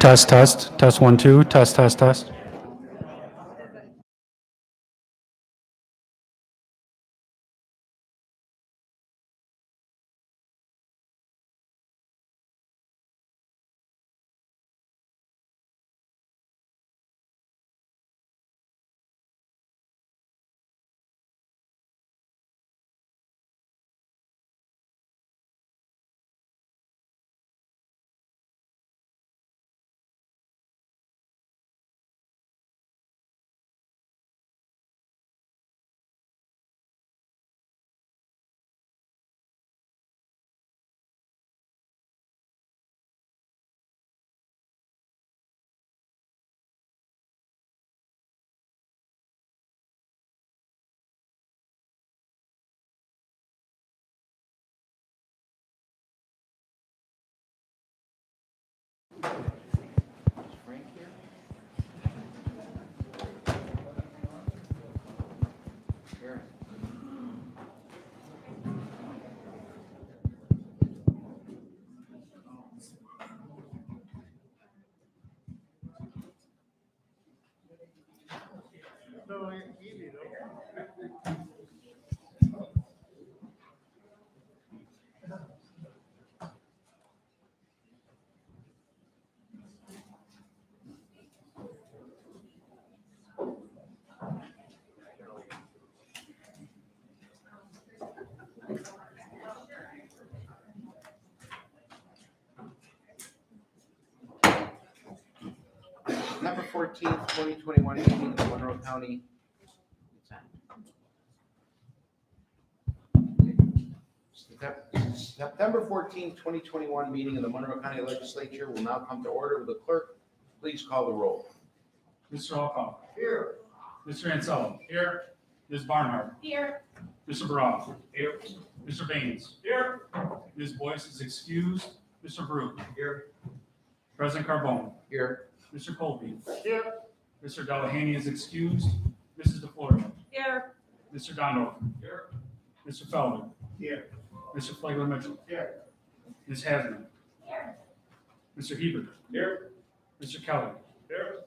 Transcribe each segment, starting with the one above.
Test, test, test 1, 2, test, test, test. September 14th, 2021 meeting of the Monroe County. September 14th, 2021 meeting of the Monroe County Legislature will now come to order. Will the clerk please call the roll? Mr. Alcott. Here. Mr. Ansel. Here. Ms. Barnhart. Here. Mr. Barrow. Here. Mr. Baines. Here. Ms. Boyce is excused. Mr. Brew. Here. President Carbone. Here. Mr. Colby. Here. Mr. Delahaney is excused. Mrs. DeFlorio. Here. Mr. Dondover. Here. Mr. Feldman. Here. Mr. Flagler Mitchell. Here. Ms. Hasman. Here. Mr. Hebert. Here. Mr. Kelly. Here.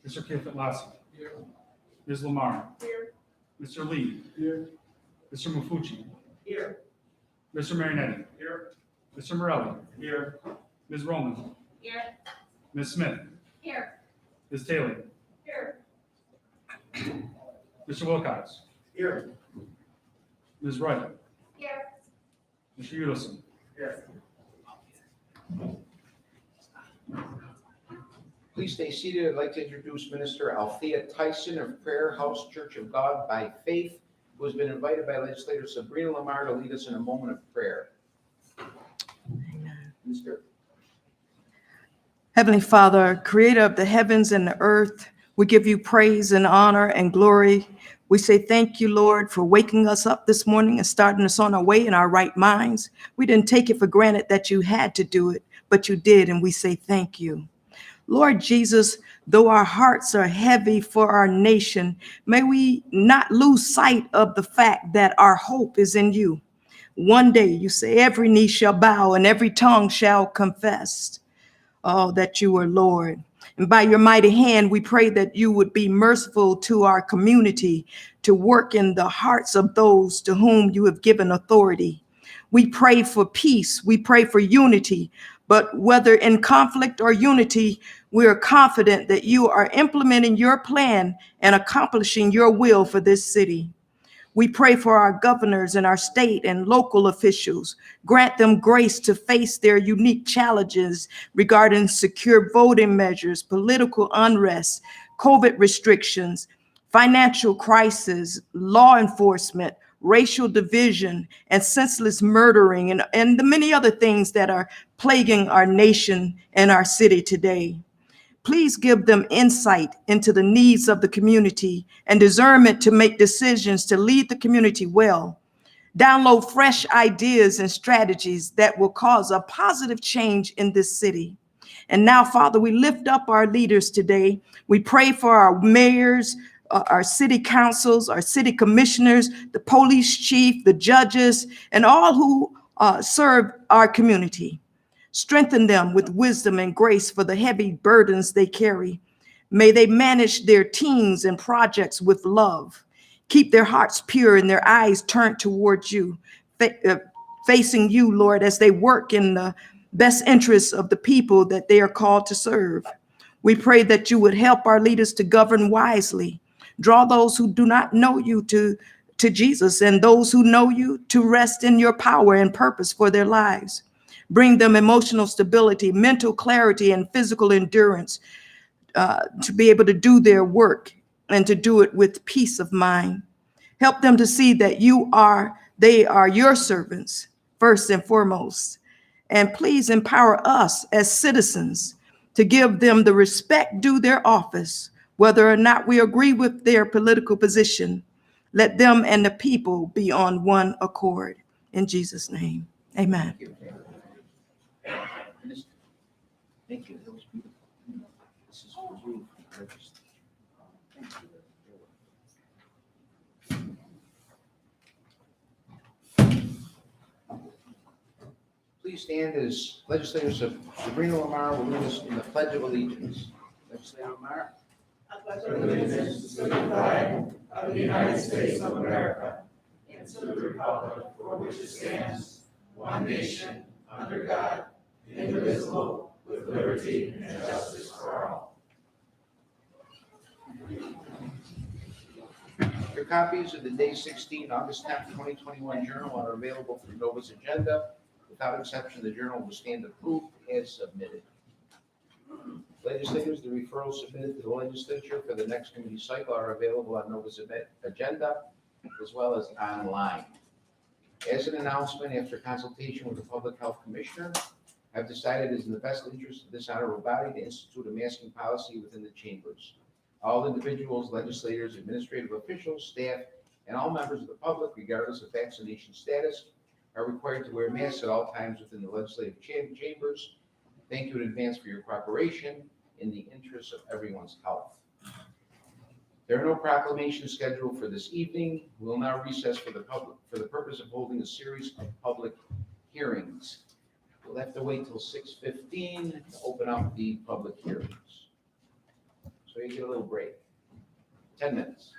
Mr. Kifit-Lassie. Here. Ms. Lamar. Here. Mr. Lee. Here. Mr. Mufucci. Here. Mr. Marinetti. Here. Mr. Morelli. Here. Ms. Roman. Here. Ms. Smith. Here. Ms. Taylor. Here. Mr. Wilcox. Here. Ms. Wright. Here. Mr. Udelson. Here. Please stay seated. I'd like to introduce Minister Althea Tyson of Prayer House Church of God by Faith, who has been invited by legislator Sabrina Lamar to lead us in a moment of prayer. Minister. Heavenly Father, creator of the heavens and the earth, we give you praise and honor and glory. We say thank you, Lord, for waking us up this morning and starting us on our way in our right minds. We didn't take it for granted that you had to do it, but you did, and we say thank you. Lord Jesus, though our hearts are heavy for our nation, may we not lose sight of the fact that our hope is in you. One day, you say, every knee shall bow and every tongue shall confess, that you are Lord. And by your mighty hand, we pray that you would be merciful to our community, to work in the hearts of those to whom you have given authority. We pray for peace. We pray for unity. But whether in conflict or unity, we are confident that you are implementing your plan and accomplishing your will for this city. We pray for our governors and our state and local officials. Grant them grace to face their unique challenges regarding secure voting measures, political unrest, COVID restrictions, financial crisis, law enforcement, racial division, and senseless murdering, and the many other things that are plaguing our nation and our city today. Please give them insight into the needs of the community and discernment to make decisions to lead the community well. Download fresh ideas and strategies that will cause a positive change in this city. And now, Father, we lift up our leaders today. We pray for our mayors, our city councils, our city commissioners, the police chief, the judges, and all who serve our community. Strengthen them with wisdom and grace for the heavy burdens they carry. May they manage their teams and projects with love. Keep their hearts pure and their eyes turned towards you, facing you, Lord, as they work in the best interests of the people that they are called to serve. We pray that you would help our leaders to govern wisely. Draw those who do not know you to Jesus, and those who know you to rest in your power and purpose for their lives. Bring them emotional stability, mental clarity, and physical endurance to be able to do their work and to do it with peace of mind. Help them to see that they are your servants first and foremost. And please empower us as citizens to give them the respect due their office, whether or not we agree with their political position. Let them and the people be on one accord. In Jesus' name, amen. Thank you. Minister. Thank you. That was beautiful. This is for you. Thank you. Please stand as legislators Sabrina Lamar will lead us in the Pledge of Allegiance. Legislator Lamar. Allegiance to the flag of the United States of America and to the republic for which it stands, one nation, under God, indivisible, with liberty and justice for all. Your copies of the Day 16, August 10th, 2021 Journal are available through Nova's agenda. Without exception, the Journal will stand approved as submitted. Legislators, the referrals submitted to the legislature for the next committee cycle are available on Nova's agenda as well as online. As an announcement, after consultation with the Public Health Commissioner, I've decided it is in the best interest of this honorable body to institute a masking policy within the chambers. All individuals, legislators, administrative officials, staff, and all members of the public, regardless of vaccination status, are required to wear masks at all times within the legislative chambers. Thank you in advance for your cooperation in the interest of everyone's health. There are no proclamations scheduled for this evening. We will now recess for the purpose of holding a series of public hearings. We'll have to wait till 6:15 to open up the public hearings. So you get a little break, 10 minutes.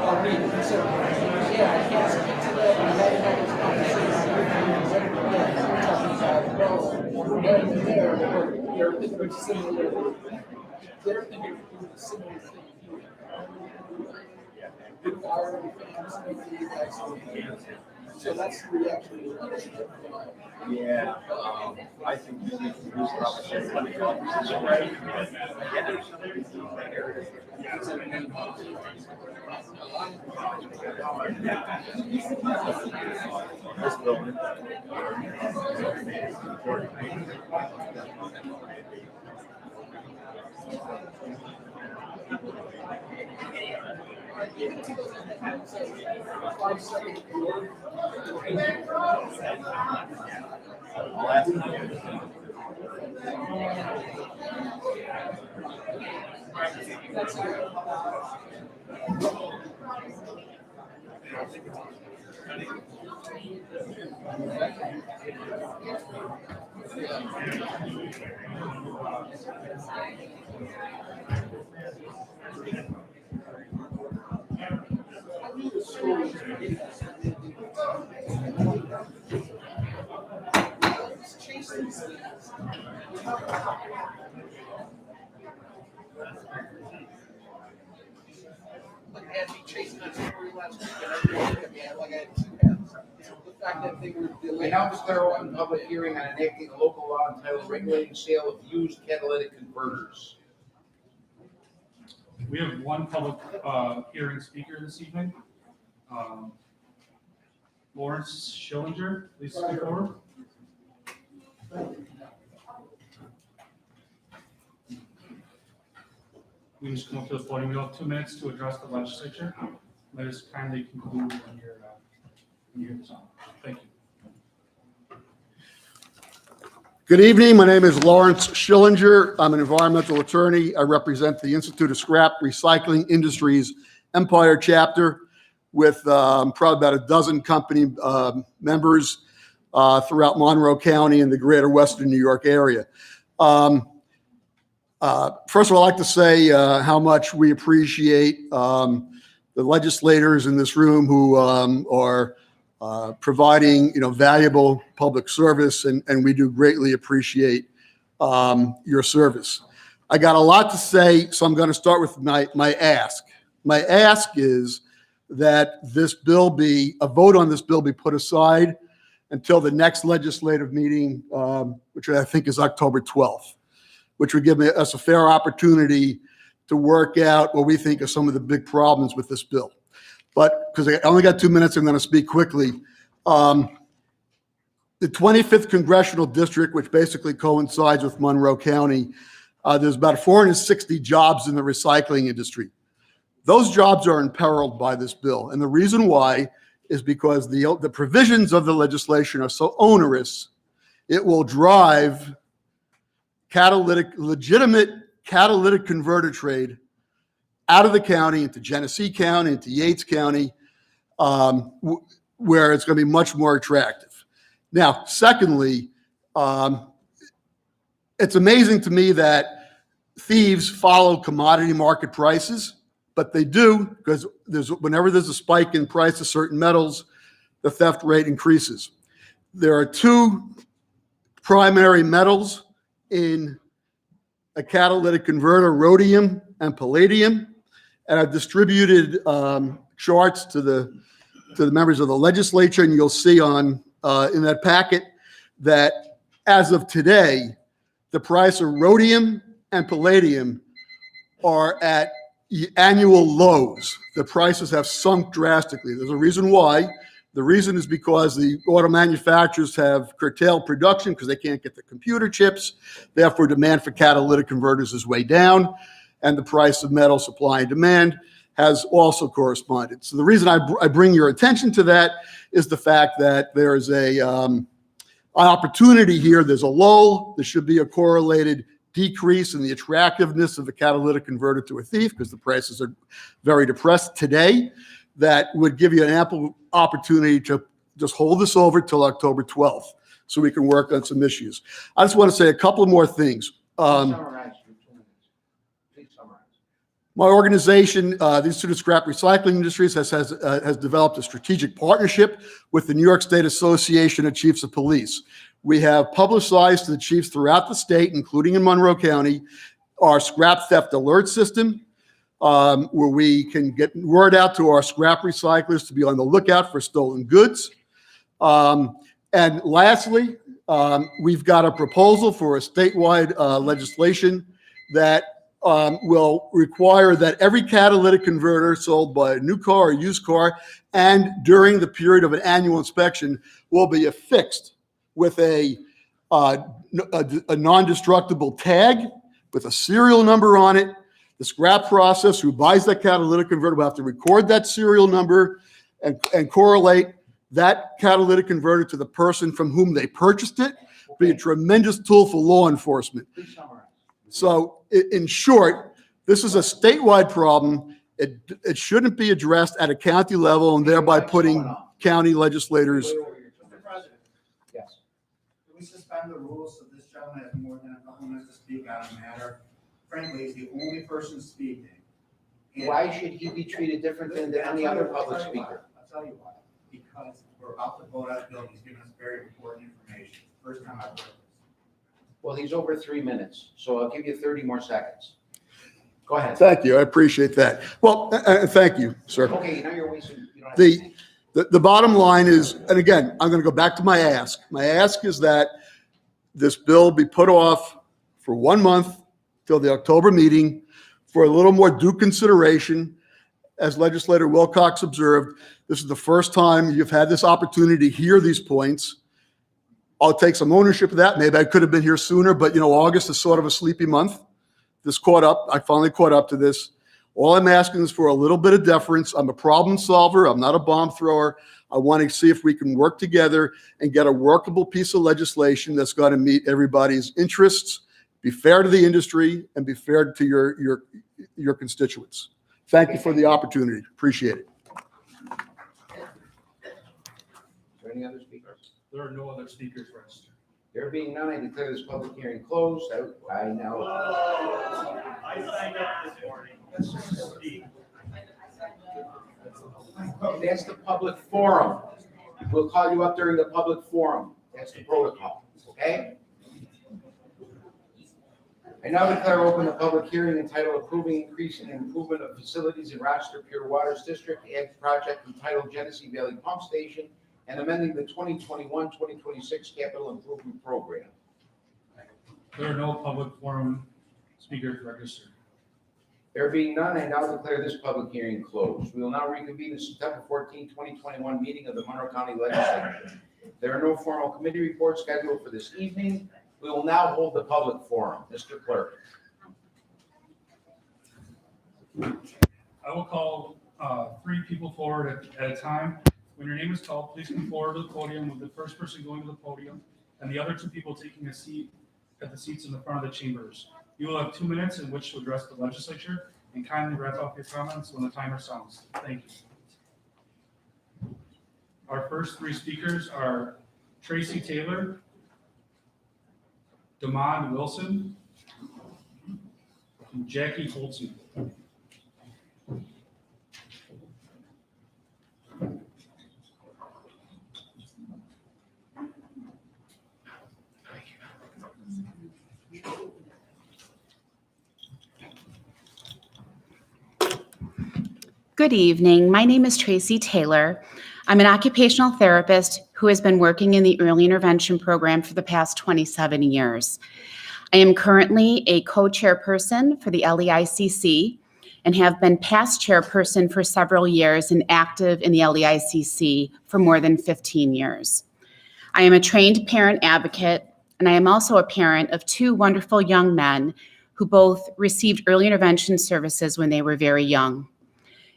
I'll read it. So, yeah, I can't speak to that. I had another conversation. They're thinking similar. They're thinking similar thing here. So that's the reaction. Yeah, I think you need to use probably opposition, right? This building. Like had me chasing that story last week, and I really look at me, like I had two heads. The fact that they were I delayed. now declare open public hearing on enacting a local law entitled regulating sale of used catalytic converters. We have one public hearing speaker this evening. Lawrence Schillinger, please speak forward. We just come up to the podium. We have 2 minutes to address the legislature. Let us kindly conclude when you're done. Thank you. Good evening. My name is Lawrence Schillinger. I'm an environmental attorney. I represent the Institute of Scrap Recycling Industries Empire chapter with probably about a dozen company members throughout Monroe County and the greater Western New York area. First of all, I'd like to say how much we appreciate the legislators in this room who are providing, valuable public service, and we do greatly appreciate your service. I got a lot to say, so I'm going to start with my ask. My ask is that a vote on this bill be put aside until the next legislative meeting, which I think is October 12th, which would give us a fair opportunity to work out what we think are some of the big problems with this bill. But because I only got 2 minutes, I'm going to speak quickly. The 25th Congressional District, which basically coincides with Monroe County, there's about 460 jobs in the recycling industry. Those jobs are imperiled by this bill. And the reason why is because the provisions of the legislation are so onerous, it will drive legitimate catalytic converter trade out of the county into Genesee County, into Yates County, where it's going to be much more attractive. Now, secondly, it's amazing to me that thieves follow commodity market prices, but they do because whenever there's a spike in price of certain metals, the theft rate increases. There are 2 primary metals in a catalytic converter, rhodium and palladium, and I've distributed charts to the members of the legislature, and you'll see in that packet that as of today, the price of rhodium and palladium are at annual lows. The prices have sunk drastically. There's a reason why. The reason is because the auto manufacturers have curtailed production because they can't get the computer chips. Therefore, demand for catalytic converters is way down, and the price of metal supply and demand has also corresponded. So the reason I bring your attention to that is the fact that there is an opportunity here. There's a lull. There should be a correlated decrease in the attractiveness of the catalytic converter to a thief because the prices are very depressed today. That would give you an ample opportunity to just hold this over till October 12th. so we can work on some issues. I just want to say a couple more things. Summarize your 2 minutes. Please summarize. My organization, the Institute of Scrap Recycling Industries, has developed a strategic partnership with the New York State Association of Chiefs of Police. We have publicized to the chiefs throughout the state, including in Monroe County, our scrap theft alert system, where we can get word out to our scrap recyclers to be on the lookout for stolen goods. And lastly, we've got a proposal for a statewide legislation that will require that every catalytic converter sold by a new car or used car and during the period of an annual inspection will be affixed with a non-destructible tag with a serial number on it. The scrap processor who buys that catalytic converter will have to record that serial number and correlate that catalytic converter to the person from whom they purchased it. Be a tremendous tool for law enforcement. Please summarize. So in short, this is a statewide problem. It shouldn't be addressed at a county level and thereby putting county legislators. Mr. President, Yes. can we suspend the rules so this gentleman has more than a couple minutes to speak on a matter? Frankly, he's the only person speaking. And- Why should he be treated different than any other public speaker? I'll tell you why. Because we're about to vote on a bill, he's giving us very important information. First time I've heard this. Well, he's over 3 minutes, so I'll give you 30 more seconds. Go ahead. Thank you. I appreciate that. Well, thank you, sir. Okay, now you're wasting, you don't have to say. The bottom line is, and again, I'm going to go back to my ask. My ask is that this bill be put off for 1 month till the October meeting for a little more due consideration. As Legislator Wilcox observed, this is the first time you've had this opportunity to hear these points. I'll take some ownership of that. Maybe I could have been here sooner, but August is sort of a sleepy month. This caught up. I finally caught up to this. All I'm asking is for a little bit of deference. I'm a problem solver. I'm not a bomb thrower. I want to see if we can work together and get a workable piece of legislation that's going to meet everybody's interests, be fair to the industry, and be fair to your constituents. Thank you for the opportunity. Appreciate it. Is there any other speakers? There are no other speakers registered. There being none, I declare this public hearing closed. I now. I signed up this morning. That's the public forum. We'll call you up during the public forum. That's the protocol, okay? I now declare open the public hearing entitled Approving Increase in Improvement of Facilities in Rochester Pure Waters District, Ag Project entitled Genesee Valley Pump Station, and amending the 2021-2026 Capital Improvement Program. There are no public forum speakers registered. There being none, I now declare this public hearing closed. We will now reconvene the September 14, 2021 meeting of the Monroe County Legislature. There are no formal committee reports scheduled for this evening. We will now hold the public forum. Mr. Clerk. I will call 3 people forward at a time. When your name is called, please come forward to the podium with the first person going to the podium and the other 2 people taking a seat at the seats in the front of the chambers. You will have 2 minutes in which to address the legislature, and kindly wrap up your comments when the timer sounds. Thank you. Our first 3 speakers are Tracy Taylor, Damon Wilson, and Jackie Holtzen. Good evening. My name is Tracy Taylor. I'm an occupational therapist who has been working in the early intervention program for the past 27 years. I am currently a co-chairperson for the LEICC and have been past chairperson for several years and active in the LEICC for more than 15 years. I am a trained parent advocate, and I am also a parent of 2 wonderful young men who both received early intervention services when they were very young.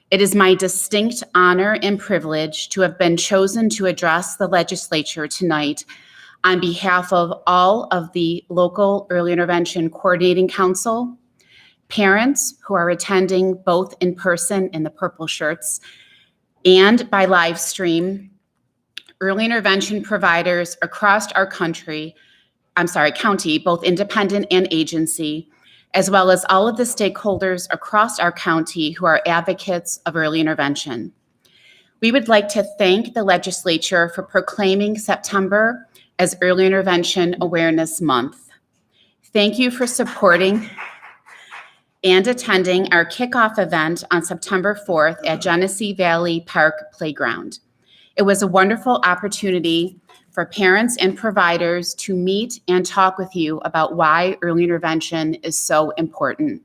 It is my distinct honor and privilege to have been chosen to address the legislature tonight on behalf of all of the local Early Intervention Coordinating Council, parents who are attending both in person in the purple shirts and by live stream, early intervention providers across our county, both independent and agency, as well as all of the stakeholders across our county who are advocates of early intervention. We would like to thank the legislature for proclaiming September as Early Intervention Awareness Month. Thank you for supporting and attending our kickoff event on September 4th at Genesee Valley Park Playground. It was a wonderful opportunity for parents and providers to meet and talk with you about why early intervention is so important.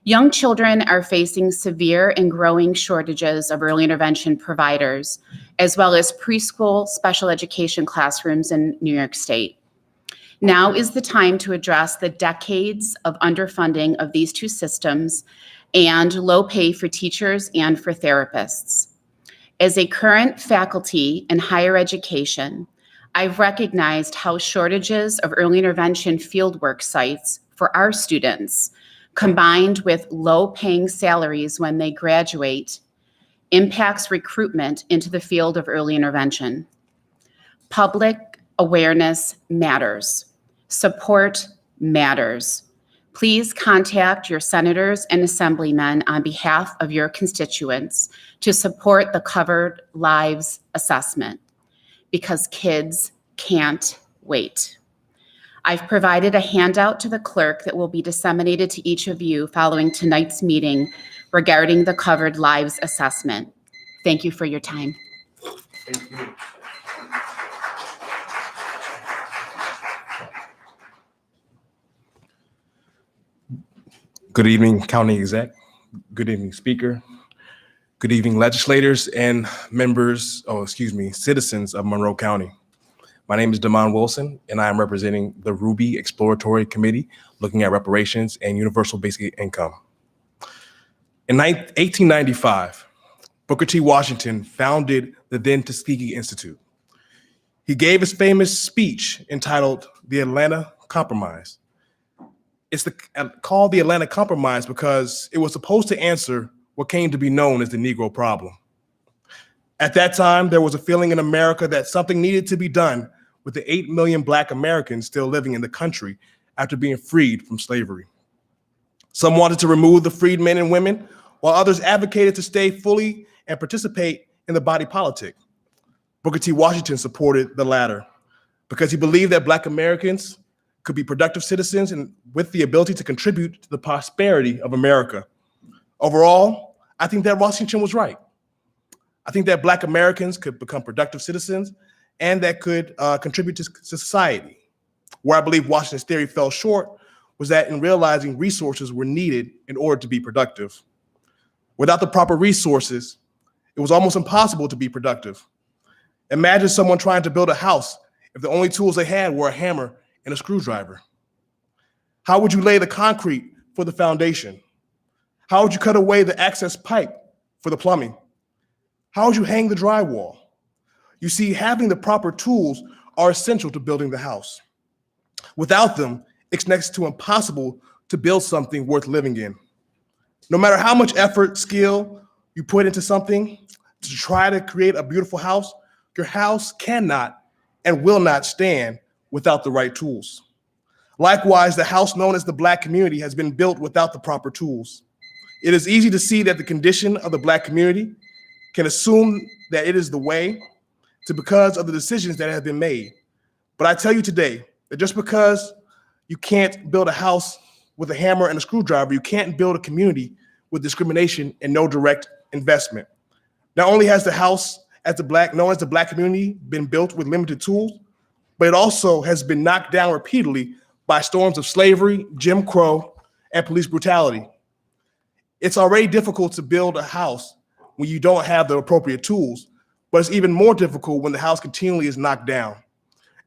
Young children are facing severe and growing shortages of early intervention providers, as well as preschool special education classrooms in New York State. Now is the time to address the decades of underfunding of these two systems and low pay for teachers and for therapists. As a current faculty in higher education, I've recognized how shortages of early intervention fieldwork sites for our students, combined with low-paying salaries when they graduate, impacts recruitment into the field of early intervention. Public awareness matters. Support matters. Please contact your senators and assemblymen on behalf of your constituents to support the Covered Lives Assessment, because kids can't wait. I've provided a handout to the clerk that will be disseminated to each of you following tonight's meeting regarding the Covered Lives Assessment. Thank you for your time. Thank you. Good evening, County Exec. Good evening, Speaker. Good evening, legislators and citizens of Monroe County. My name is Damon Wilson, and I am representing the Ruby Exploratory Committee looking at reparations and universal basic income. In 1895, Booker T. Washington founded the then Tuskegee Institute. He gave his famous speech entitled The Atlanta Compromise. It's called the Atlanta Compromise because it was supposed to answer what came to be known as the Negro problem. At that time, there was a feeling in America that something needed to be done with the 8 million Black Americans still living in the country after being freed from slavery. Some wanted to remove the freed men and women, while others advocated to stay fully and participate in the body politic. Booker T. Washington supported the latter because he believed that Black Americans could be productive citizens and with the ability to contribute to the prosperity of America. Overall, I think that Washington was right. I think that Black Americans could become productive citizens and that could contribute to society. Where I believe Washington's theory fell short was that in realizing resources were needed in order to be productive. Without the proper resources, it was almost impossible to be productive. Imagine someone trying to build a house if the only tools they had were a hammer and a screwdriver. How would you lay the concrete for the foundation? How would you cut away the access pipe for the plumbing? How would you hang the drywall? You see, having the proper tools are essential to building the house. Without them, it's next to impossible to build something worth living in. No matter how much effort, skill you put into something to try to create a beautiful house, your house cannot and will not stand without the right tools. Likewise, the house known as the Black community has been built without the proper tools. It is easy to see that the condition of the Black community can assume that it is the way because of the decisions that have been made. But I tell you today that just because you can't build a house with a hammer and a screwdriver, you can't build a community with discrimination and no direct investment. Not only has the house known as the Black community been built with limited tools, but it also has been knocked down repeatedly by storms of slavery, Jim Crow, and police brutality. It's already difficult to build a house when you don't have the appropriate tools, but it's even more difficult when the house continually is knocked down.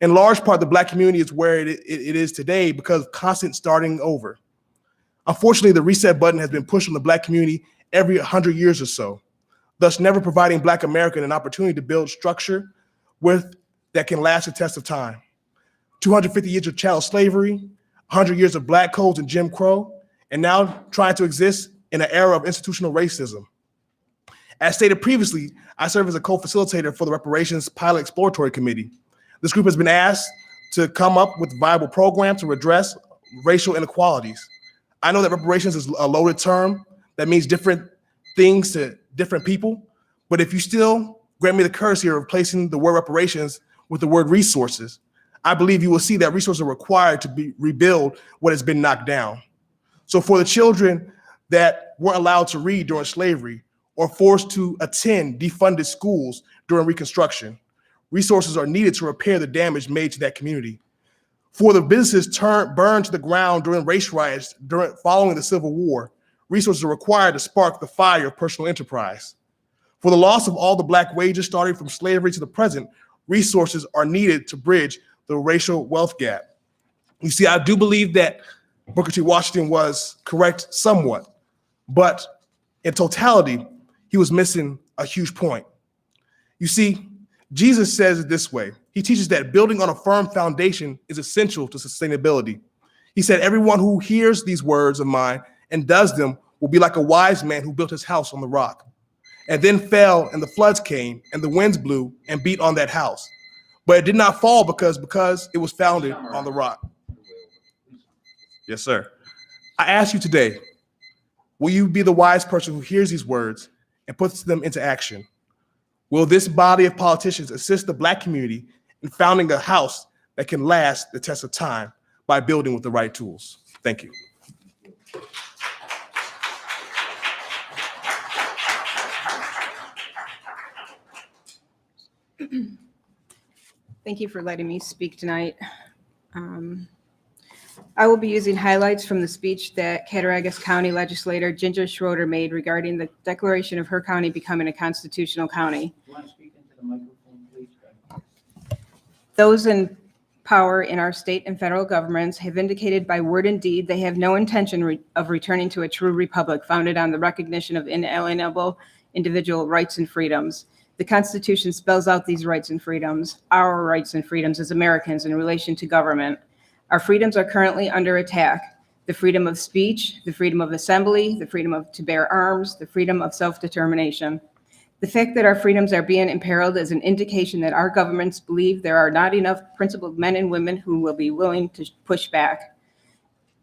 In large part, the Black community is where it is today because of constant starting over. Unfortunately, the reset button has been pushed on the Black community every 100 years or so, thus never providing Black American an opportunity to build structure that can last the test of time. 250 years of chattel slavery, 100 years of Black codes and Jim Crow, and now trying to exist in an era of institutional racism. As stated previously, I serve as a co-facilitator for the Reparations Pilot Exploratory Committee. This group has been asked to come up with viable programs to address racial inequalities. I know that reparations is a loaded term that means different things to different people, but if you still grant me the courtesy of replacing the word reparations with the word resources, I believe you will see that resources are required to rebuild what has been knocked down. So for the children that weren't allowed to read during slavery or forced to attend defunded schools during Reconstruction, resources are needed to repair the damage made to that community. For the businesses burned to the ground during race riots following the Civil War, resources are required to spark the fire of personal enterprise. For the loss of all the Black wages starting from slavery to the present, resources are needed to bridge the racial wealth gap. You see, I do believe that Booker T. Washington was correct somewhat, but in totality, he was missing a huge point. You see, Jesus says it this way. He teaches that building on a firm foundation is essential to sustainability. He said, everyone who hears these words of mine and does them will be like a wise man who built his house on the rock, and then fell and the floods came and the winds blew and beat on that house. But it did not fall because it was founded on the rock. Yes, sir. I ask you today, will you be the wise person who hears these words and puts them into action? Will this body of politicians assist the Black community in founding a house that can last the test of time by building with the right tools? Thank you. Thank you for letting me speak tonight. I will be using highlights from the speech that Cattaraugus County Legislator Ginger Schroeder made regarding the declaration of her county becoming a constitutional county. You want to speak into the microphone, please? Those in power in our state and federal governments have indicated by word and deed they have no intention of returning to a true republic founded on the recognition of inalienable individual rights and freedoms. The Constitution spells out these rights and freedoms, our rights and freedoms as Americans in relation to government. Our freedoms are currently under attack. The freedom of speech, the freedom of assembly, the freedom to bear arms, the freedom of self-determination. The fact that our freedoms are being imperiled is an indication that our governments believe there are not enough principled men and women who will be willing to push back.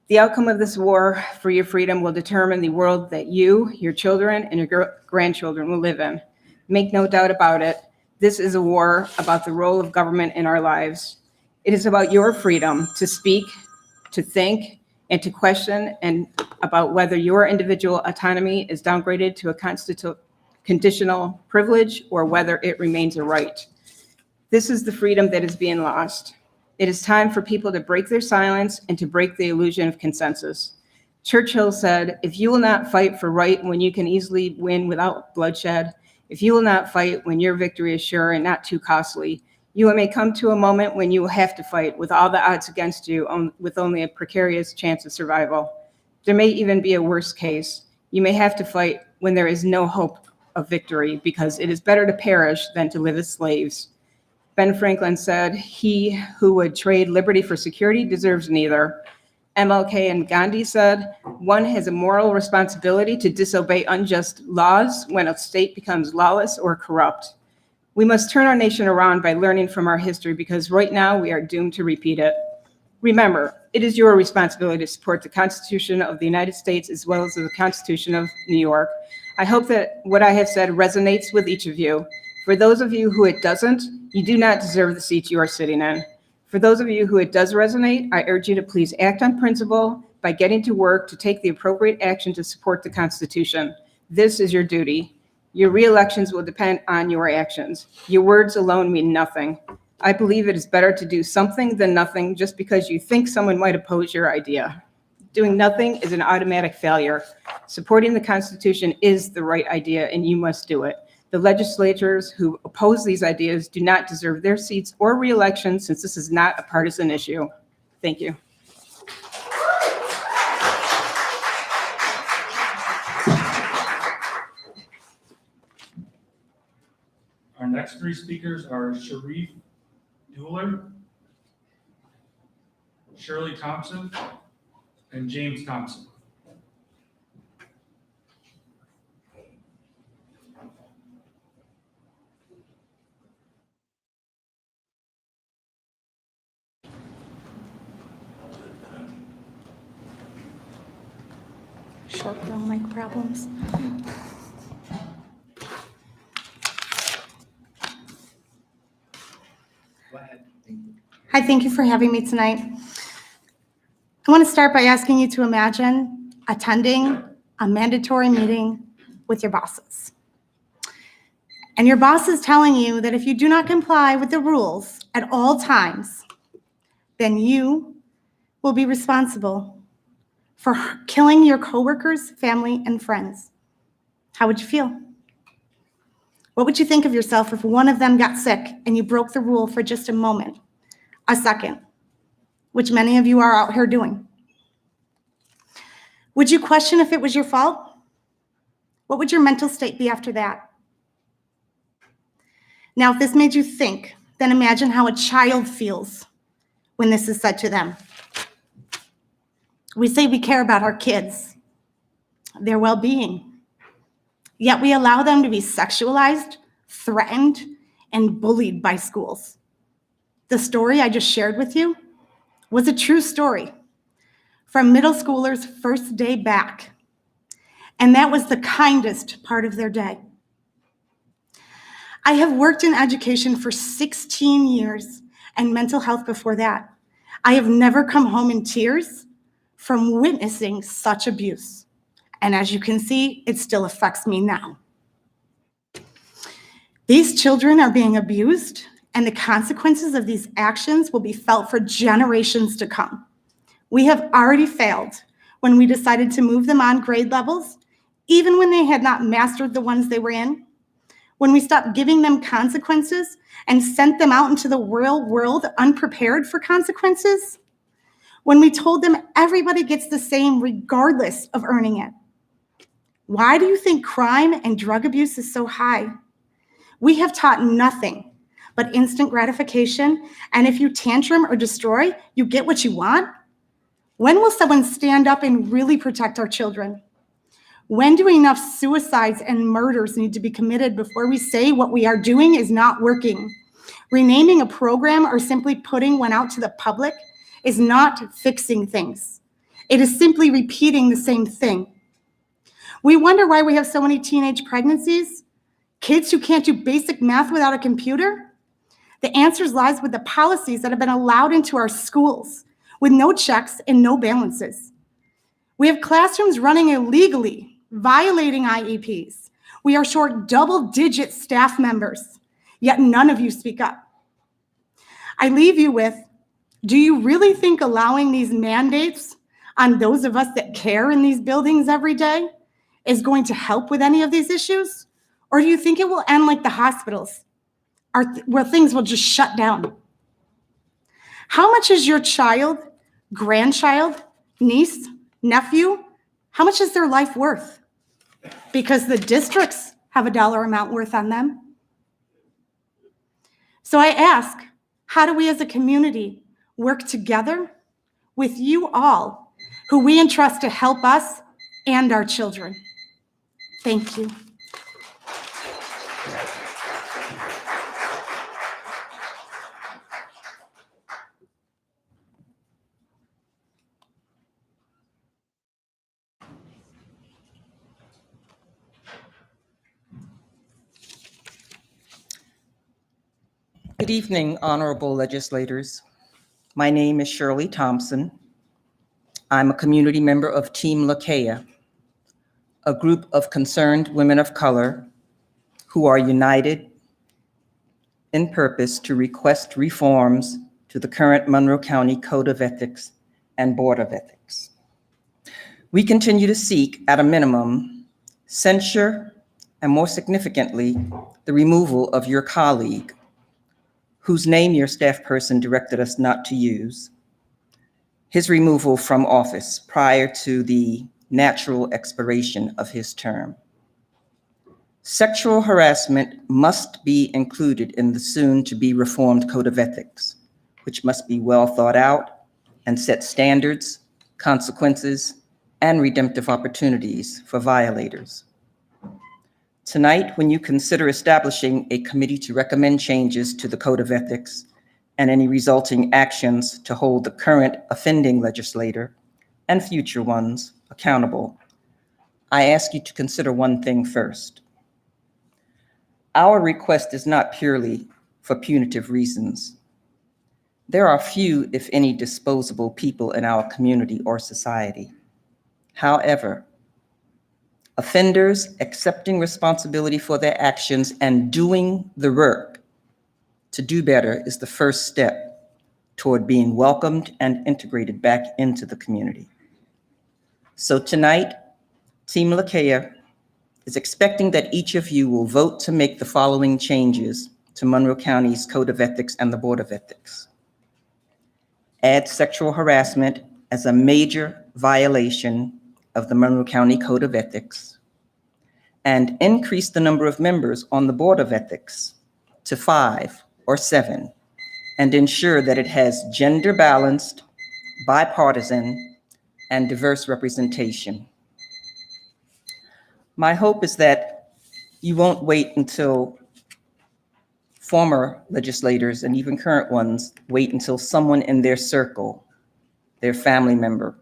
The outcome of this war for your freedom will determine the world that you, your children, and your grandchildren will live in. Make no doubt about it, this is a war about the role of government in our lives. It is about your freedom to speak, to think, and to question, and about whether your individual autonomy is downgraded to a conditional privilege or whether it remains a right. This is the freedom that is being lost. It is time for people to break their silence and to break the illusion of consensus. Churchill said, if you will not fight for right when you can easily win without bloodshed, if you will not fight when your victory is sure and not too costly, you may come to a moment when you will have to fight with all the odds against you with only a precarious chance of survival. There may even be a worse case. You may have to fight when there is no hope of victory because it is better to perish than to live as slaves. Ben Franklin said, he who would trade liberty for security deserves neither. MLK and Gandhi said, one has a moral responsibility to disobey unjust laws when a state becomes lawless or corrupt. We must turn our nation around by learning from our history because right now we are doomed to repeat it. Remember, it is your responsibility to support the Constitution of the United States as well as the Constitution of New York. I hope that what I have said resonates with each of you. For those of you who it doesn't, you do not deserve the seat you are sitting in. For those of you who it does resonate, I urge you to please act on principle by getting to work to take the appropriate action to support the Constitution. This is your duty. Your re-elections will depend on your actions. Your words alone mean nothing. I believe it is better to do something than nothing just because you think someone might oppose your idea. Doing nothing is an automatic failure. Supporting the Constitution is the right idea, and you must do it. The legislators who oppose these ideas do not deserve their seats or re-election since this is not a partisan issue. Thank you. Our next three speakers are Sharif Dueller, Shirley Thompson, and James Thompson. Short girl mic problems. Go ahead. Thank you. Hi, thank you for having me tonight. I want to start by asking you to imagine attending a mandatory meeting with your bosses. And your boss is telling you that if you do not comply with the rules at all times, then you will be responsible for killing your coworkers, family, and friends. How would you feel? What would you think of yourself if one of them got sick and you broke the rule for just a moment, a second, which many of you are out here doing? Would you question if it was your fault? What would your mental state be after that? Now, if this made you think, then imagine how a child feels when this is said to them. We say we care about our kids, their well-being, yet we allow them to be sexualized, threatened, and bullied by schools. The story I just shared with you was a true story from middle schoolers' first day back, and that was the kindest part of their day. I have worked in education for 16 years and mental health before that. I have never come home in tears from witnessing such abuse. And as you can see, it still affects me now. These children are being abused, and the consequences of these actions will be felt for generations to come. We have already failed when we decided to move them on grade levels, even when they had not mastered the ones they were in, when we stopped giving them consequences and sent them out into the real world unprepared for consequences, when we told them everybody gets the same regardless of earning it. Why do you think crime and drug abuse is so high? We have taught nothing but instant gratification, and if you tantrum or destroy, you get what you want? When will someone stand up and really protect our children? When do enough suicides and murders need to be committed before we say what we are doing is not working? Renaming a program or simply putting one out to the public is not fixing things. It is simply repeating the same thing. We wonder why we have so many teenage pregnancies, kids who can't do basic math without a computer. The answers lies with the policies that have been allowed into our schools with no checks and no balances. We have classrooms running illegally, violating IEPs. We are short double-digit staff members, yet none of you speak up. I leave you with, do you really think allowing these mandates on those of us that care in these buildings every day is going to help with any of these issues? Or do you think it will end like the hospitals, where things will just shut down? How much is your child, grandchild, niece, nephew, how much is their life worth? Because the districts have a dollar amount worth on them. So I ask, how do we as a community work together with you all who we entrust to help us and our children? Thank you. Good evening, honorable legislators. My name is Shirley Thompson. I'm a community member of Team Lakea, a group of concerned women of color who are united in purpose to request reforms to the current Monroe County Code of Ethics and Board of Ethics. We continue to seek, at a minimum, censure and, more significantly, the removal of your colleague, whose name your staff person directed us not to use, his removal from office prior to the natural expiration of his term. Sexual harassment must be included in the soon-to-be reformed Code of Ethics, which must be well thought out and set standards, consequences, and redemptive opportunities for violators. Tonight, when you consider establishing a committee to recommend changes to the Code of Ethics and any resulting actions to hold the current offending legislator and future ones accountable, I ask you to consider one thing first. Our request is not purely for punitive reasons. There are few, if any, disposable people in our community or society. However, offenders accepting responsibility for their actions and doing the work to do better is the first step toward being welcomed and integrated back into the community. So tonight, Team Lakeia is expecting that each of you will vote to make the following changes to Monroe County's Code of Ethics and the Board of Ethics. Add sexual harassment as a major violation of the Monroe County Code of Ethics, and increase the number of members on the Board of Ethics to 5 or 7, and ensure that it has gender-balanced, bipartisan, and diverse representation. My hope is that you won't wait until former legislators and even current ones wait until someone in their circle, their family member,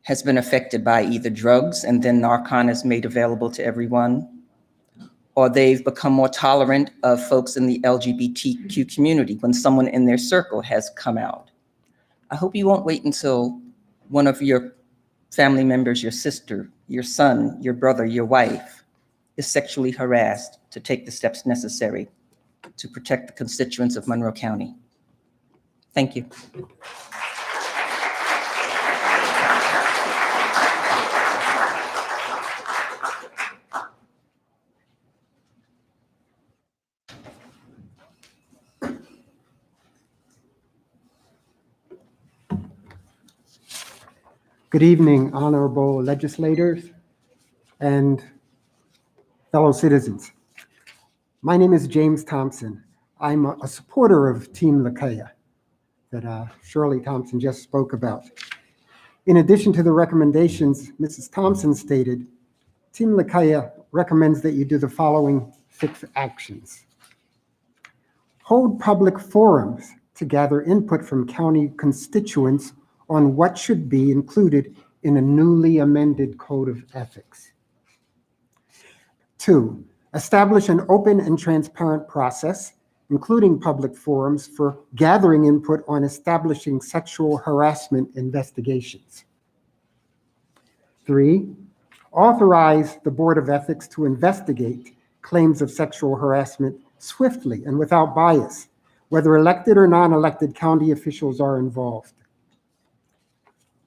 has been affected by either drugs and then Narcan is made available to everyone, or they've become more tolerant of folks in the LGBTQ community when someone in their circle has come out. I hope you won't wait until one of your family members, your sister, your son, your brother, your wife, is sexually harassed to take the steps necessary to protect the constituents of Monroe County. Thank you. Good evening, honorable legislators and fellow citizens. My name is James Thompson. I'm a supporter of Team Lakeia that Shirley Thompson just spoke about. In addition to the recommendations Mrs. Thompson stated, Team Lakeia recommends that you do the following 6 actions. Hold public forums to gather input from county constituents on what should be included in a newly amended Code of Ethics. 2, establish an open and transparent process, including public forums, for gathering input on establishing sexual harassment investigations. 3, authorize the Board of Ethics to investigate claims of sexual harassment swiftly and without bias, whether elected or non-elected county officials are involved.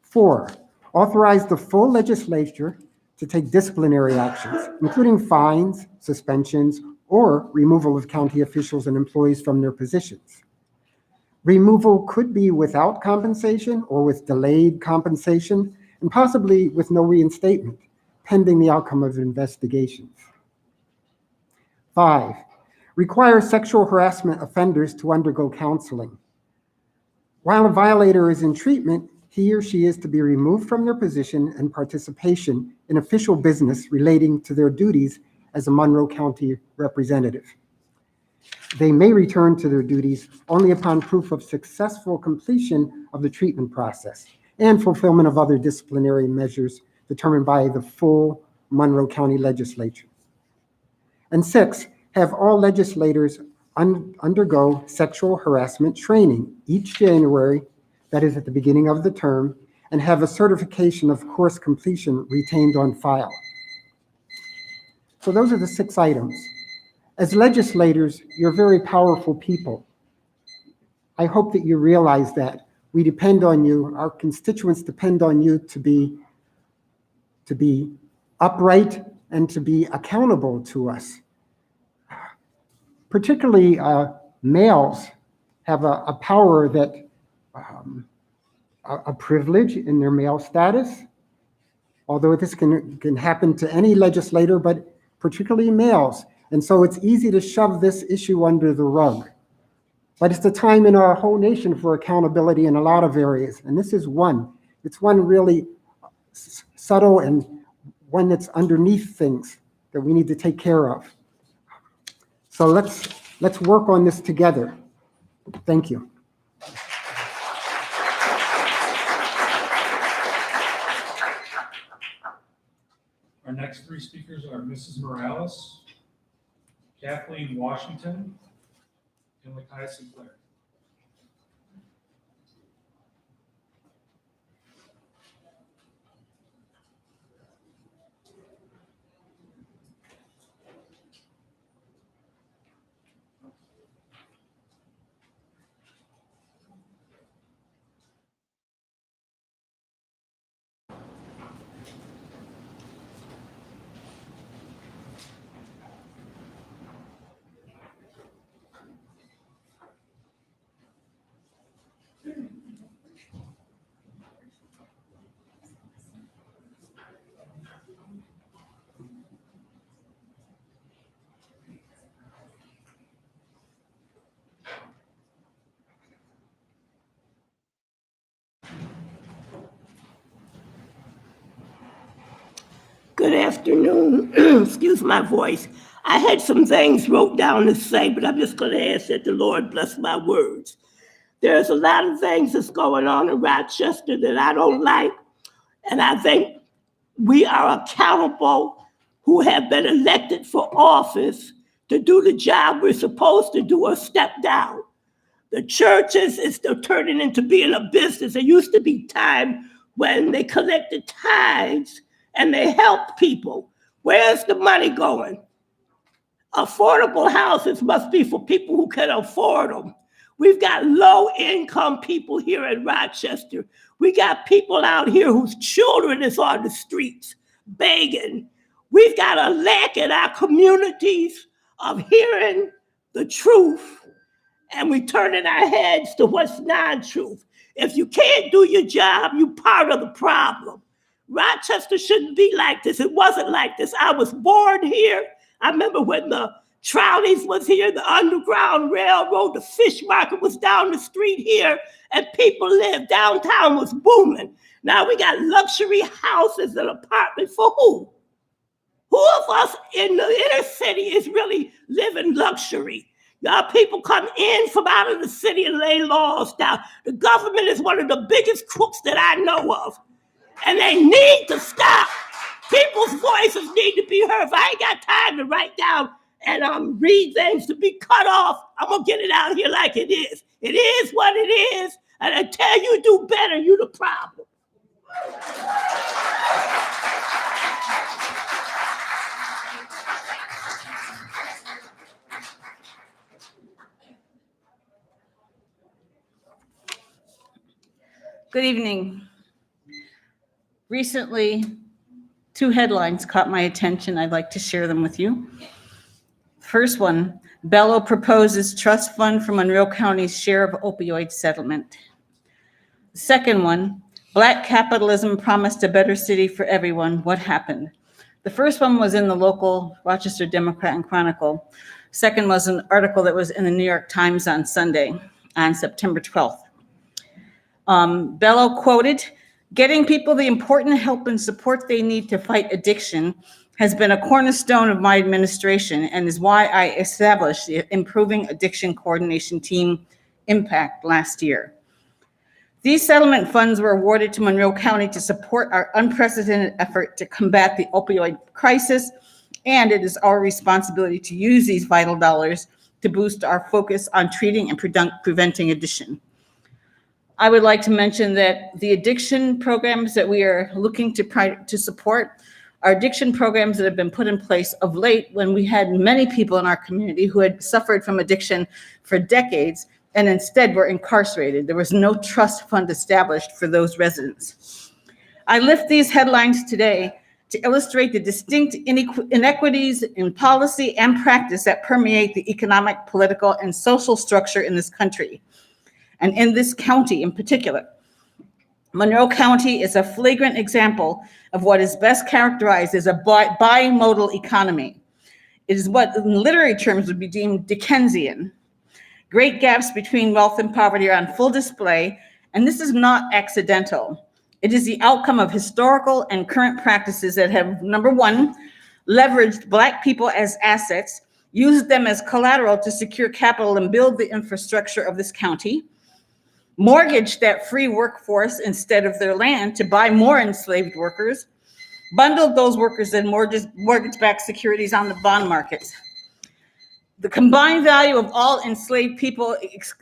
4, authorize the full legislature to take disciplinary actions, including fines, suspensions, or removal of county officials and employees from their positions. Removal could be without compensation or with delayed compensation, and possibly with no reinstatement, pending the outcome of investigations. 5, require sexual harassment offenders to undergo counseling. While a violator is in treatment, he or she is to be removed from their position and participation in official business relating to their duties as a Monroe County representative. They may return to their duties only upon proof of successful completion of the treatment process and fulfillment of other disciplinary measures determined by the full Monroe County Legislature. And 6, have all legislators undergo sexual harassment training each January, that is at the beginning of the term, and have a certification of course completion retained on file. So those are the 6 items. As legislators, you're very powerful people. I hope that you realize that. We depend on you, our constituents depend on you to be upright and to be accountable to us. Particularly males have a power that a privilege in their male status, although this can happen to any legislator, but particularly males. And so it's easy to shove this issue under the rug. But it's the time in our whole nation for accountability in a lot of areas. And this is one. It's one really subtle and one that's underneath things that we need to take care of. So let's work on this together. Thank you. Our next three speakers are Mrs. Morales, Kathleen Washington, and Lakai Sinclair. Good afternoon. Excuse my voice. I had some things wrote down to say, but I'm just going to ask that the Lord bless my words. There's a lot of things that's going on in Rochester that I don't like, and I think we are accountable who have been elected for office to do the job we're supposed to do or step down. The churches is turning into being a business. There used to be time when they collected tithes and they helped people. Where's the money going? Affordable houses must be for people who can afford them. We've got low-income people here in Rochester. We got people out here whose children is on the streets begging. We've got a lack in our communities of hearing the truth, and we turning our heads to what's non-truth. If you can't do your job, you're part of the problem. Rochester shouldn't be like this. It wasn't like this. I was born here. I remember when the Trowleys was here, the Underground Railroad, the fish market was down the street here, and people lived. Downtown was booming. Now we got luxury houses and apartments for who? Who of us in the inner city is really living luxury? Y'all people come in from out of the city and lay laws down. The government is one of the biggest crooks that I know of. And they need to stop. People's voices need to be heard. If I ain't got time to write down and read things to be cut off, I'm going to get it out here like it is. It is what it is. And until you do better, you the problem. Good evening. Recently, two headlines caught my attention. I'd like to share them with you. First one, Bello proposes trust fund for Monroe County's share of opioid settlement. Second one, Black capitalism promised a better city for everyone. What happened? The first one was in the local Rochester Democrat and Chronicle. Second was an article that was in the New York Times on Sunday, on September 12th. Bello quoted, "Getting people the important help and support they need to fight addiction has been a cornerstone of my administration and is why I established the Improving Addiction Coordination Team Impact last year. These settlement funds were awarded to Monroe County to support our unprecedented effort to combat the opioid crisis, and it is our responsibility to use these vital dollars to boost our focus on treating and preventing addiction." I would like to mention that the addiction programs that we are looking to support are addiction programs that have been put in place of late when we had many people in our community who had suffered from addiction for decades and instead were incarcerated. There was no trust fund established for those residents. I lift these headlines today to illustrate the distinct inequities in policy and practice that permeate the economic, political, and social structure in this country, and in this county in particular. Monroe County is a flagrant example of what is best characterized as a bimodal economy. It is what in literary terms would be deemed Dickensian. Great gaps between wealth and poverty are on full display, and this is not accidental. It is the outcome of historical and current practices that have, number one, leveraged Black people as assets, used them as collateral to secure capital and build the infrastructure of this county, mortgaged that free workforce instead of their land to buy more enslaved workers, bundled those workers in mortgage-backed securities on the bond markets. The combined value of all enslaved people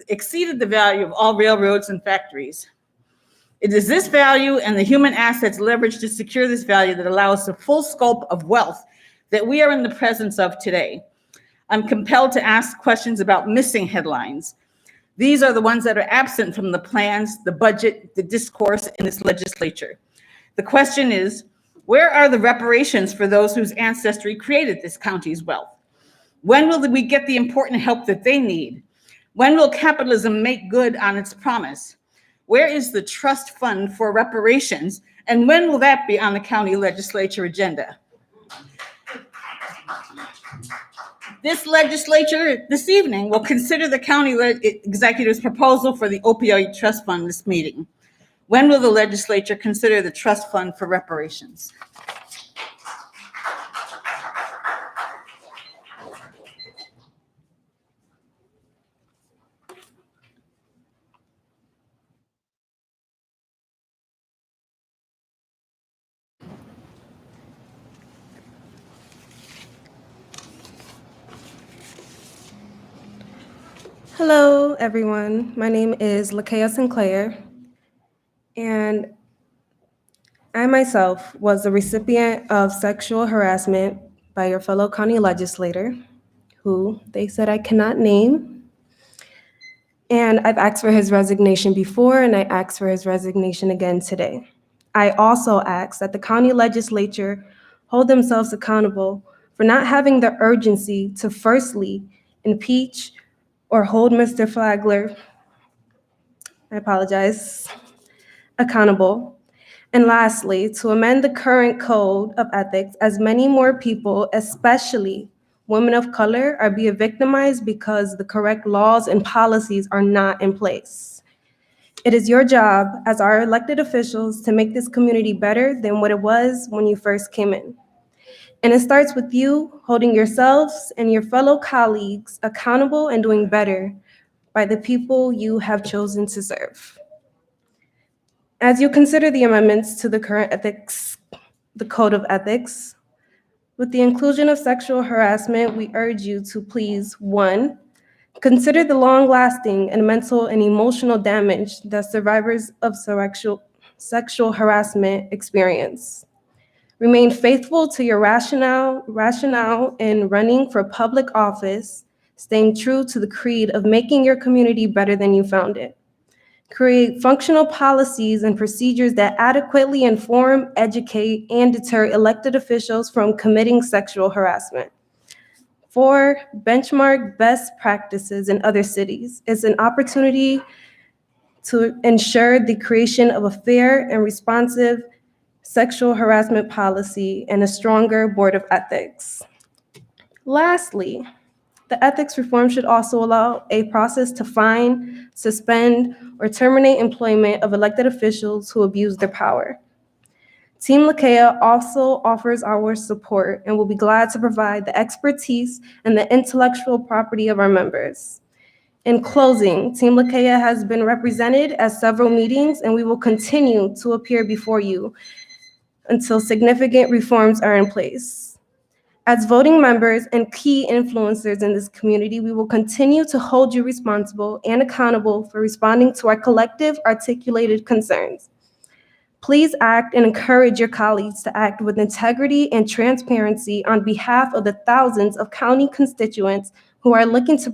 exceeded the value of all railroads and factories. It is this value and the human assets leveraged to secure this value that allows the full scope of wealth that we are in the presence of today. I'm compelled to ask questions about missing headlines. These are the ones that are absent from the plans, the budget, the discourse in this legislature. The question is, where are the reparations for those whose ancestry created this county's wealth? When will we get the important help that they need? When will capitalism make good on its promise? Where is the trust fund for reparations? And when will that be on the county legislature agenda? This legislature this evening will consider the county executive's proposal for the opioid trust fund this meeting. When will the legislature consider the trust fund for reparations? Hello, everyone. My name is Lakea Sinclair, and I myself was the recipient of sexual harassment by your fellow county legislator, who they said I cannot name. And I've asked for his resignation before, and I asked for his resignation again today. I also ask that the county legislature hold themselves accountable for not having the urgency to firstly impeach or hold Mr. Flagler, I apologize, accountable. And lastly, to amend the current code of ethics as many more people, especially women of color, are being victimized because the correct laws and policies are not in place. It is your job as our elected officials to make this community better than what it was when you first came in. And it starts with you holding yourselves and your fellow colleagues accountable and doing better by the people you have chosen to serve. As you consider the amendments to the current ethics, the Code of Ethics, with the inclusion of sexual harassment, we urge you to please, 1, consider the long-lasting and mental and emotional damage that survivors of sexual harassment experience. Remain faithful to your rationale in running for public office, staying true to the creed of making your community better than you found it. Create functional policies and procedures that adequately inform, educate, and deter elected officials from committing sexual harassment. 4, benchmark best practices in other cities. It's an opportunity to ensure the creation of a fair and responsive sexual harassment policy and a stronger board of ethics. Lastly, the ethics reform should also allow a process to fine, suspend, or terminate employment of elected officials who abuse their power. Team Lakea also offers our support and will be glad to provide the expertise and the intellectual property of our members. In closing, Team Lakea has been represented at several meetings, and we will continue to appear before you until significant reforms are in place. As voting members and key influencers in this community, we will continue to hold you responsible and accountable for responding to our collective articulated concerns. Please act and encourage your colleagues to act with integrity and transparency on behalf of the thousands of county constituents who are looking to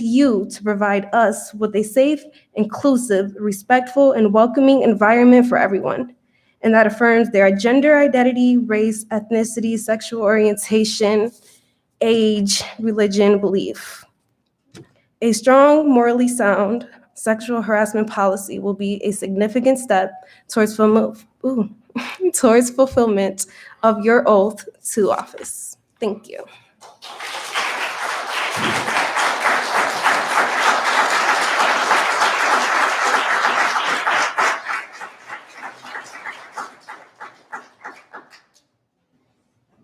you to provide us with a safe, inclusive, respectful, and welcoming environment for everyone, and that affirms their gender identity, race, ethnicity, sexual orientation, age, religion, belief. A strong, morally sound sexual harassment policy will be a significant step towards fulfillment of your oath to office. Thank you.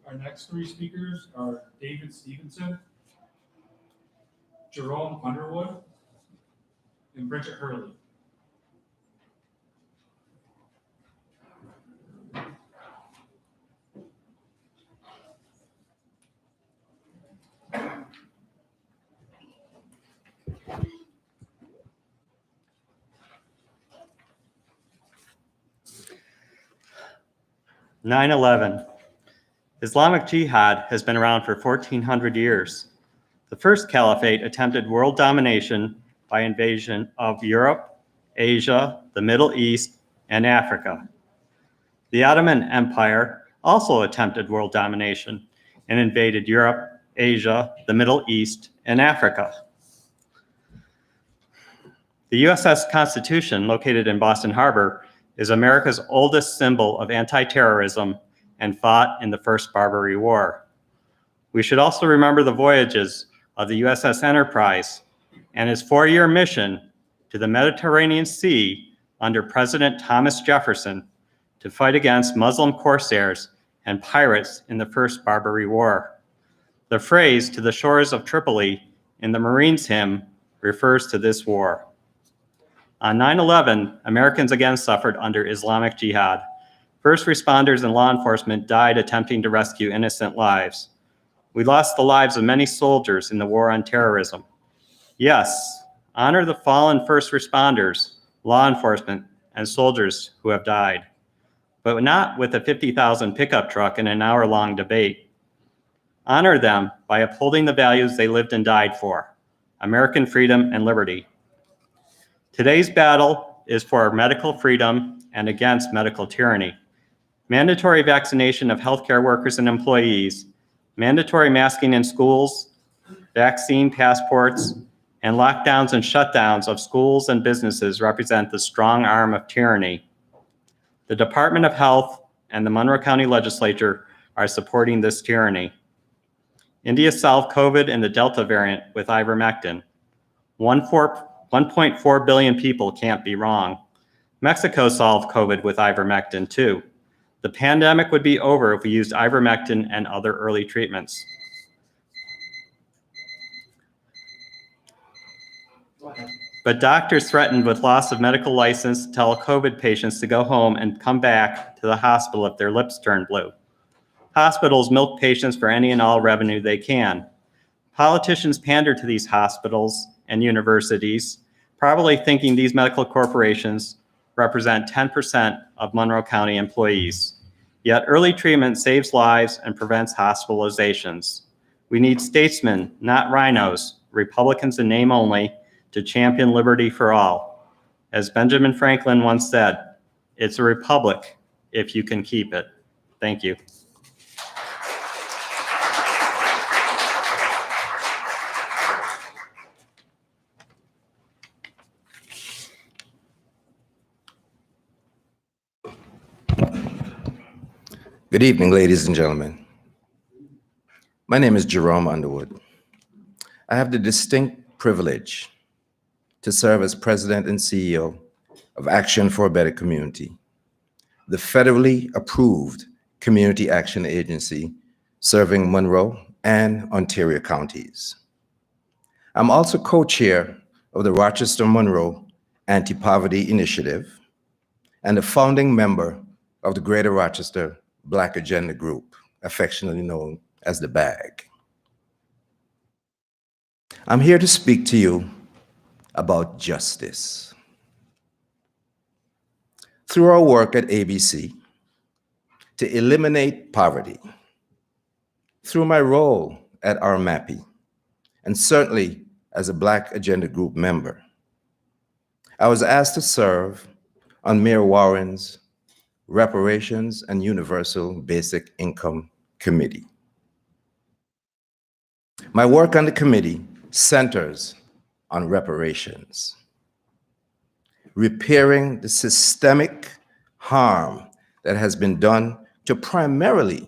Our next 3 speakers are David Stevenson, Jerome Underwood, and Bridget Hurley. 9/11. Islamic Jihad has been around for 1,400 years. The first caliphate attempted world domination by invasion of Europe, Asia, the Middle East, and Africa. The Ottoman Empire also attempted world domination and invaded Europe, Asia, the Middle East, and Africa. The USS Constitution, located in Boston Harbor, is America's oldest symbol of anti-terrorism and fought in the First Barbary War. We should also remember the voyages of the USS Enterprise and its 4-year mission to the Mediterranean Sea under President Thomas Jefferson to fight against Muslim corsairs and pirates in the First Barbary War. The phrase "to the shores of Tripoli" in the Marines hymn refers to this war. On 9/11, Americans again suffered under Islamic Jihad. First responders and law enforcement died attempting to rescue innocent lives. We lost the lives of many soldiers in the war on terrorism. Yes, honor the fallen first responders, law enforcement, and soldiers who have died, but not with a 50,000 pickup truck and an hour-long debate. Honor them by upholding the values they lived and died for: American freedom and liberty. Today's battle is for medical freedom and against medical tyranny. Mandatory vaccination of healthcare workers and employees, mandatory masking in schools, vaccine passports, and lockdowns and shutdowns of schools and businesses represent the strong arm of tyranny. The Department of Health and the Monroe County Legislature are supporting this tyranny. India solved COVID and the Delta variant with ivermectin. 1.4 billion people can't be wrong. Mexico solved COVID with ivermectin too. The pandemic would be over if we used ivermectin and other early treatments. But doctors threatened with loss of medical license tell COVID patients to go home and come back to the hospital if their lips turn blue. Hospitals milk patients for any and all revenue they can. Politicians pander to these hospitals and universities, probably thinking these medical corporations represent 10% of Monroe County employees. Yet early treatment saves lives and prevents hospitalizations. We need statesmen, not rhinos, Republicans in name only, to champion liberty for all. As Benjamin Franklin once said, "It's a republic if you can keep it." Thank you. Good evening, ladies and gentlemen. My name is Jerome Underwood. I have the distinct privilege to serve as President and CEO of Action for a Better Community, the federally approved community action agency serving Monroe and Ontario counties. I'm also co-chair of the Rochester-Monroe Anti-Poverty Initiative and a founding member of the Greater Rochester Black Agenda Group, affectionately known as the BAG. I'm here to speak to you about justice. Through our work at ABC to eliminate poverty, through my role at RMAPI, and certainly as a Black Agenda Group member, I was asked to serve on Mayor Warren's Reparations and Universal Basic Income Committee. My work on the committee centers on reparations, repairing the systemic harm that has been done to primarily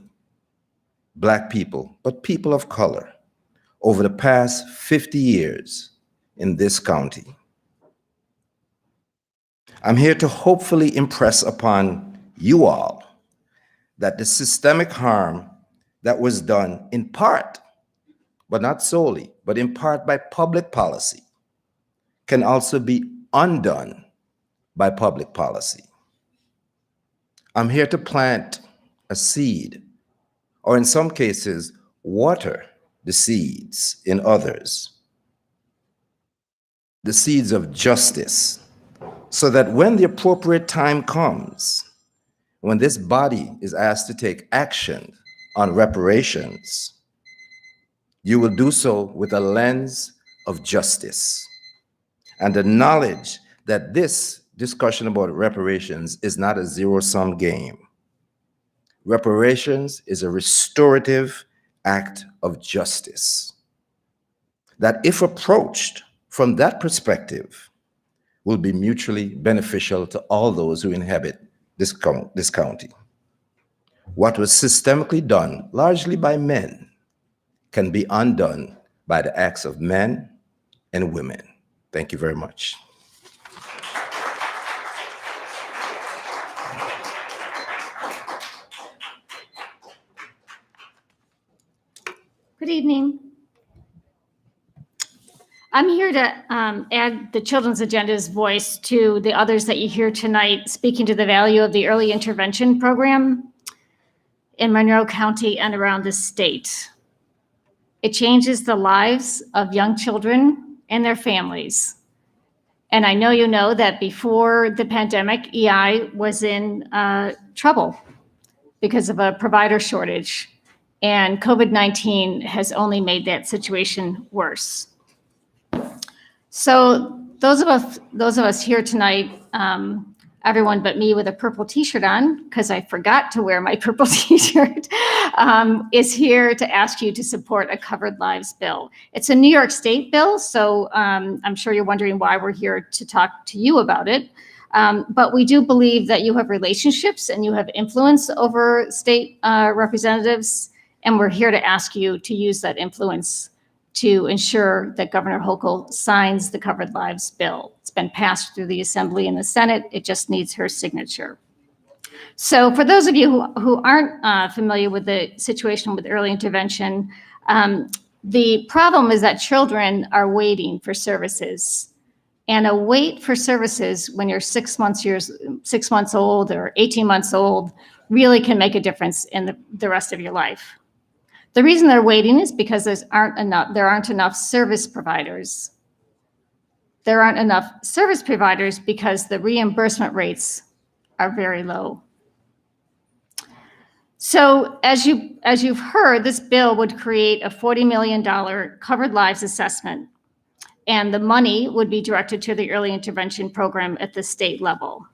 Black people, but people of color, over the past 50 years in this county. I'm here to hopefully impress upon you all that the systemic harm that was done in part, but not solely, but in part by public policy, can also be undone by public policy. I'm here to plant a seed, or in some cases, water the seeds in others, the seeds of justice, so that when the appropriate time comes, when this body is asked to take action on reparations, you will do so with a lens of justice and the knowledge that this discussion about reparations is not a zero-sum game. Reparations is a restorative act of justice that, if approached from that perspective, will be mutually beneficial to all those who inhabit this county. What was systemically done, largely by men, can be undone by the acts of men and women. Thank you very much. Good evening. I'm here to add the Children's Agenda's voice to the others that you hear tonight, speaking to the value of the early intervention program in Monroe County and around the state. It changes the lives of young children and their families. And I know you know that before the pandemic, EI was in trouble because of a provider shortage. And COVID-19 has only made that situation worse. So those of us here tonight, everyone but me with a purple t-shirt on, because I forgot to wear my purple t-shirt, is here to ask you to support a covered lives bill. It's a New York State bill, so I'm sure you're wondering why we're here to talk to you about it. But we do believe that you have relationships and you have influence over state representatives, and we're here to ask you to use that influence to ensure that Governor Hochul signs the Covered Lives bill. It's been passed through the Assembly and the Senate. It just needs her signature. So for those of you who aren't familiar with the situation with early intervention, the problem is that children are waiting for services. And a wait for services when you're 6 months old or 18 months old really can make a difference in the rest of your life. The reason they're waiting is because there aren't enough service providers. There aren't enough service providers because the reimbursement rates are very low. So as you've heard, this bill would create a $40 million covered lives assessment, and the money would be directed to the early intervention program at the state level.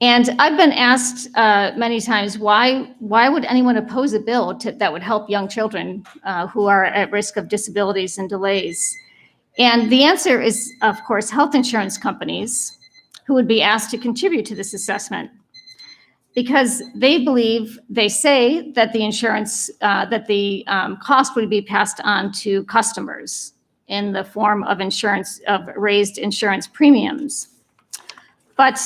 And I've been asked many times, why would anyone oppose a bill that would help young children who are at risk of disabilities and delays? And the answer is, of course, health insurance companies who would be asked to contribute to this assessment, because they say that the insurance, cost would be passed on to customers in the form of raised insurance premiums. But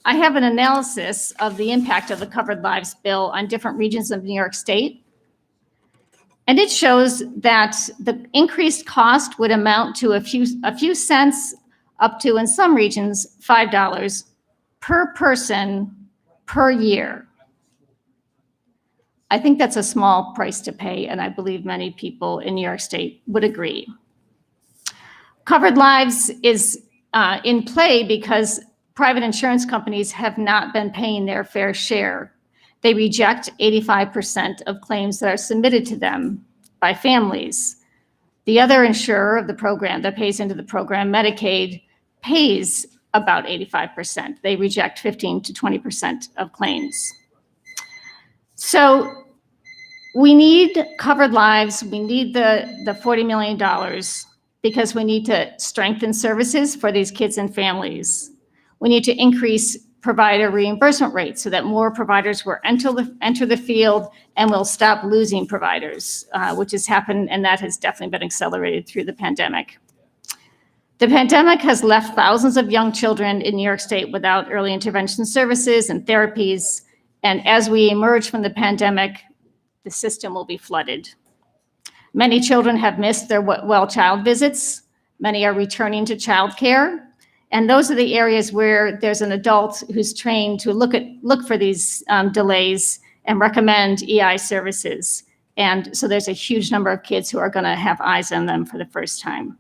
I have an analysis of the impact of the Covered Lives bill on different regions of New York State. And it shows that the increased cost would amount to a few cents up to, in some regions, $5 per person per year. I think that's a small price to pay, and I believe many people in New York State would agree. Covered Lives is in play because private insurance companies have not been paying their fair share. They reject 85% of claims that are submitted to them by families. The other insurer of the program that pays into the program, Medicaid, pays about 85%. They reject 15 to 20% of claims. So we need Covered Lives. We need the $40 million because we need to strengthen services for these kids and families. We need to increase provider reimbursement rates so that more providers will enter the field, and we'll stop losing providers, which has happened, and that has definitely been accelerated through the pandemic. The pandemic has left thousands of young children in New York State without early intervention services and therapies, and as we emerge from the pandemic, the system will be flooded. Many children have missed their well child visits. Many are returning to childcare. And those are the areas where there's an adult who's trained to look for these delays and recommend EI services. And so there's a huge number of kids who are going to have eyes on them for the first time.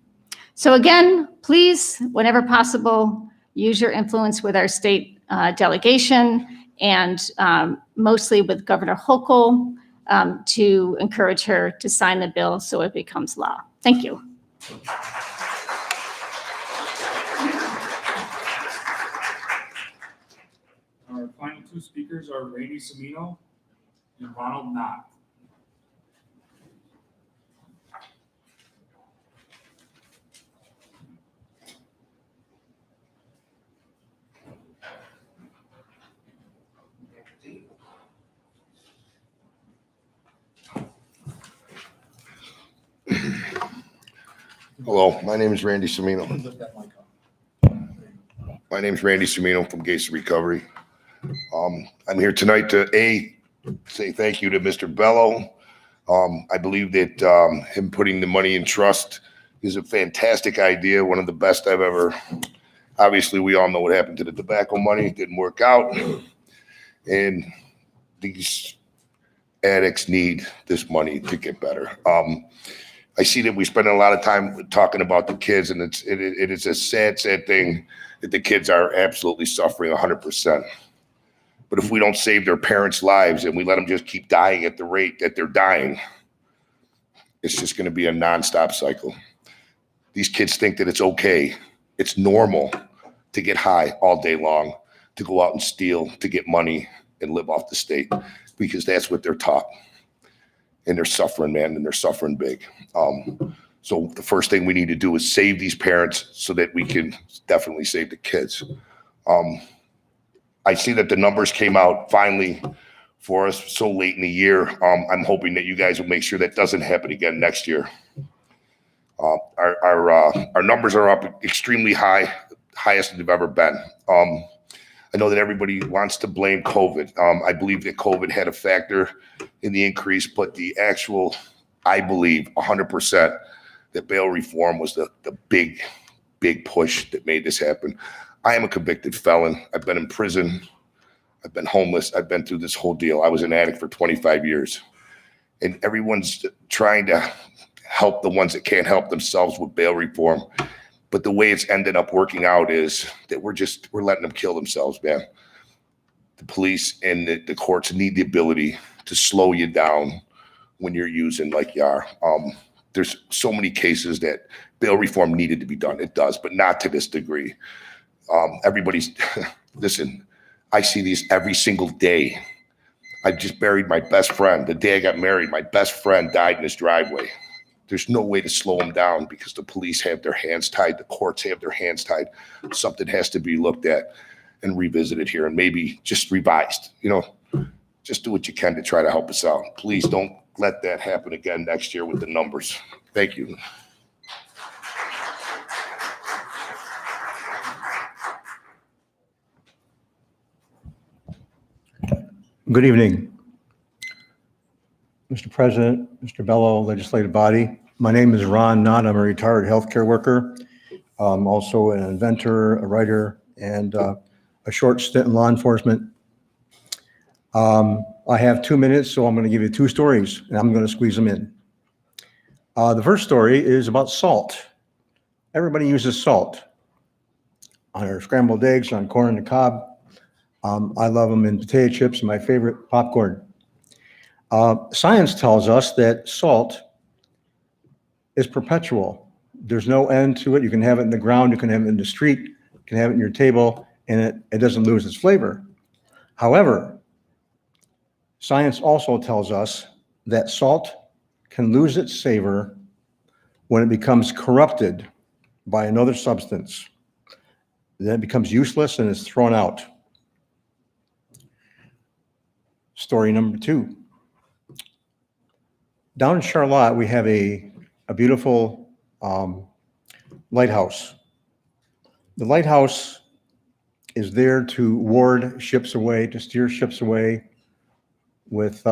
So again, please, whenever possible, use your influence with our state delegation and mostly with Governor Hochul to encourage her to sign the bill so it becomes law. Thank you. Our final two speakers are Randy Semino and Ronald Knott. Hello, my name is Randy Semino. My name is Randy Semino from Gates Recovery. I'm here tonight to say thank you to Mr. Bello. I believe that him putting the money in trust is a fantastic idea, one of the best I've ever. Obviously, we all know what happened to the tobacco money. It didn't work out. And these addicts need this money to get better. I see that we spend a lot of time talking about the kids, and it is a sad, sad thing that the kids are absolutely suffering 100%. But if we don't save their parents' lives and we let them just keep dying at the rate that they're dying, it's just going to be a nonstop cycle. These kids think that it's okay, it's normal to get high all day long, to go out and steal, to get money and live off the state, because that's what they're taught. And they're suffering, man, and they're suffering big. So the first thing we need to do is save these parents so that we can definitely save the kids. I see that the numbers came out finally for us so late in the year. I'm hoping that you guys will make sure that doesn't happen again next year. Our numbers are up extremely high, highest they've ever been. I know that everybody wants to blame COVID. I believe that COVID had a factor in the increase, but the actual, I believe 100% that bail reform was the big push that made this happen. I am a convicted felon. I've been in prison. I've been homeless. I've been through this whole deal. I was an addict for 25 years. And everyone's trying to help the ones that can't help themselves with bail reform. But the way it's ended up working out is that we're letting them kill themselves, man. The police and the courts need the ability to slow you down when you're using like you are. There's so many cases that bail reform needed to be done. It does, but not to this degree. Listen, I see these every single day. I just buried my best friend. The day I got married, my best friend died in his driveway. There's no way to slow them down because the police have their hands tied. The courts have their hands tied. Something has to be looked at and revisited here and maybe just revised. Just do what you can to try to help us out. Please don't let that happen again next year with the numbers. Thank you. Good evening, Mr. President, Mr. Bello, legislative body. My name is Ron Knott. I'm a retired healthcare worker. I'm also an inventor, a writer, and a short stint in law enforcement. I have 2 minutes, so I'm going to give you 2 stories, and I'm going to squeeze them in. The first story is about salt. Everybody uses salt on their scrambled eggs, on corn on the cob. I love them in potato chips, my favorite popcorn. Science tells us that salt is perpetual. There's no end to it. You can have it in the ground, you can have it in the street, you can have it in your table, and it doesn't lose its flavor. However, science also tells us that salt can lose its savor when it becomes corrupted by another substance. Then it becomes useless and is thrown out. Story number 2. Down in Charlotte, we have a beautiful lighthouse. The lighthouse is there to ward ships away, to steer ships away with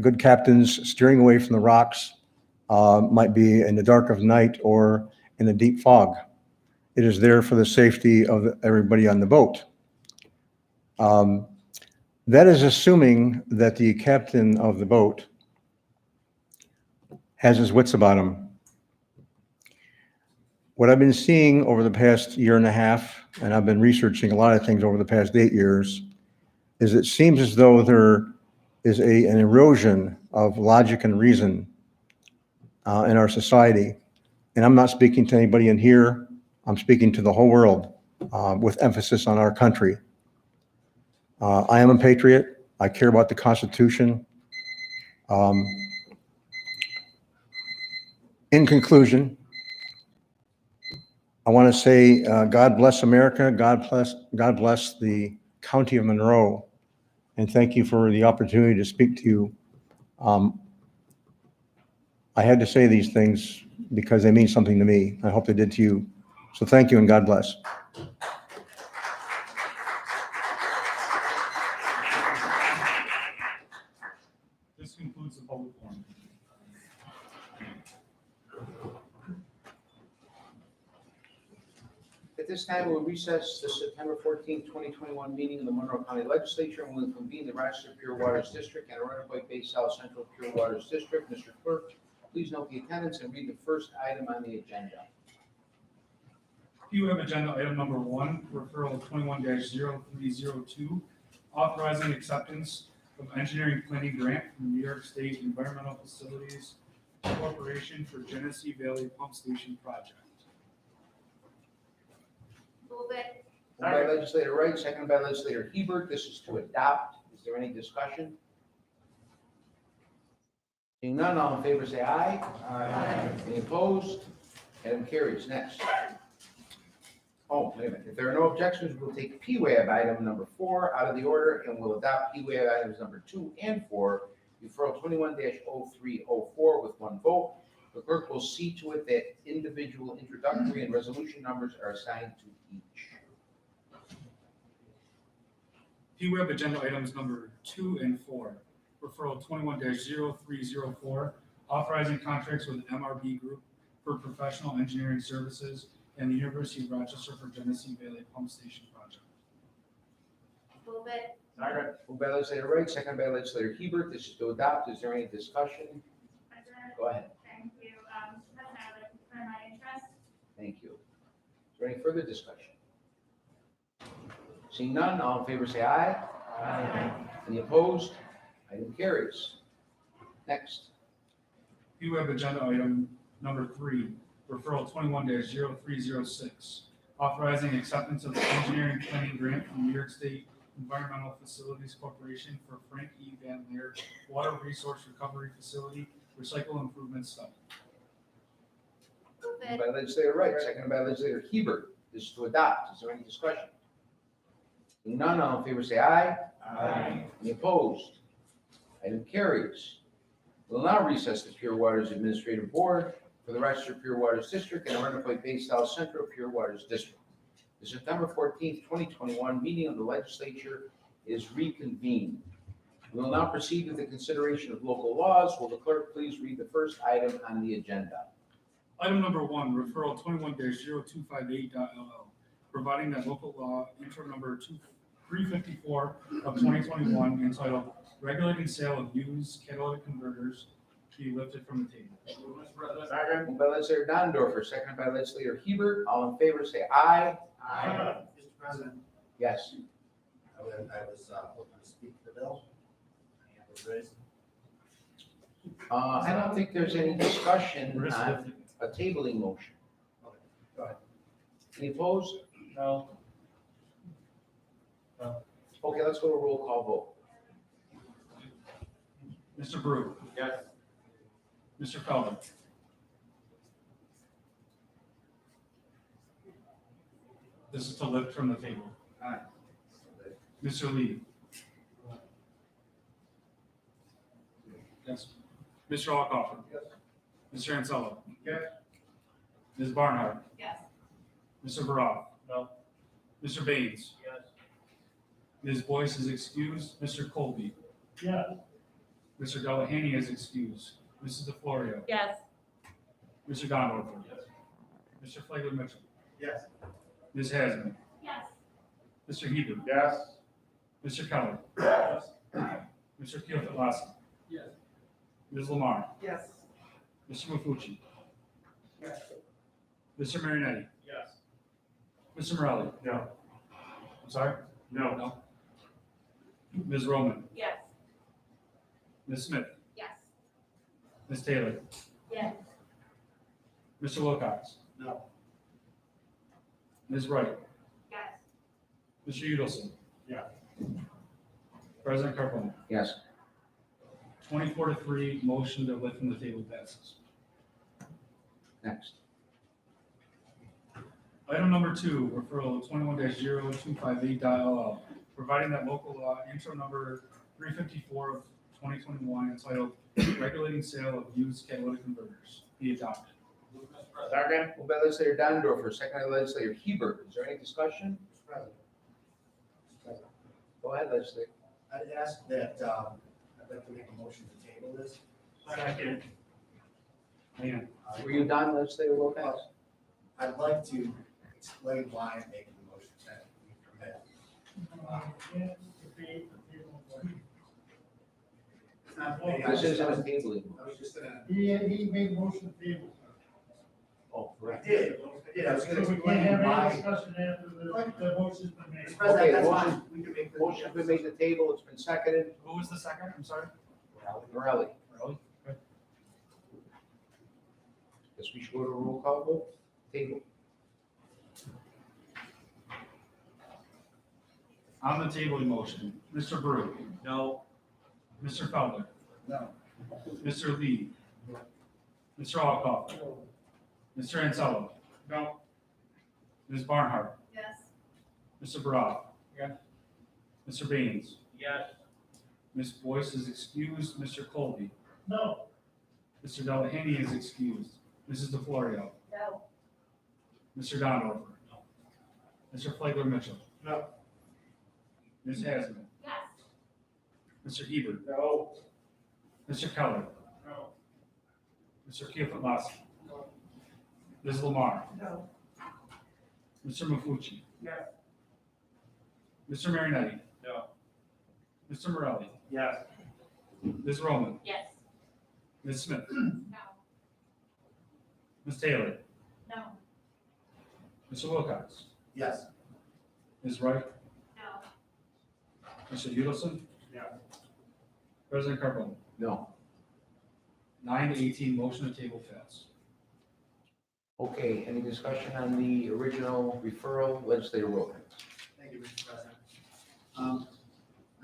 good captains steering away from the rocks, might be in the dark of night or in a deep fog. It is there for the safety of everybody on the boat. That is assuming that the captain of the boat has his wits about him. What I've been seeing over the past year and a half, and I've been researching a lot of things over the past 8 years, is it seems as though there is an erosion of logic and reason in our society. And I'm not speaking to anybody in here. I'm speaking to the whole world with emphasis on our country. I am a patriot. I care about the Constitution. In conclusion, I want to say God bless America. God bless the County of Monroe. And thank you for the opportunity to speak to you. I had to say these things because they mean something to me. I hope they did to you. So thank you and God bless. This concludes the public forum. At this time, we'll recess the September 14th, 2021 meeting of the Monroe County Legislature and will convene the Rochester Pure Waters District and Arundel Bay South Central Pure Waters District. Mr. Clerk, please note the attendance and read the first item on the agenda. You have agenda item number 1, referral 21-0302, authorizing acceptance of engineering planning grant from New York State Environmental Facilities Corporation for Genesee Valley Pump Station Project. Move it. Moved by legislator Wright, seconded by legislator Hebert. This is to adopt. Is there any discussion? Seeing none, all in favor say aye. Aye. Any opposed? Item carries. Next. Oh, wait a minute. If there are no objections, we'll take PWAB item number 4 out of the order and we'll adopt PWAB items number 2 and 4, referral 21-0304 with 1 vote. The clerk will see to it that individual introductory and resolution numbers are assigned to each. PWAB agenda items number 2 and 4, referral 21-0304, authorizing contracts with MRB Group for professional engineering services and the University of Rochester for Genesee Valley Pump Station Project. Move it. Second. Moved by legislator Wright, seconded by legislator Hebert. This is to adopt. Is there any discussion? Go ahead. Thank you. President, I'd like to confirm my interest. Thank you. Is there any further discussion? Seeing none, all in favor say aye. Aye. Any opposed? Item carries. Next. PWAB agenda item number 3, referral 21-0306, authorizing acceptance of the engineering planning grant from New York State Environmental Facilities Corporation for Frank E. Van Leer Water Resource Recovery Facility Recycle Improvement Study. Moved by legislator Wright, seconded by legislator Hebert. This is to adopt. Is there any discussion? Seeing none, all in favor say aye. Aye. Any opposed? Item carries. We'll now recess the Pure Waters Administrative Board for the Rochester Pure Waters District and Arundel Bay South Central Pure Waters District. The September 14th, 2021 meeting of the legislature is reconvened. We will now proceed with the consideration of local laws. Will the clerk please read the first item on the agenda? Item number 1, referral 21-0258.ll, providing that local law intro number 354 of 2021 entitled Regulating Sale of Used Catalytic Converters be lifted from the table. Second. Moved by legislator Dondorfer, seconded by legislator Hebert. All in favor say aye. Mr. President, Yes. I was hoping to speak to the bill. My hand was raised. I don't think there's any discussion on a tabling motion. Go ahead. Any opposed? No. Okay, let's go to roll call vote. Mr. Brew. Yes. Mr. Feldman. This is to lift from the table. Aye. Mr. Lee. Yes. Mr. Alcoffer. Yes. Mr. Ansello. Yes. Ms. Barnhart. Yes. Mr. Baroff. No. Mr. Baines. Yes. Ms. Boyce is excused. Mr. Colby. Yes. Mr. Delahaney is excused. Mrs. DeFlorio. Yes. Mr. Dondorfer. Yes. Mr. Flagler Mitchell. Yes. Ms. Hasman. Yes. Mr. Hebert. Yes. Mr. Keller. Yes. Mr. Keough-Lassie. Yes. Ms. Lamar. Yes. Mr. Mafucci. Yes. Mr. Marinetti? Yes. Mr. Morelli? No. I'm sorry? No. No. Ms. Roman? Yes. Ms. Smith? Yes. Ms. Taylor? Yes. Mr. Wilcox? No. Ms. Wright? Yes. Mr. Udelson? Yeah. President Carpenter? Yes. 24-3, motion to lift from the table passes. Next. Item number 2, referral 21-0258.LL, providing that local law intro number 354 of 2021 entitled Regulating Sale of Used Catalytic Converters be adopted. Second. Moved by legislator Dondorfer, second by legislator Hebert. Is there any discussion? Mr. President. Mr. President. Go ahead, legislator. I'd ask that, I'd like to make a motion to table this. Second. Man, Were you done, legislator Wilcox? I'd like to explain why I'm making the motion that we permit. It's not me. This isn't a tabling. I was just gonna. He made motion to table. Oh, I did. I was gonna explain why. discussion after the motion's been made. Mr. President, Okay, that's motion- fine. We can make the. Motion's been made to table, it's been seconded. who was the second? I'm sorry? Morelli. Morelli? Okay. Guess we should go to a roll call vote. Table. On the tabling motion, Mr. Brew? No. Mr. Felder? No. Mr. Lee? Mr. Alcoff? Mr. Ansello? No. Ms. Barnhart? Yes. Mr. Brock? Yes. Mr. Baines? Yes. Ms. Boyce is excused. Mr. Colby? No. Mr. Delahaney is excused. Mrs. DeFlorio? No. Mr. Donover? No. Mr. Flagler Mitchell? No. Ms. Hasman? Yes. Mr. Hebert? No. Mr. Keller? No. Mr. Keofatlasky? Ms. Lamar? No. Mr. Mafucci? Yes. Mr. Marinetti? No. Mr. Morelli? Yes. Ms. Roman? Yes. Ms. Smith? No. Ms. Taylor? No. Mr. Wilcox? Yes. Ms. Wright? No. Mr. Udelson? Yeah. President Carbone? No. 9-18, motion to table fails. Okay, any discussion on the original referral, legislator Wilcox? Thank you, Mr. President.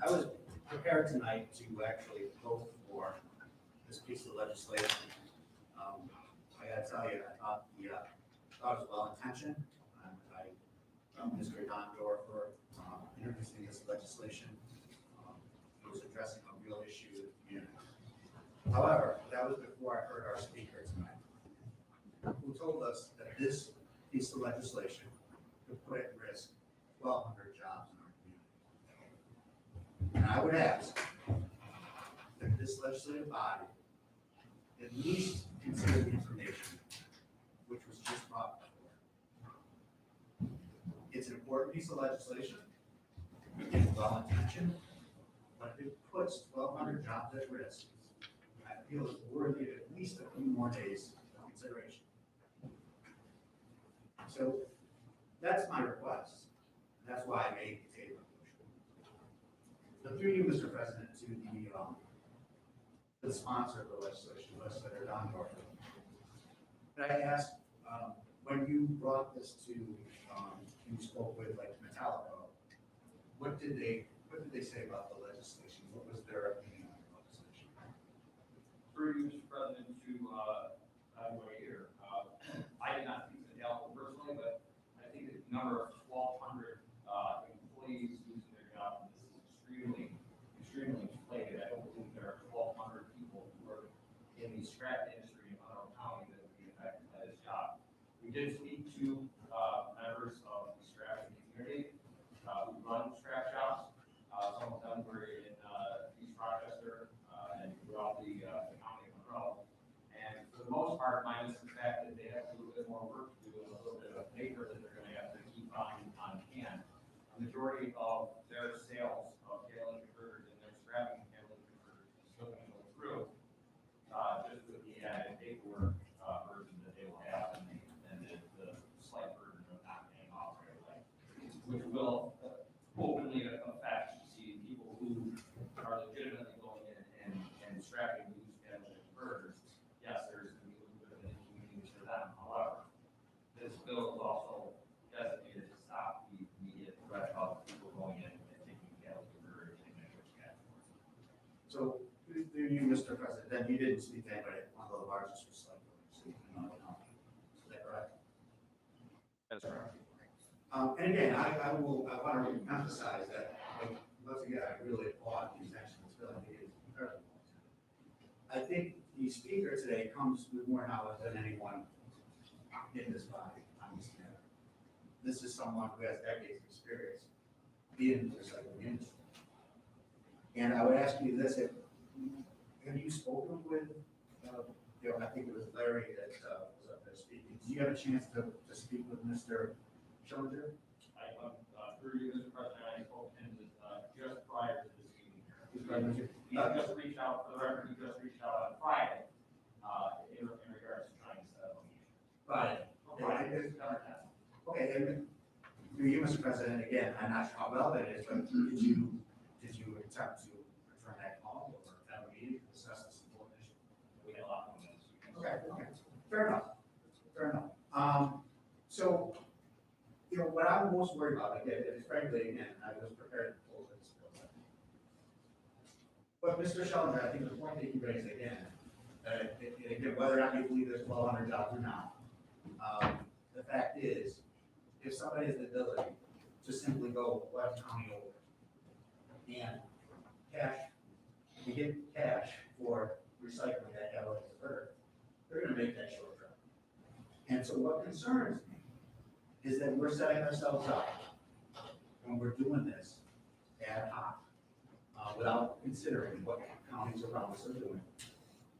I was prepared tonight to actually vote for this piece of legislation. I gotta tell you, I thought it was well intentioned. I, Mr. Dondorfer, introducing this legislation, it was addressing a real issue in the community. However, that was before I heard our speaker tonight, who told us that this piece of legislation could put at risk 1,200 jobs in our community. And I would ask that this legislative body at least consider the information which was just brought before. It's an important piece of legislation. It's well intentioned, but if it puts 1,200 jobs at risk, I feel it's worthy of at least a few more days of consideration. So that's my request. That's why I made the table motion. So through you, Mr. President, to the sponsor of the legislation, Legislator Dondorfer. Could I ask, when you brought this to, you spoke with like Metallica, what did they say about the legislation? What was their opinion on the legislation? Through you, Mr. President, to everybody here. I did not speak to Metallica personally, but I think the number of 1,200 employees losing their job, this is extremely inflated. I don't believe there are 1,200 people who work in the scrap industry in Monroe County that would be affected by this job. We did speak to members of the scrapping community who run scrap shops. Some of them were in East Rochester and throughout the county of Monroe. And for the most part, minus the fact that they have a little bit more work to do and a little bit of paper that they're going to have to keep on hand, a majority of their sales of catalytic converters and their scrapping catalytic converters is still going to go through, just with the added paperwork version that they will have and the which will openly affect, see, people who are legitimately going in and scrapping these catalytic converters. Yes, there's going to be a little bit of an inconvenience for them. However, this bill is also designated to stop the immediate threat of people going in and taking catalytic converters and measures catalytic. So, through you, Mr. President, then you didn't speak to anybody at one of the largest recyclers in the county. Is that correct? That is correct. And again, I want to emphasize that, like, once again, I really applaud these actions. I think it's incredible. I think the speaker today comes with more knowledge than anyone in this body on this matter. This is someone who has decades of experience in the recycling industry. And I would ask you this, have you spoken with, I think it was Larry that was up there speaking. Did you have a chance to speak with Mr. Schillinger? Through you, Mr. President, I spoke to him just prior to this meeting. He just reached out, for the record, he just reached out on Friday in regards to trying to set up a meeting. Friday. Okay, and through you, Mr. President, again, I'm not sure how well that is, but did you attempt to return that call or have a meeting to discuss this important issue? We had a lot of minutes. Okay, fair enough. So, what I'm most worried about, again, is frankly, again, I was prepared to pull this bill. But Mr. Schillinger, I think the point that you raised again, again, whether or not you believe there's 1,200 jobs or not, the fact is, if somebody has the ability to simply go one county over and get cash for recycling that catalytic converter, they're going to make that short term. And so what concerns me is that we're setting ourselves up when we're doing this ad hoc, without considering what counties around us are doing.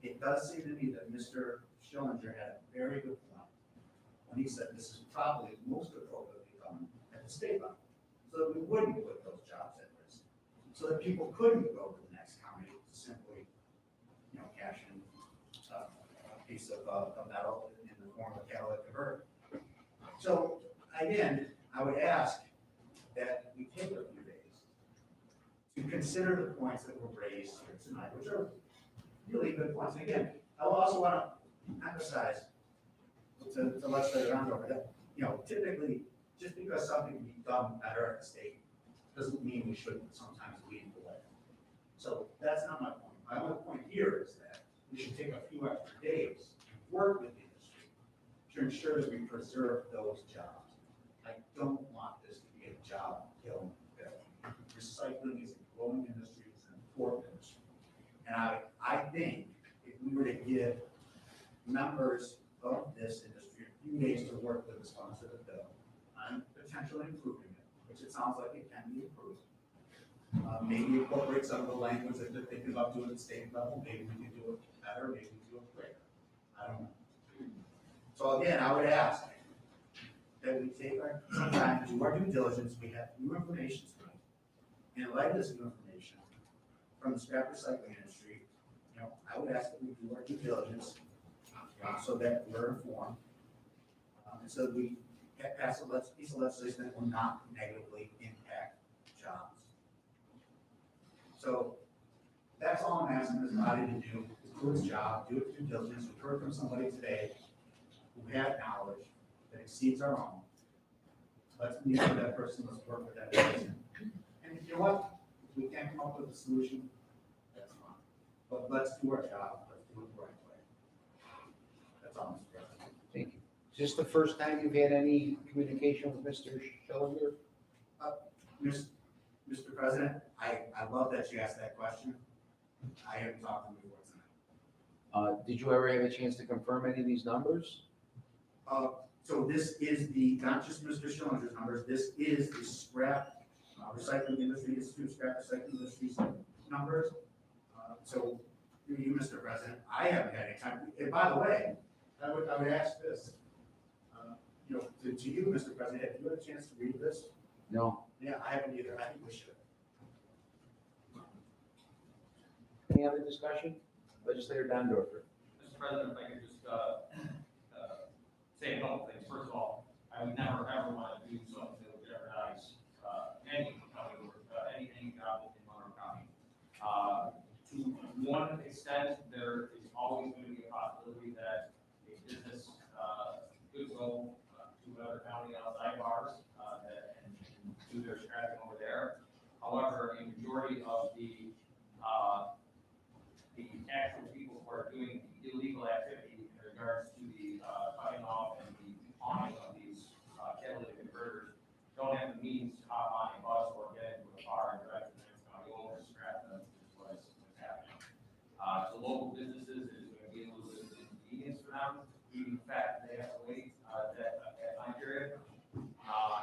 It does seem to me that Mr. Schillinger had a very good point when he said this is probably most appropriately done at the state level, so that we wouldn't put those jobs at risk, so that people couldn't go to the next county to simply, cash in a piece of metal in the form of a catalytic converter. So again, I would ask that we take a few days to consider the points that were raised here tonight, which are really good points. And again, I will also want to emphasize to legislator Monroe that, typically, just because something can be done better at the state doesn't mean we shouldn't sometimes lead the way. So that's not my point. My only point here is that we should take a few extra days and work with the industry to ensure that we preserve those jobs. I don't want this to be a job killing bill. Recycling is a growing industry, it's an important industry. And I think if we were to give members of this industry a few days to work with the sponsor of the bill on potentially improving it, which it sounds like it can be improved. Maybe incorporate some of the language that they're thinking about doing at the state level. Maybe we can do it better, maybe we can do it quicker. I don't know. So again, I would ask that we take some time to do our due diligence. We have new information tonight. And in light of this new information from the scrap recycling industry, I would ask that we do our due diligence so that we're informed, and so that we pass a piece of legislation that will not negatively impact jobs. So that's all I'm asking this body to do, is do its job, do its due diligence. We've heard from somebody today who had knowledge that exceeds our own. Let's meet with that person, let's work with that person. And you know what? If we can't come up with a solution, that's fine. But let's do our job, let's do it the right way. That's all, Mr. President. Thank you. Is this the first time you've had any communication with Mr. Schillinger? Mr. President, I love that you asked that question. I haven't talked to him before tonight. Did you ever have a chance to confirm any of these numbers? So this is not just Mr. Schillinger's numbers, this is the scrap recycling industry, Institute of Scrap Recycling Industries numbers. So through you, Mr. President, I haven't had any time. And by the way, I would ask this, to you, Mr. President, have you had a chance to read this? No. Yeah, I haven't either. I think we should. Any other discussion? Legislator Dondorfer. Mr. President, if I could just say a couple things. First of all, I would never ever want to do something that would jeopardize one extent, there is always going to be a possibility that a business could go to another county outside of ours and do their scrapping over there. However, a majority of the actual people who are doing illegal activity in regards to the cutting off and the pawning of these catalytic converters don't have the means to hop on a bus or get into a car and drive to the next county over and scrap them, is what's happening. So local businesses is going to be a little bit of an inconvenience for them, due to the fact that they have to wait that time period.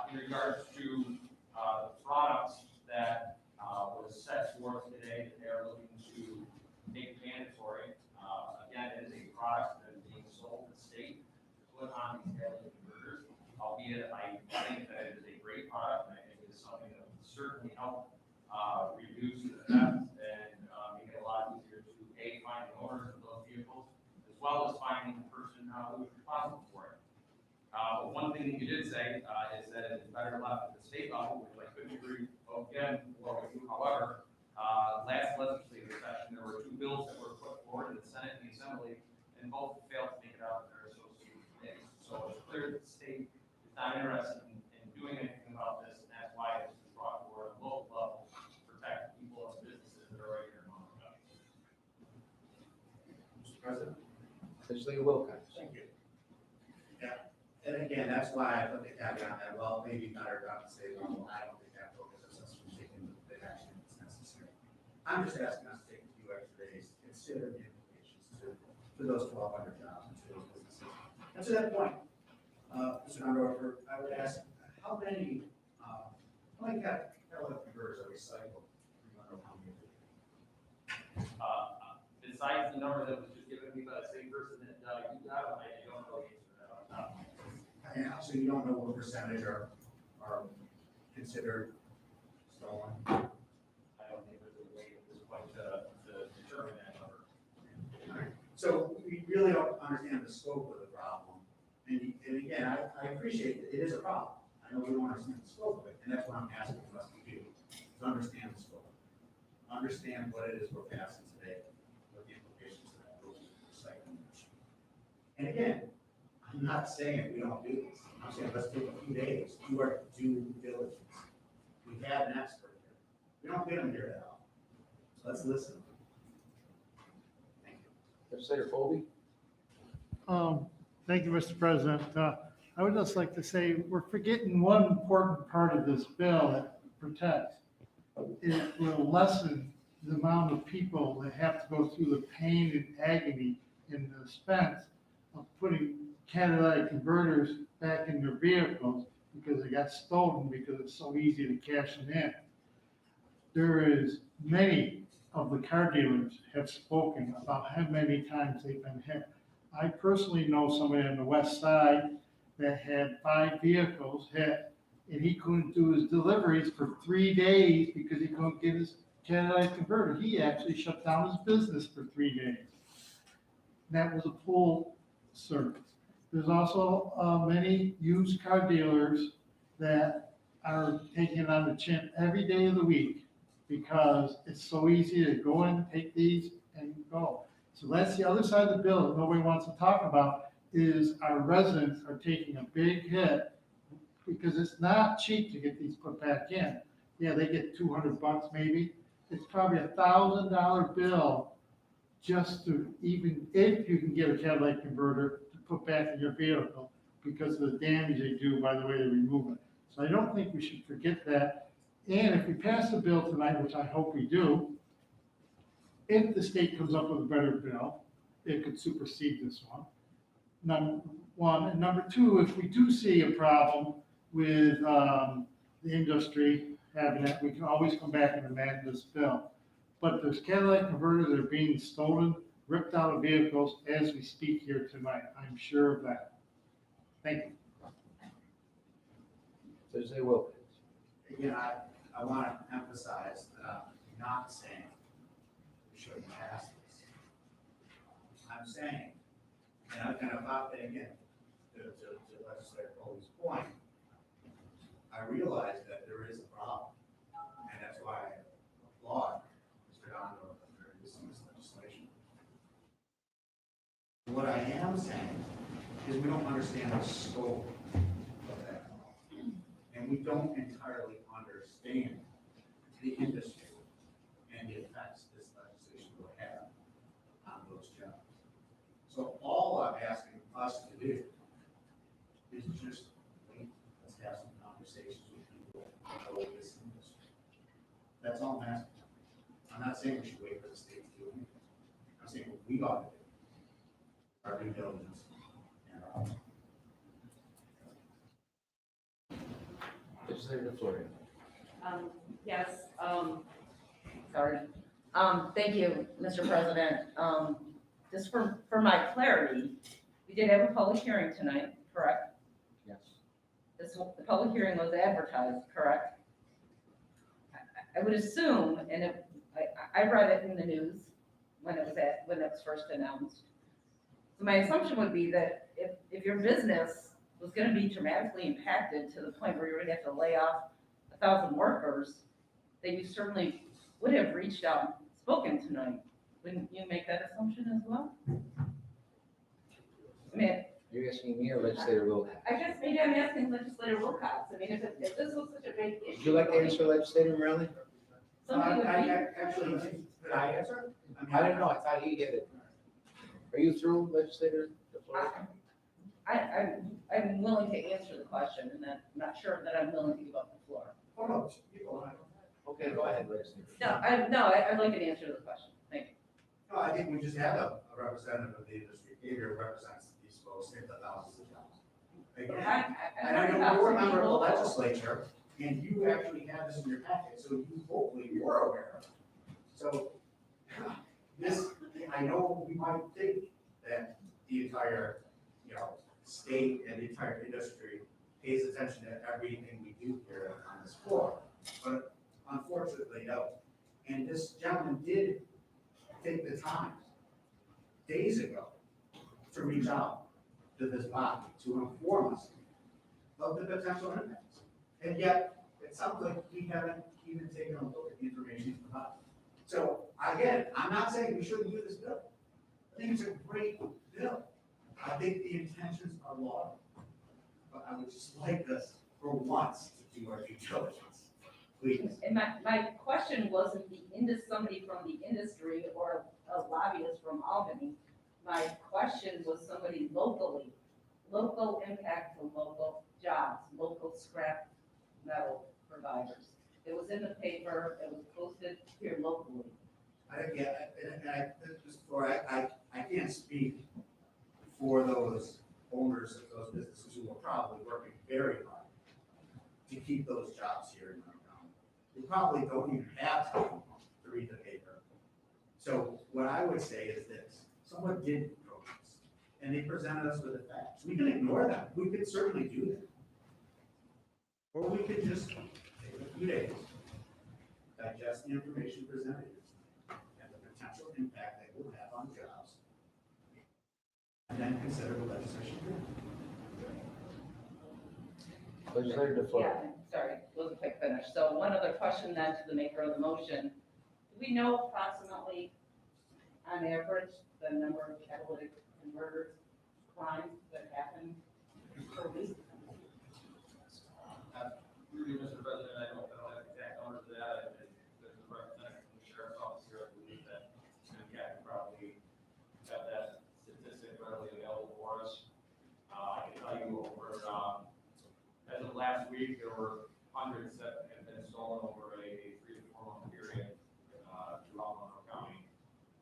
In regards to the products that was set forth today that they are looking to make mandatory, again, it is a product that is being sold to the state to put on these catalytic converters, albeit I think that it is a great product, and I think it is something that will certainly help reduce the theft and make it a lot easier to find the owners of those vehicles, as well as finding the person who is responsible for it. But one thing that you did say is that it's better left at the state level, which I couldn't agree again more with you. However, last legislative session, there were two bills that were put forward in the Senate and the Assembly, and both failed to make it out of their associated committees. So it's clear that the state is not interested in doing anything about this, and that's why this is brought forward at the local level to protect people and businesses that are right here in Monroe. Mr. President? Legislator Wilcox. Thank you. Yeah, and again, that's why I put the caveat that, well, maybe better not to say, well, I don't think that focuses us from taking the action that's necessary. I'm just asking us to take a few extra days to consider the implications to those 1,200 jobs and to those businesses. And to that point, Mr. Monroe, I would ask, how many catalytic converters are recycled in Monroe County? Besides the number that was just given me by the same person that you got, I don't know the answer to that on top of my head. Yeah, so you don't know what percentage are considered stolen? I don't think there's a way at this point to determine that number. All right. So we really don't understand the scope of the problem. And again, I appreciate that it is a problem. I know we don't understand the scope of it, and that's what I'm asking us to do, to understand the scope. Understand what it is we're passing today, what the implications of that will be for recycling. And again, I'm not saying we don't do this. I'm saying let's take a few days, do our due diligence. We have an expert here. We don't get them here at all. So let's listen. Thank you. Legislator Colby. Thank you, Mr. President. I would just like to say we're forgetting one important part of this bill that protects. It will lessen the amount of people that have to go through the pain and agony and the expense of putting catalytic converters back in their vehicles because they got stolen because it's so easy to cash them in. There is many of the car dealers have spoken about how many times they've been hit. I personally know somebody on the west side that had 5 vehicles hit, and he couldn't do his deliveries for 3 days because he couldn't get his catalytic converter. He actually shut down his business for 3 days. That was a full service. There's also many used car dealers that are taking it on the chin every day of the week because it's so easy to go in, take these, and go. So that's the other side of the bill that nobody wants to talk about is our residents are taking a big hit because it's not cheap to get these put back in. Yeah, they get $200 maybe. It's probably $1,000 bill just to even, if you can get a catalytic converter to put back in your vehicle because of the damage they do by the way they remove it. So I don't think we should forget that. And if we pass the bill tonight, which I hope we do, if the state comes up with a better bill, it could supersede this one. Number one. And number two, if we do see a problem with the industry having that, we can always come back and amend this bill. But there's catalytic converters that are being stolen, ripped out of vehicles as we speak here tonight. I'm sure of that. Thank you. Legislator Wilkins. Again, I want to emphasize that I'm not saying we shouldn't pass this. I'm saying, and about that again, to Legislator Colby's point, I realize that there is a problem, and that's why I applaud Mr. Donovan for this legislation. I'm saying is we don't understand the scope of that. And we don't entirely understand the industry and the effects this legislation will have on those jobs. So all I'm asking us to do is just wait, let's have some conversations with people about this industry. That's all I'm asking. I'm not saying we should wait for the state to do anything. I'm saying what we ought to do, our due diligence and our. Legislator DeFlorio. Yes, sorry. Thank you, Mr. President. Just for my clarity, we did have a public hearing tonight, correct? Yes. The public hearing was advertised, correct? I would assume, and if, I read it in the news when it was first announced. So my assumption would be that if your business was gonna be dramatically impacted to the point where you're gonna have to lay off 1,000 workers, that you certainly would have reached out and spoken tonight. Wouldn't you make that assumption as well? I mean, You're asking me or Legislator Wilcox? I guess maybe I'm asking Legislator Wilcox. I mean, if this was such a big issue. Would you like to answer, Legislator Morelli? Somebody would be. Actually, could I answer? I don't know, I thought he did it. Are you through, Legislator DeFlorio? I'm willing to answer the question, and I'm not sure that I'm willing to give up the floor. Oh, no, you go on. Okay, go ahead, Legislator. I'd like an answer to the question. Thank you. No, I think we just had a representative of the industry here who represents these folks in the thousands of jobs. Again, and I know you're a member of the legislature, and you actually had this in your packet, so you hopefully were aware of it. So this, I know we might think that the entire, state and the entire industry pays attention to everything we do here on this floor, but unfortunately, no. And this gentleman did take the time days ago to reach out to this body to inform us of the potential impacts. And yet, it sounds like we haven't even taken a look at the information provided. So again, I'm not saying we shouldn't do this bill. I think it's a great bill. I think the intentions are laudable. But I would just like us, for once, to do our due diligence, please. And my question wasn't somebody from the industry or a lobbyist from Albany. My question was somebody locally, local impact to local jobs, local scrap metal providers. It was in the paper, it was posted here locally. I can't speak for those owners of those businesses who are probably working very hard to keep those jobs here in Monroe. They probably don't even have time to read the paper. So what I would say is this: someone did approach us, and they presented us with the facts. We can ignore them. We could certainly do that, or we could just take a few days, digest the information presented and the potential impact they will have on jobs, and then consider the legislation. Legislator DeFlorio. Yeah, sorry, it was a quick finish. So one other question then to the maker of the motion. Do we know approximately, on average, the number of catalytic converter crimes that happen per week? Mr. President, I don't have exact numbers of that. There's a representative from the sheriff's office here, I believe that I can probably have that statistic readily available for us. I can tell you over, as of last week, there were hundreds that had been stolen over a 3 to 4 month period throughout Monroe County.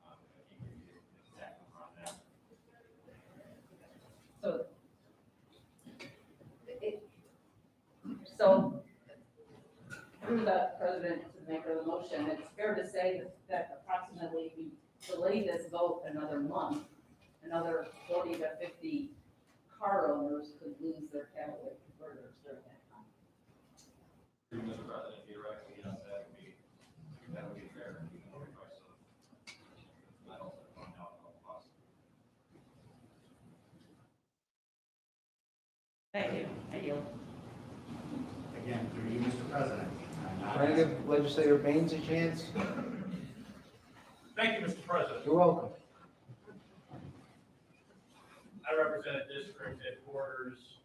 I can't give you an exact number on that. So through the president to the maker of the motion, it's fair to say that approximately we delay this vote another month, another 40 to 50 car owners could lose their catalytic converters during that time. Mr. President, theoretically, yes, that would be fair. You know, the price of metals that are going down in cost. Thank you. I yield. Again, through you, Mr. President. Trying to give Legislator Baines a chance. Thank you, Mr. President. You're welcome. I represent a district that borders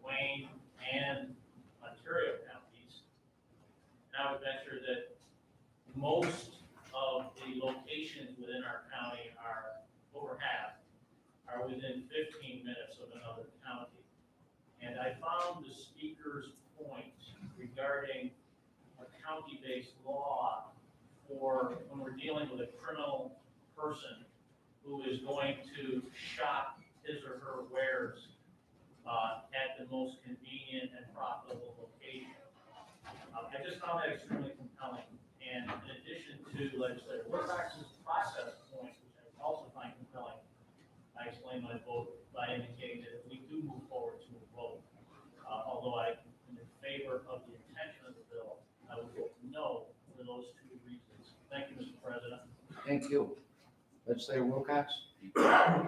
Wayne and Ontario counties. And I would venture that most of the locations within our county are, over half, are within 15 minutes of another county. And I found the speaker's point regarding a county-based law for when we're dealing with a criminal person who is going to shop his or her wares at the most convenient and profitable location. I just found that extremely compelling. And in addition to Legislator Wilcox's process point, which I also find compelling, I explained my vote by indicating that if we do move forward to a vote, although I am in favor of the intention of the bill, I would vote no for those two reasons. Thank you, Mr. President. Thank you. Legislator Wilcox? I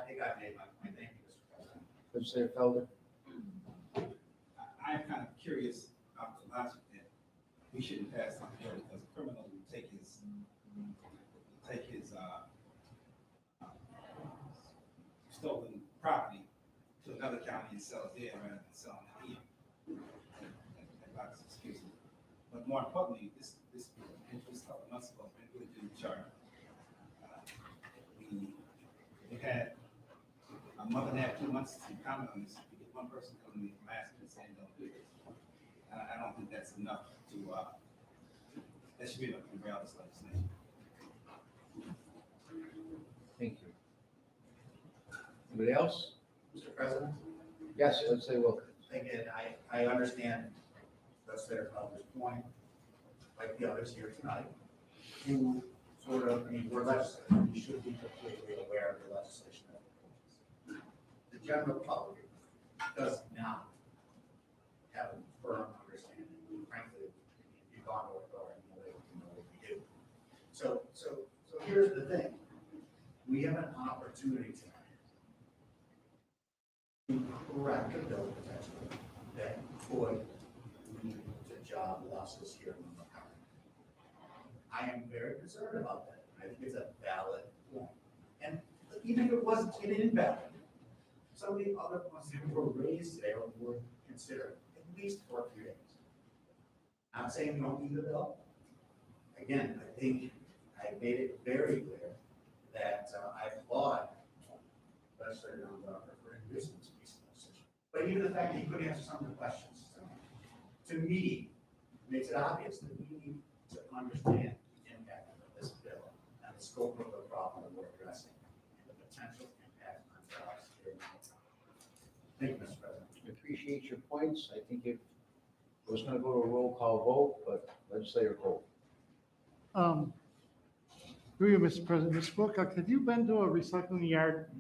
think I made my point. Thank you, Mr. President. Legislator Felder? I'm kind of curious about the logic that we shouldn't pass on here because a criminal will take his stolen property to another county and sell it there rather than selling it here. That's excuse me. But more importantly, this couple of months ago, when we did the charter, we had a month and a half, 2 months to comment on this. We get one person coming in from asking and saying don't do this. I don't think that's enough to, that should be enough to derail this legislation. Thank you. Anybody else? Mr. President? Yes, Legislator Wilcox. Again, I understand Legislator Felder's point, like the others here tonight. You sort of, I mean, we're legislators, you should be completely aware of the legislation. The general public does not have a firm understanding. Frankly, if you've gone to authority, you know what we do. So here's the thing. We have an opportunity tonight to correct a bill potentially that could lead to job losses here in the county. I am very concerned about that. I think it's a valid point. And even if it wasn't an invalid, some of the other points that were raised today are worth considering, at least for a few days. Not saying we don't need the bill. Again, I think I made it very clear that I applaud Legislator Dunbar for introducing this piece of legislation. But even the fact that he couldn't answer some of the questions, to me, makes it obvious that we need to understand the impact of this bill and the scope of the problem that we're addressing and the potential impact on jobs here in the town. Thank you, Mr. President. I appreciate your points. I think it was going to go to a roll call vote, but Legislator Cole. Through you, Mr. President. Ms. Wilcox, have you been to a recycling yard?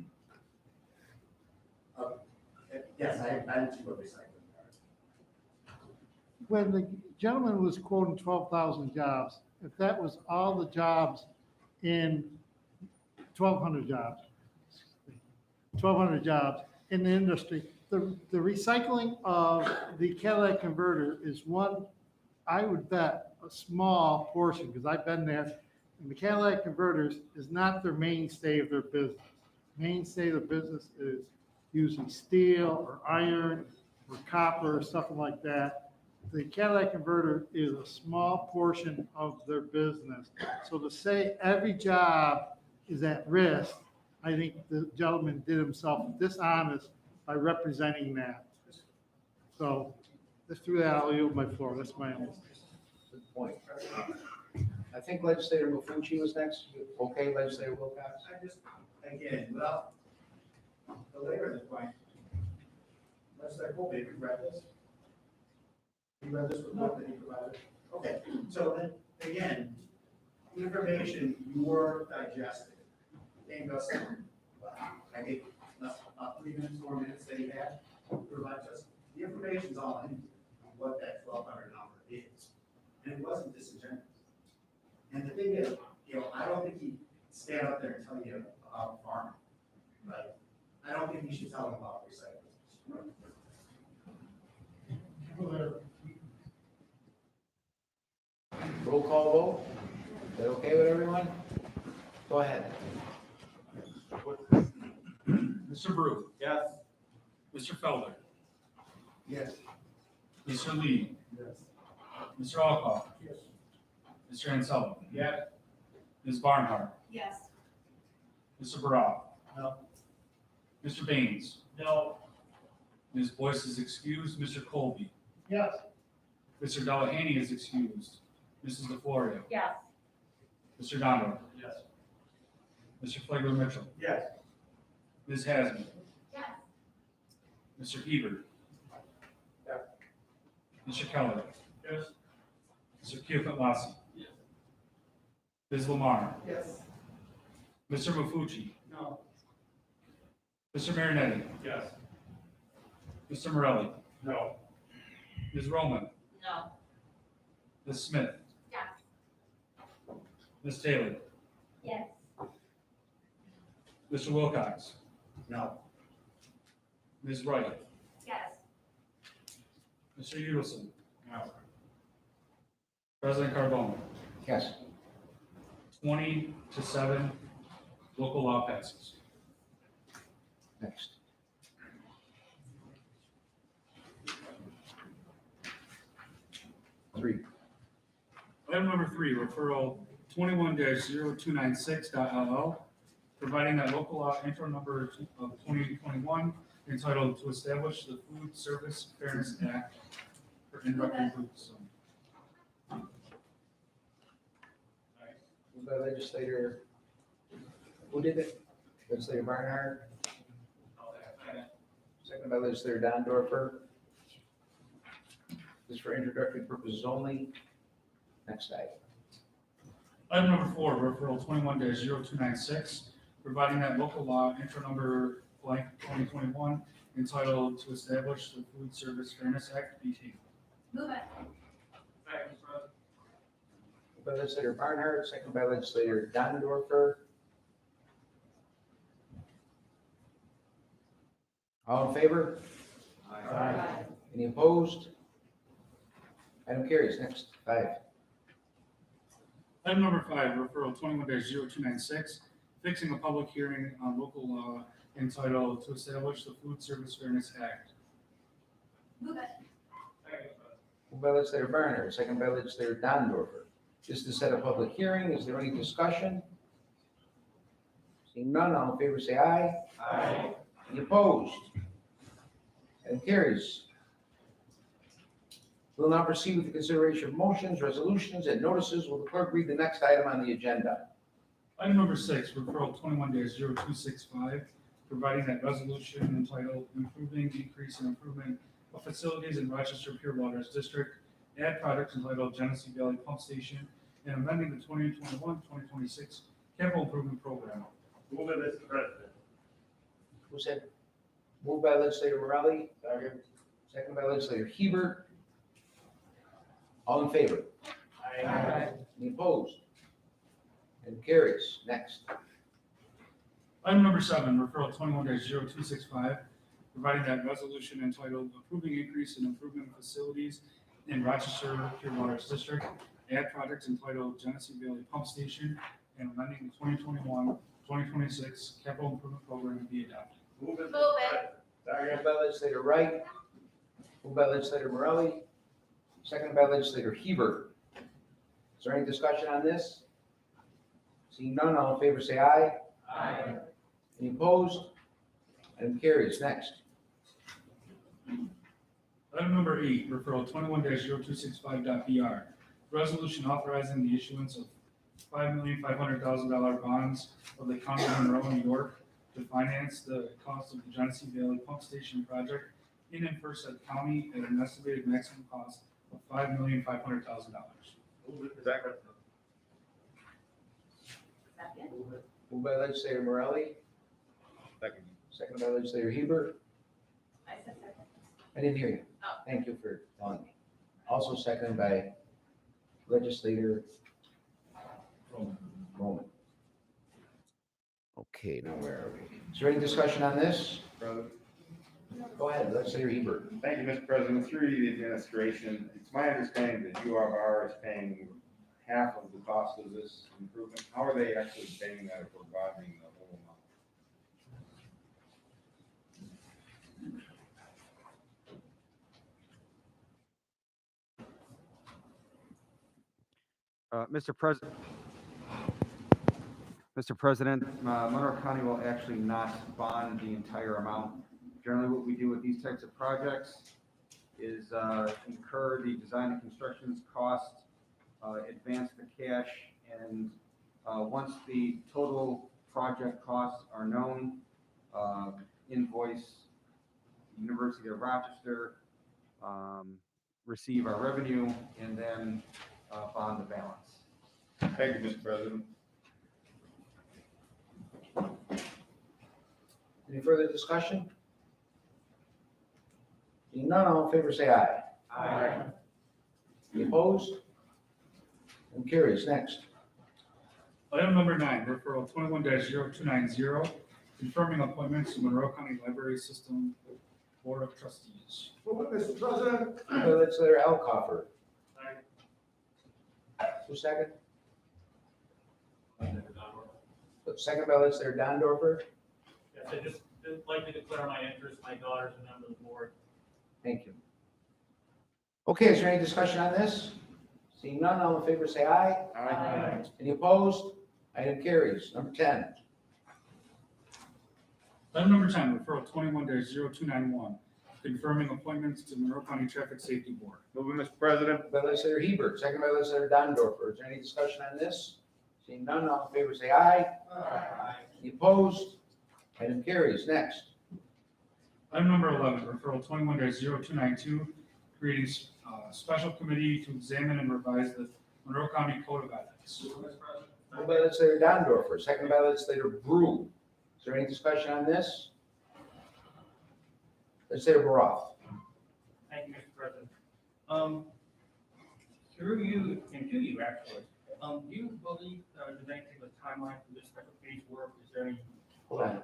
Yes, I've been to a recycling yard. When the gentleman was quoting 12,000 jobs, if that was all the jobs in 1,200 jobs in the industry, the recycling of the catalytic converter is one, I would bet, a small portion, because I've been there, and the catalytic converters is not their mainstay of their business. Mainstay of the business is using steel or iron or copper or something like that. The catalytic converter is a small portion of their business. So to say every job is at risk, I think the gentleman did himself dishonest by representing that. So just through that, I'll yield my floor. That's my only. Good point. I think Legislator Mafucci was next. Okay, Legislator Wilcox? I just, again, without belaboring the point, Legislator Cole, have you read this? You read this report that he provided? Okay, so then, again, the information you were digesting came to us, I think, 3 minutes, 4 minutes that he had to provide us. The information's all in what that 1,200 number is. And it wasn't disingenuous. And the thing is, I don't think he'd stand up there and tell you about farming, right? I don't think he should tell them about recycling. Roll call vote. Is that okay with everyone? Go ahead. Mr. Brew. Yes. Mr. Felder. Yes. Mr. Lee. Yes. Mr. Alcoff. Yes. Mr. Ansel. Yes. Ms. Barnhart. Yes. Mr. Barrow. No. Mr. Baines. No. Ms. Boyce is excused. Mr. Colby. Yes. Mr. Delahaney is excused. Mrs. DeFlorio. Yes. Mr. Donovan. Yes. Mr. Flagler Mitchell. Yes. Ms. Hasman. Yes. Mr. Hebert. Yes. Mr. Keller. Yes. Mr. Kiyofat-Lassie. Yes. Ms. Lamar. Yes. Mr. Mafucci. No. Mr. Marinetti. Yes. Mr. Morelli. No. Ms. Roman. No. Ms. Smith. Yes. Ms. Taylor. Yes. Mr. Wilcox. No. Ms. Wright. Yes. Mr. Udelson. No. President Carbone. Yes. 20-7, local law passes. Next. Three. Item number 3, referral 21-0296.LL, providing that local law intro number of 2021 entitled to establish the Food Service Fairness Act for indirect foods. Moved by legislator, who did it? Legislator Barnhart. Second by legislator Dondorfer. This is for introductory purposes only. Next item. Item number 4, referral 21-0296, providing that local law intro number blank 2021 entitled to establish the Food Service Fairness Act be tabled. Move it. Second, President. Moved by legislator Barnhart, second by legislator Dondorfer. All in favor? Aye. Any opposed? Item carries. Next, 5. Item number 5, referral 21-0296, fixing a public hearing on local law entitled to establish the Food Service Fairness Act. Move it. Second, President. Moved by legislator Barnhart, second by legislator Dondorfer. This is to set a public hearing. Is there any discussion? Seeing none, all in favor say aye. Aye. Any opposed? Item carries. We'll now proceed with the consideration of motions, resolutions, and notices. Will the clerk read the next item on the agenda? Item number 6, referral 21-0265, providing that resolution entitled improving, increase, and improvement of facilities in Rochester Pure Waters District, add project entitled Genesee Valley Pump Station, and amending the 2021-2026 capital improvement program. Move it, Mr. President. Who said? Moved by legislator Morelli. Second by legislator Hebert. All in favor? Aye. Any opposed? Item carries. Next. Item number 7, referral 21-0265, providing that resolution entitled approving increase in improvement of facilities in Rochester Pure Waters District, add project entitled Genesee Valley Pump Station, and amending the 2021-2026 capital improvement program be adopted. Move it. Move it. Moved by legislator Wright. Moved by legislator Morelli. Second by legislator Hebert. Is there any discussion on this? Seeing none, all in favor say aye. Aye. Any opposed? Item carries. Next. Item number 8, referral 21-0265.BR, resolution authorizing the issuance of $5,500,000 bonds of the County of Monroe, New York, to finance the cost of the Genesee Valley Pump Station project in and for said county at an estimated maximum cost of $5,500,000. Move it, Second. Second. Moved by legislator Morelli. Second. Second by legislator Hebert. I said second. I didn't hear you. Oh. Thank you for telling me. Also seconded by legislator Roman. Okay, now where are we? Is there any discussion on this? Go ahead, legislator Hebert. Thank you, Mr. President. Through the administration, it's my understanding that URR is paying half of the cost of this improvement. How are they actually paying that if we're bonding the whole Mr. President, Monroe County will actually not bond the entire amount. Generally, what we do with these types of projects is incur the design and construction cost, advance the cash, and once the total project costs are known, invoice University of Rochester, receive our revenue, and then bond the balance. Thank you, Mr. President. Any further discussion? Seeing none, all in favor say aye. Aye. Any opposed? And carries. Next. Item number 9, referral 21-0290, confirming appointments to Monroe County Library System Board of Trustees. Mr. President. Legislator Alcoffer. Who's second? Second by Legislator Dondorfer. Yes, I just like to declare my interest. My daughter's a member of the board. Thank you. Okay, is there any discussion on this? Seeing none, all in favor say aye. Aye. Any opposed? Item carries. Number 10. Item number 10, referral 21-0291, confirming appointments to Monroe County Traffic Safety Board. Move it, Mr. President. By Legislator Hebert, second by Legislator Dondorfer. Is there any discussion on this? Seeing none, all in favor say aye. Aye. Any opposed? Item carries. Next. Item number 11, referral 21-0292, creating special committee to examine and revise the Monroe County Code of Ethics. Moved by Legislator Dondorfer, second by Legislator Brew. Is there any discussion on this? Legislator Baroff. Thank you, Mr. President. Through you, and to you actually, do you believe there's anything with timeline for this special case work? Is there any? Hold on.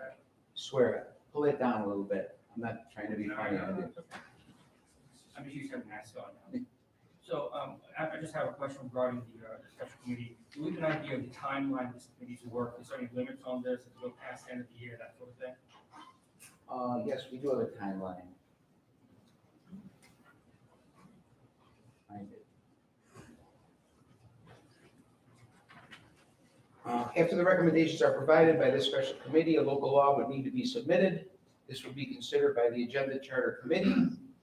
Swear it. Pull it down a little bit. I'm not trying to be funny. I'm just used to having that on now. So I just have a question regarding the special committee. Do we have an idea of the timeline this committee's work? Is there any limits on this? If we go past the end of the year, that sort of thing? Yes, we do have a timeline. Find it. After the recommendations are provided by this special committee, a local law would need to be submitted. This would be considered by the Agenda Charter Committee.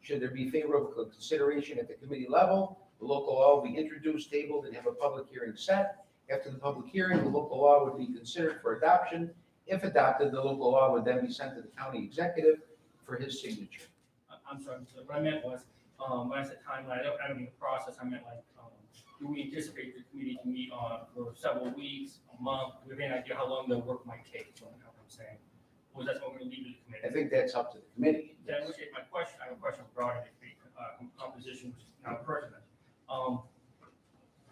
Should there be favorable consideration at the committee level, the local law will be introduced, tabled, and have a public hearing set. After the public hearing, the local law would be considered for adoption. If adopted, the local law would then be sent to the county executive for his signature. I'm sorry, so what I meant was, when I said timeline, I don't mean the process, I meant like, do we anticipate the committee to meet on for several weeks, a month? Do we have any idea how long the work might take? Is what I'm saying. Or is that what we're going to leave to the committee? I think that's up to the committee. Then which is my question, I have a question regarding the composition, which is now pertinent.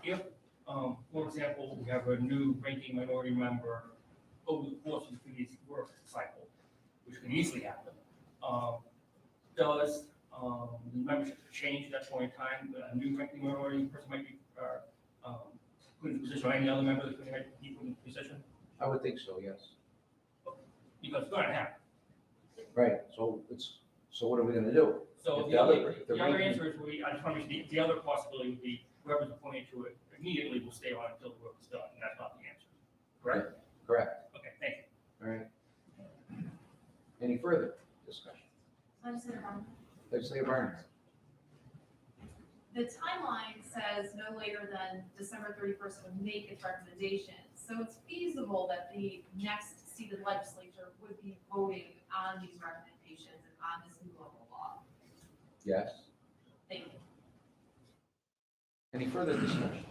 If, for example, we have a new ranking minority member over the course of the committee's work cycle, which can easily happen, does the membership change at that point in time? A new ranking minority person might be put in position, or any other member of the committee might be put in position? I would think so, yes. Because it's going to happen. Right, so what are we gonna do? So If the other ranking- answer is, I just want to be, the other possibility would be whoever's appointed to it immediately will stay on until the work is done, and that's not the answer. Correct? Correct. Okay, thank you. All right. Any further discussion? Legislator Barnes. Legislator Barnes. The timeline says no later than December 31st would make its recommendation. So it's feasible that the next seated legislature would be voting on these recommendations and on this new local law. Yes. Thank you. Any further discussion?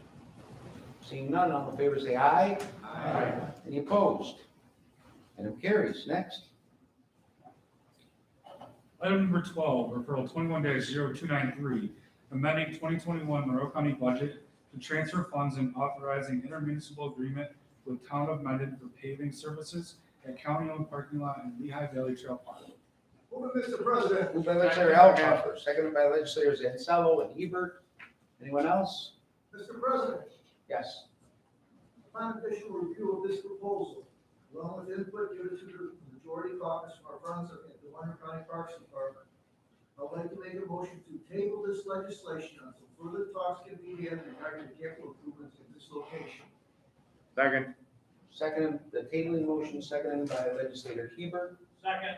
Seeing none, all in favor say aye. Aye. Any opposed? Item carries. Next. Item number 12, referral 21-0293, amending 2021 Monroe County budget to transfer funds and authorizing intermunicipal agreement with Town of Mendon for paving services at county-owned parking lot in Lehigh Valley Trail Park. Move it, Mr. President. Moved by Legislator Alcoffer, seconded by Legislators Ansello and Hebert. Anyone else? Mr. President, Yes. upon official review of this proposal, along with input given to the majority caucus from our friends at the Monroe County Parks Department, I would like to make a motion to table this legislation until further talks can be had regarding the capital improvements in this location. Second. Second, the tabling motion seconded by legislator Hebert, Second.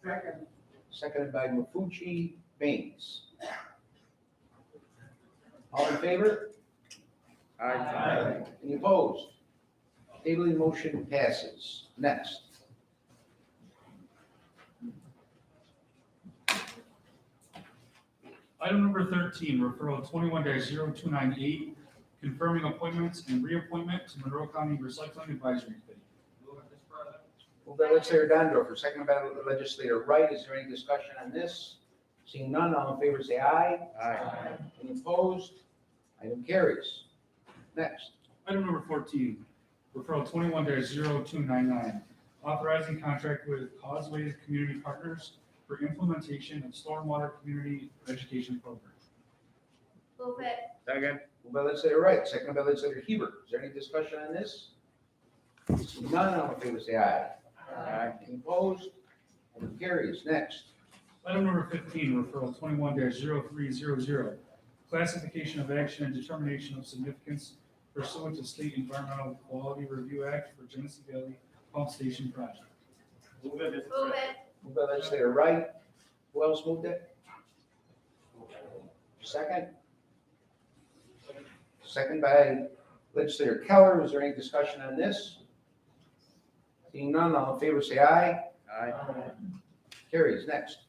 Second. seconded by Mafucci Baines. All in favor? Aye. Any opposed? Tabling motion passes. Next. Item number 13, referral 21-0298, confirming appointments and reappointment to Monroe County Recycling Advisory Committee. Move it, Mr. President. Moved by legislator Dondorfer, seconded by legislator Wright. Is there any discussion on this? Seeing none, all in favor say aye. Aye. Any opposed? Item carries. Next. Item number 14, referral 21-0299, authorizing contract with Causeways Community Partners for implementation of stormwater community education program. Move it. Second. Moved by legislator Wright, seconded by legislator Hebert. Is there any discussion on this? Seeing none, all in favor say aye. Aye. Any opposed? Item carries. Next. Item number 15, referral 21-0300, classification of action and determination of significance pursuant to State Environmental Quality Review Act for Genesee Valley Pump Station Project. Move it, Mr. Move President. it. Moved by legislator Wright. Who else moved it? Second? Second by legislator Keller. Is there any discussion on this? Seeing none, all in favor say aye. Aye. Carries. Next.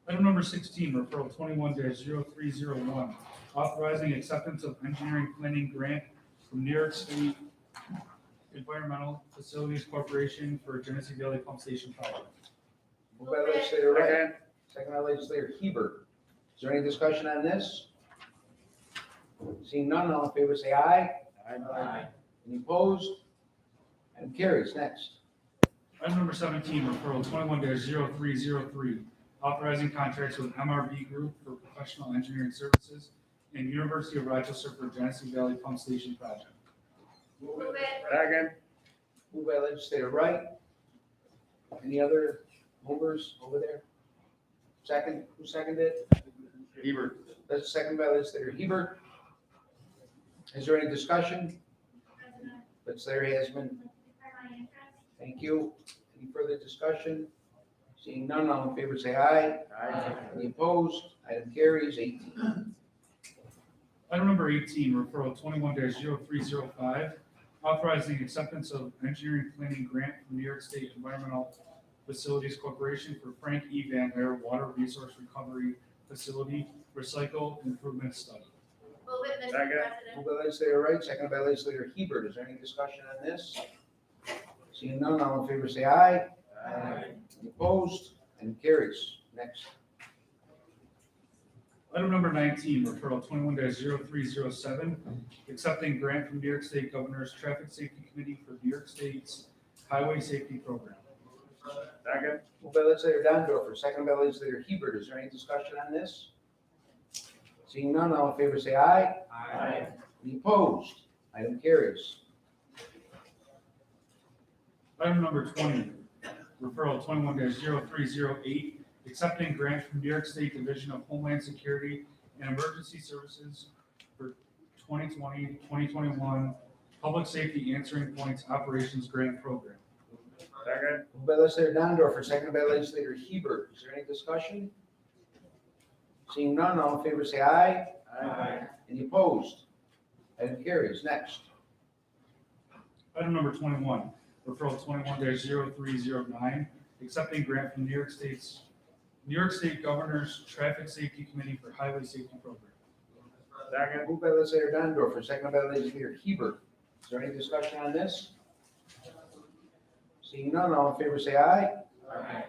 Item number 16, referral 21-0301, authorizing acceptance of engineering planning grant from New York State Environmental Facilities Corporation for Genesee Valley Pump Station Project. Moved by legislator Wright. Second by legislator Hebert. Is there any discussion on this? Seeing none, all in favor say aye. Aye. Any opposed? Item carries. Next. Item number 17, referral 21-0303, authorizing contracts with MRB Group for professional engineering services and University of Rochester for Genesee Valley Pump Station Project. Move it. Second. Moved by legislator Wright. Any other movers over there? Second, who seconded it? Hebert. That's second by legislator Hebert. Is there any discussion? Legislator Hasman. Thank you. Any further discussion? Seeing none, all in favor say aye. Aye. Any opposed? Item carries. 18. Item number 18, referral 21-0305, authorizing acceptance of engineering planning grant from New York State Environmental Facilities Corporation for Frank E. Van Laer Water Resource Recovery Facility Recycle Improvement Study. Move it, Mr. Second. President. Moved by legislator Wright, second by legislator Hebert. Is there any discussion on this? Seeing none, all in favor say aye. Aye. Any opposed? Item carries. Next. Item number 19, referral 21-0307, accepting grant from New York State Governor's Traffic Safety Committee for New York State's Highway Safety Program. Second. Moved by legislator Dondorfer, second by legislator Hebert. Is there any discussion on this? Seeing none, all in favor say aye. Aye. Any opposed? Item carries. Item number 20, referral 21-0308, accepting grant from New York State Division of Homeland Security and Emergency Services for 2020-2021 Public Safety Answering Points Operations Grant Program. Second. Moved by legislator Dondorfer, second by legislator Hebert. Is there any discussion? Seeing none, all in favor say aye. Aye. Any opposed? Item carries. Next. Item number 21, referral 21-0309, accepting grant from New York State Governor's Traffic Safety Committee for Highway Safety Program. Second. Moved by legislator Dondorfer, second by legislator Hebert. Is there any discussion on this? Seeing none, all in favor say aye. Aye.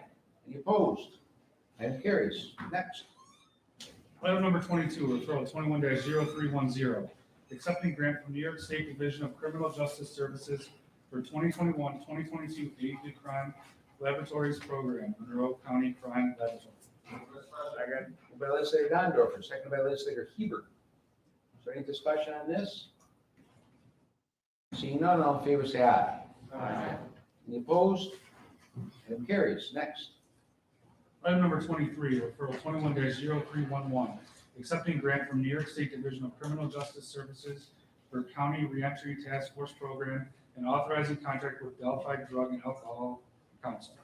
Any opposed? Item carries. Next. Item number 22, referral 21-0310, accepting grant from New York State Division of Criminal Justice Services for 2021-2022 Aid to Crime Laboratories Program, Monroe County Crime Laboratory. Second. Moved by legislator Dondorfer, second by legislator Hebert. Is there any discussion on this? Seeing none, all in favor say aye. Aye. Any opposed? Item carries. Next. Item number 23, referral 21-0311, accepting grant from New York State Division of Criminal Justice Services for County Reentry Task Force Program and authorizing contract with Delphi Drug and Alcohol Council.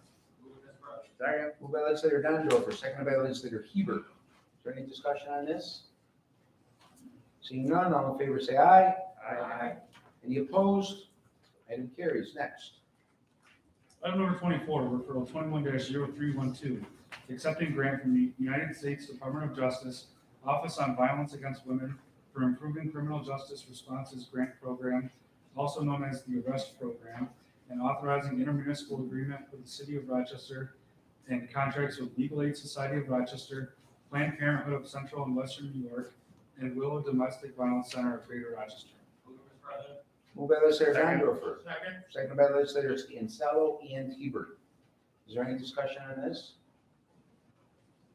Second. Moved by legislator Dondorfer, seconded by legislator Hebert. Is there any discussion on this? Seeing none, all in favor say aye. Aye. Any opposed? Item carries. Next. Item number 24, referral 21-0312, accepting grant from the United States Department of Justice Office on Violence Against Women for Improving Criminal Justice Responses Grant Program, also known as the ARREST Program, and authorizing intermunicipal agreement with the City of Rochester and contracts with Legal Aid Society of Rochester, Planned Parenthood of Central and Western New York, and Willow Domestic Violence Center of Greater Rochester. Moved by legislator Second. Dondorfer, seconded by legislators Kinsella and Hebert. Is there any discussion on this?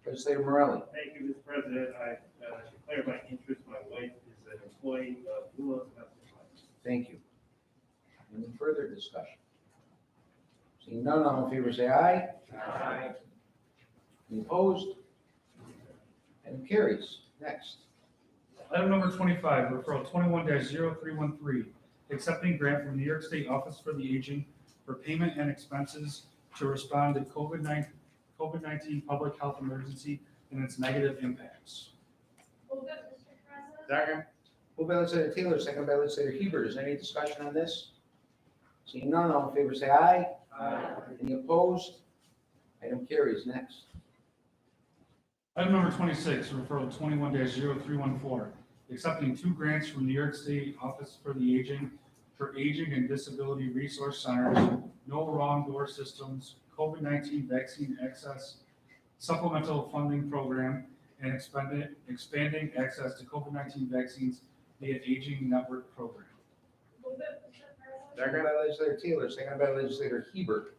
Legislator Morelli. Thank you, Mr. President. I declare my interest. My wife is an employee of Willow Domestic Violence. Thank you. Any further discussion? Seeing none, all in favor say aye. Aye. Any opposed? Item carries. Next. Item number 25, referral 21-0313, accepting grant from New York State Office for the Aging for payment and expenses to respond to COVID-19 public health emergency and its negative impacts. Move it, Mr. President. Second. Moved by legislator Taylor, seconded by legislator Hebert. Is there any discussion on this? Seeing none, all in favor say aye. Aye. Any opposed? Item carries. Next. Item number 26, referral 21-0314, accepting 2 grants from New York State Office for the Aging for Aging and Disability Resource Centers, No Wrong Door Systems, COVID-19 Vaccine Access Supplemental Funding Program, and expanding access to COVID-19 vaccines via Aging Network Program. Move it, Mr. President. Seconded by legislator Taylor, seconded by legislator Hebert.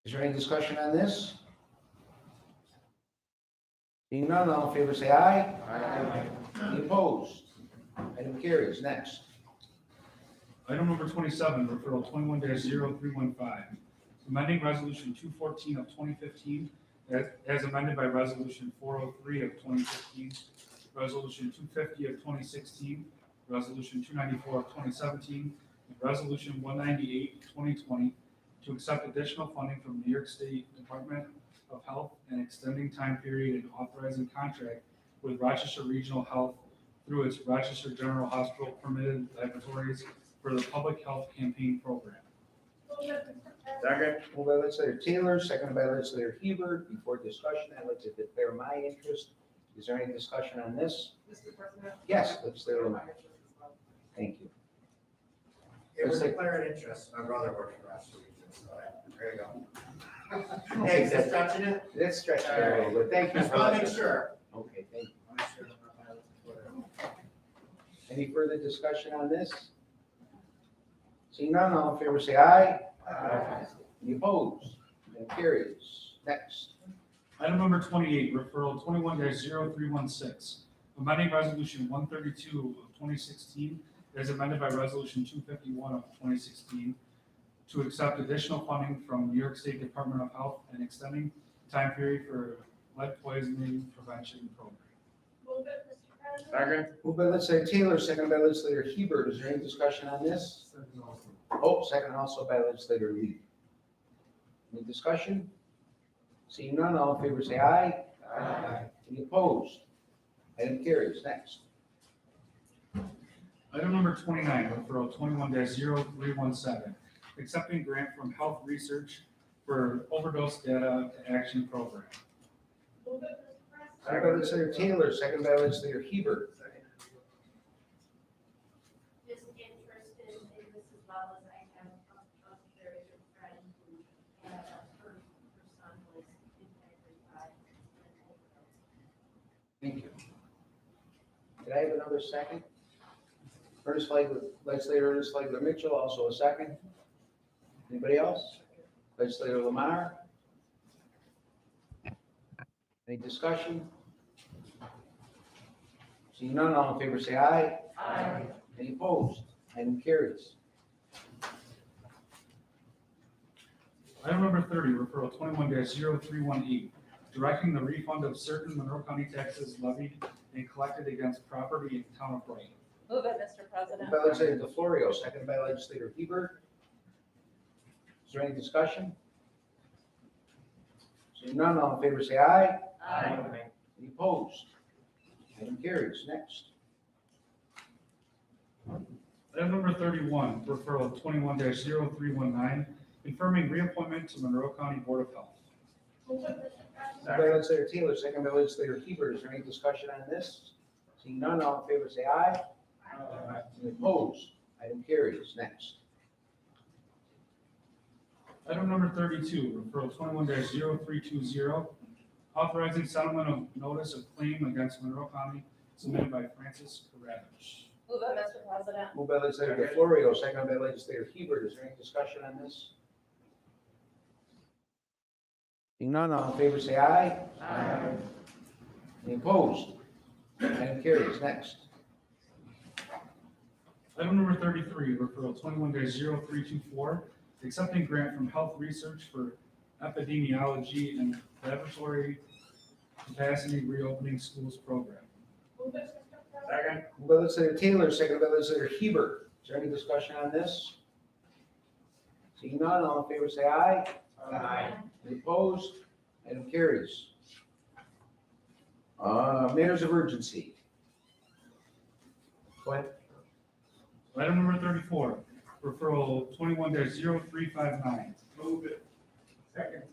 Is there any discussion on this? Seeing none, all in favor say aye. Aye. Any opposed? Item carries. Next. Item number 27, referral 21-0315, amending resolution 214 of 2015 as amended by resolution 403 of 2015, resolution 250 of 2016, resolution 294 of 2017, and resolution 198 of 2020 to accept additional funding from New York State Department of Health and extending time period and authorizing contract with Rochester Regional Health through its Rochester General Hospital permitted laboratories for the public health campaign program. Move it, Mr. President. Second. Moved by legislator Taylor, seconded by legislator Hebert. Before discussion, I'd like to declare my interest. Is there any discussion on this? Mr. President. Yes, legislator Lamar. Thank you. It was declared interest. My brother works for Rochester Region, so there you go. Hey, Is that stretching it? That's stretching it a little bit. Thank you. Just want to make sure. Okay, thank you. Any further discussion on this? Seeing none, all in favor say aye. Aye. Any opposed? That carries. Next. Item number 28, referral 21-0316, amending resolution 132 of 2016 as amended by resolution 251 of 2016 to accept additional funding from New York State Department of Health and extending time period for lead poisoning prevention program. Move it, Mr. President. Second. Moved by legislator Taylor, seconded by legislator Hebert. Is there any discussion on this? Oh, second also by legislator Lee. Any discussion? Seeing none, all in favor say aye. Aye. Any opposed? Item carries. Next. Item number 29, referral 21-0317, accepting grant from Health Research for overdose data to action program. Move it, Mr. President. Second by legislator Taylor, second by legislator Hebert. Just interested in this as well as I have a very good friend who had her son was impacted by an overdose. Thank you. Did I have another second? Legislator Ernest Flagler Mitchell, also a second. Anybody else? Legislator Lamar? Any discussion? Seeing none, all in favor say aye. Aye. Any opposed? Item carries. Item number 30, referral 21-0318, directing the refund of certain Monroe County taxes levied and collected against property in town of Brighton. Move it, Mr. President. Moved by legislator DeFlorio, seconded by legislator Hebert. Is there any discussion? Seeing none, all in favor say aye. Aye. Any opposed? Item carries. Next. Item number 31, referral 21-0319, confirming reappointment to Monroe County Board of Health. Moved by legislator Taylor, seconded by legislator Hebert. Is there any discussion on this? Seeing none, all in favor say aye. Any opposed? Item carries. Next. Item number 32, referral 21-0320, authorizing settlement of notice of claim against Monroe County submitted by Francis Caravage. Move it, Mr. President. Moved by legislator DeFlorio, seconded by legislator Hebert. Is there any discussion on this? Seeing none, all in favor say aye. Aye. Any opposed? Item carries. Next. Item number 33, referral 21-0324, accepting grant from Health Research for Epidemiology and Laboratory Capacity Reopening Schools Program. Second. Moved by legislator Taylor, seconded by legislator Hebert. Is there any discussion on this? Seeing none, all in favor say aye. Aye. Any opposed? Item carries. Matters of urgency. Go ahead. Item number 34, referral 21-0359. Move it. Second.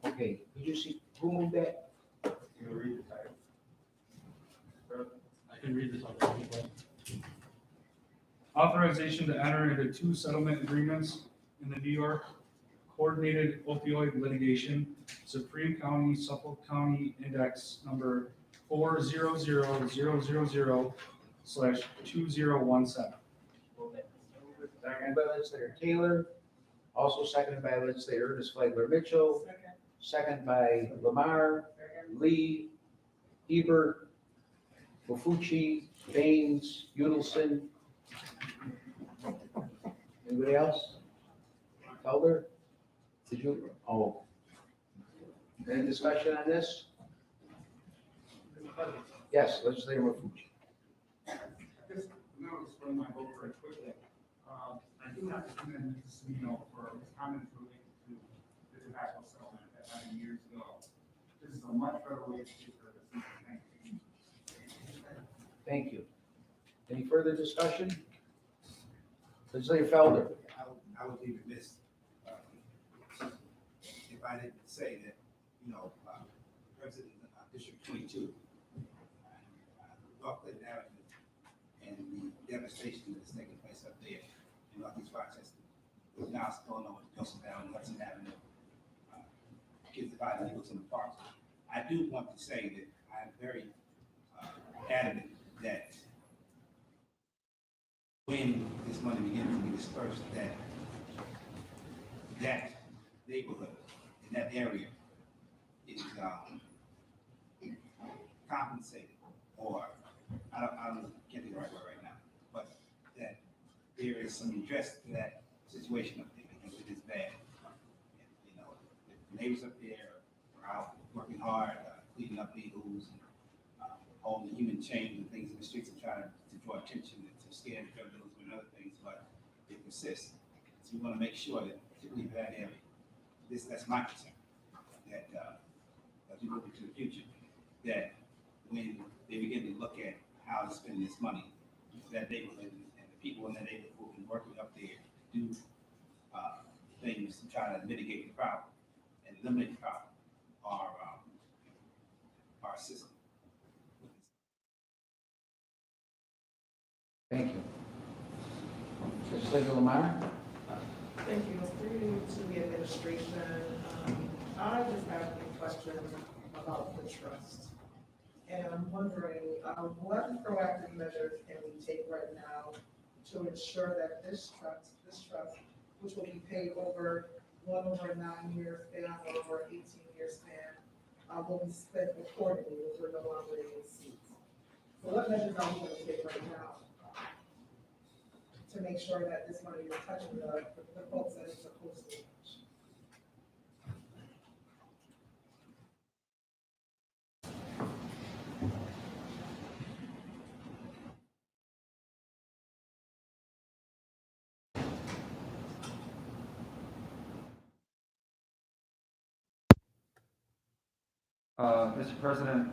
Okay, did you see, who moved that? You can read the title. I can read this on the authorization to enter into 2 settlement agreements in the New York Coordinated Opioid Litigation, Supreme County, Suffolk County Index number 400000/2017. Second by legislator Taylor, also seconded by legislator Ernest Flagler Mitchell. Second by Lamar, Lee, Hebert, Bofucci, Baines, Udelson. Anybody else? Felder? Did you? Oh. Any discussion on this? Yes, legislator Bofucci. Just want to explain my vote very quickly. I do have to commend Mr. Semino for his comments related to the tobacco settlement that happened years ago. This is a much better way to do this. Thank you. Any further discussion? Legislator Felder. I would be remiss if I didn't say that, President District 22, Rockland Avenue, and the devastation that's taking place up there in Northeast Rochester, with now going on with Joseph Avenue, Hudson Avenue, kids dividing illegals in the parks. I do want to say that I'm very adamant that when this money begins to be dispersed, that neighborhood in that area is compensated, or I don't get the right word right now, but that there is some redress to that situation up there because it is bad. The neighbors up there are out working hard, cleaning up needles, and holding human chains and things in the streets and trying to draw attention to scare the drug dealers and other things, but it persists. So we want to make sure that, particularly for that area, that's my concern, that as we move into the future, that when they begin to look at how to spend this money, that neighborhood and the people in that neighborhood who have been working up there do things to try to mitigate the problem and eliminate the problem are system. Thank you. Legislator Lamar? Thank you. Through to the administration, I just have a question about the trust. And I'm wondering, what proactive measures can we take right now to ensure that this trust, which will be paid over a 9-year span or over 18-year span, will be spent accordingly if we're no longer in these seats. So what measures are we going to take right now to make sure that this money is touching the folks that it's supposed to touch. Mr. President,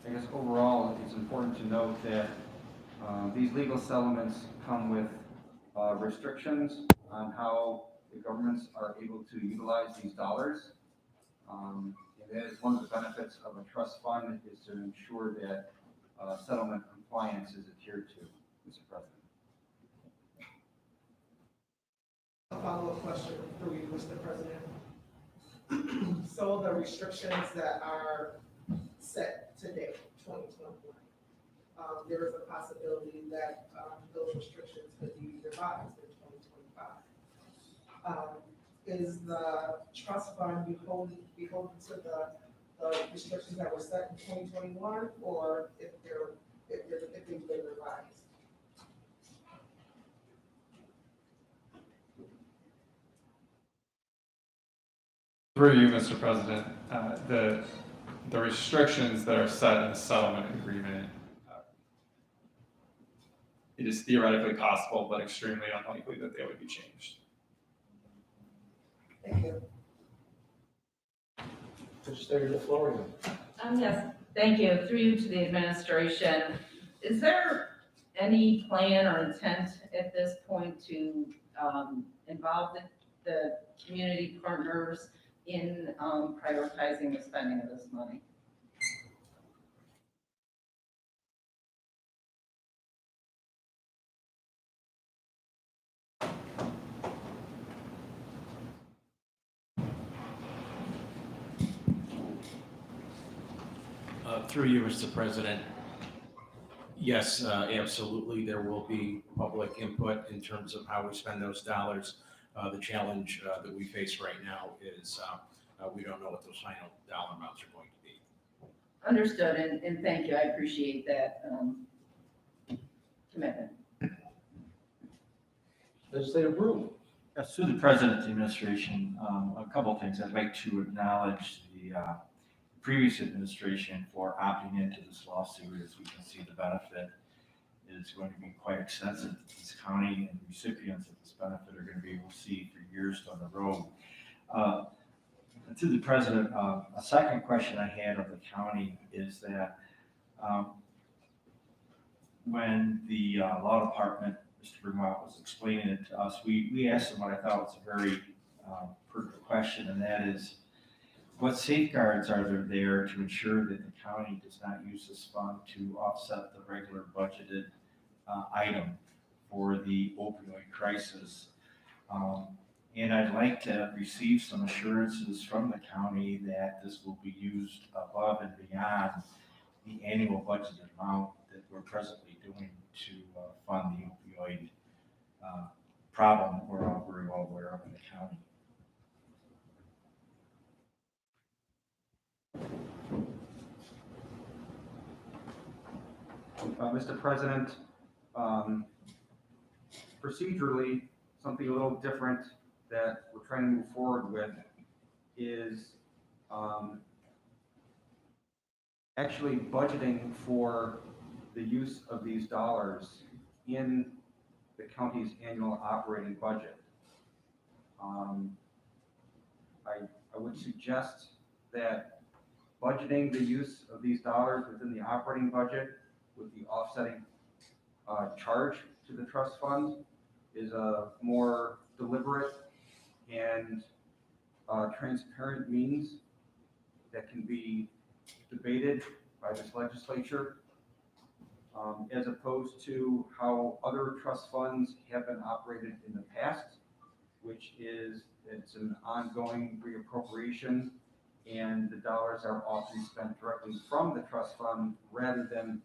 I guess overall, it's important to note that these legal settlements come with restrictions on how the governments are able to utilize these dollars. And that is one of the benefits of a trust fund, is to ensure that settlement compliance is adhered to, Mr. President. A follow-up question for you, Mr. President. So the restrictions that are set today, 2021, there is a possibility that those restrictions could be revised in 2025. Is the trust fund beholden to the restrictions that were set in 2021, or if they've been revised? Through you, Mr. President, the restrictions that are set in the settlement agreement, it is theoretically possible, but extremely unlikely that they would be changed. Thank you. Legislator DeFlorio. Yes, thank you. Through you to the administration, is there any plan or intent at this point to involve the community partners in prioritizing the spending of this money? Through you, Mr. President. Yes, absolutely. There will be public input in terms of how we spend those dollars. The challenge that we face right now is we don't know what those final dollar amounts are going to be. Understood, and thank you. I appreciate that commitment. Legislator Brew. Yes, through the President, the administration, a couple of things. I'd like to acknowledge the previous administration for opting into this lawsuit. As we can see, the benefit is going to be quite extensive. This county and recipients of this benefit are going to be able to see for years down the road. To the President, a second question I had of the county is that when the law department, Mr. Vermont, was explaining it to us, we asked them what I thought was a very pertinent question, and that is, what safeguards are there to ensure that the county does not use this fund to offset the regular budgeted item for the opioid crisis? And I'd like to receive some assurances from the county that this will be used above and beyond the annual budgeted amount that we're presently doing to fund the opioid problem that we're all very well aware of in the county. Mr. President, procedurally, something a little different that we're trying to move forward with is actually budgeting for the use of these dollars in the county's annual operating budget. I would suggest that budgeting the use of these dollars within the operating budget with the offsetting charge to the trust fund is a more deliberate and transparent means that can be debated by this legislature, as opposed to how other trust funds have been operated in the past, which is it's an ongoing reappropriation, and the dollars are often spent directly from the trust fund rather than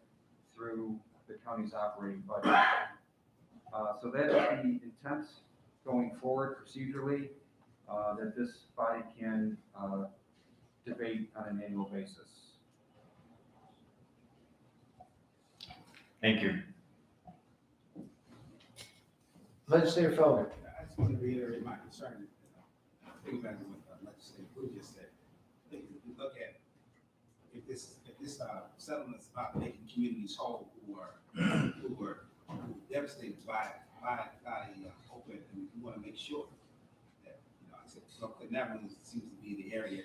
through the county's operating budget. So that is the intent going forward procedurally, that this body can debate on an annual basis. Thank you. Legislator Felder. I just want to reiterate my concern, piggybacking on what Legislator Wu just said. I think if we look at, if this settlement is about making communities whole who were devastated by opioid, and we want to make sure that, I said, Neverland seems to be the area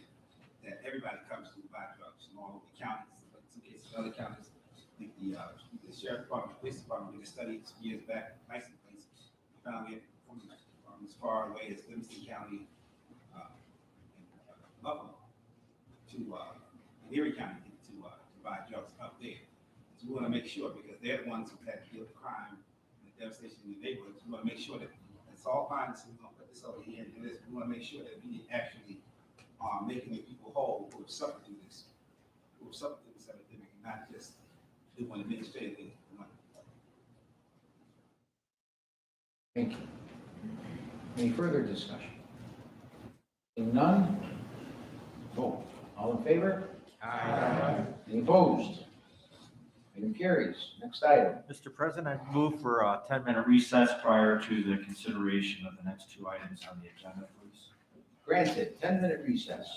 that everybody comes to buy drugs in all of the counties, but in some cases, in other counties, I think the sheriff department, police department did a study some years back, license plates, found it from as far away as Livingston County, and Buffalo to Erie County to buy drugs up there. So we want to make sure, because they're the ones who had to deal with crime and the devastation in the neighborhoods. We want to make sure that it's all fine. So we're going to put this over here and do this. We want to make sure that we actually are making the people whole who have suffered through this, who have suffered through this epidemic, and not just doing administrative things. Thank you. Any further discussion? Seeing none? Vote. All in favor? Aye. Any opposed? Item carries. Next item. Mr. President, I move for a 10-minute recess prior to the consideration of the next two items on the agenda, please. Granted, 10-minute recess.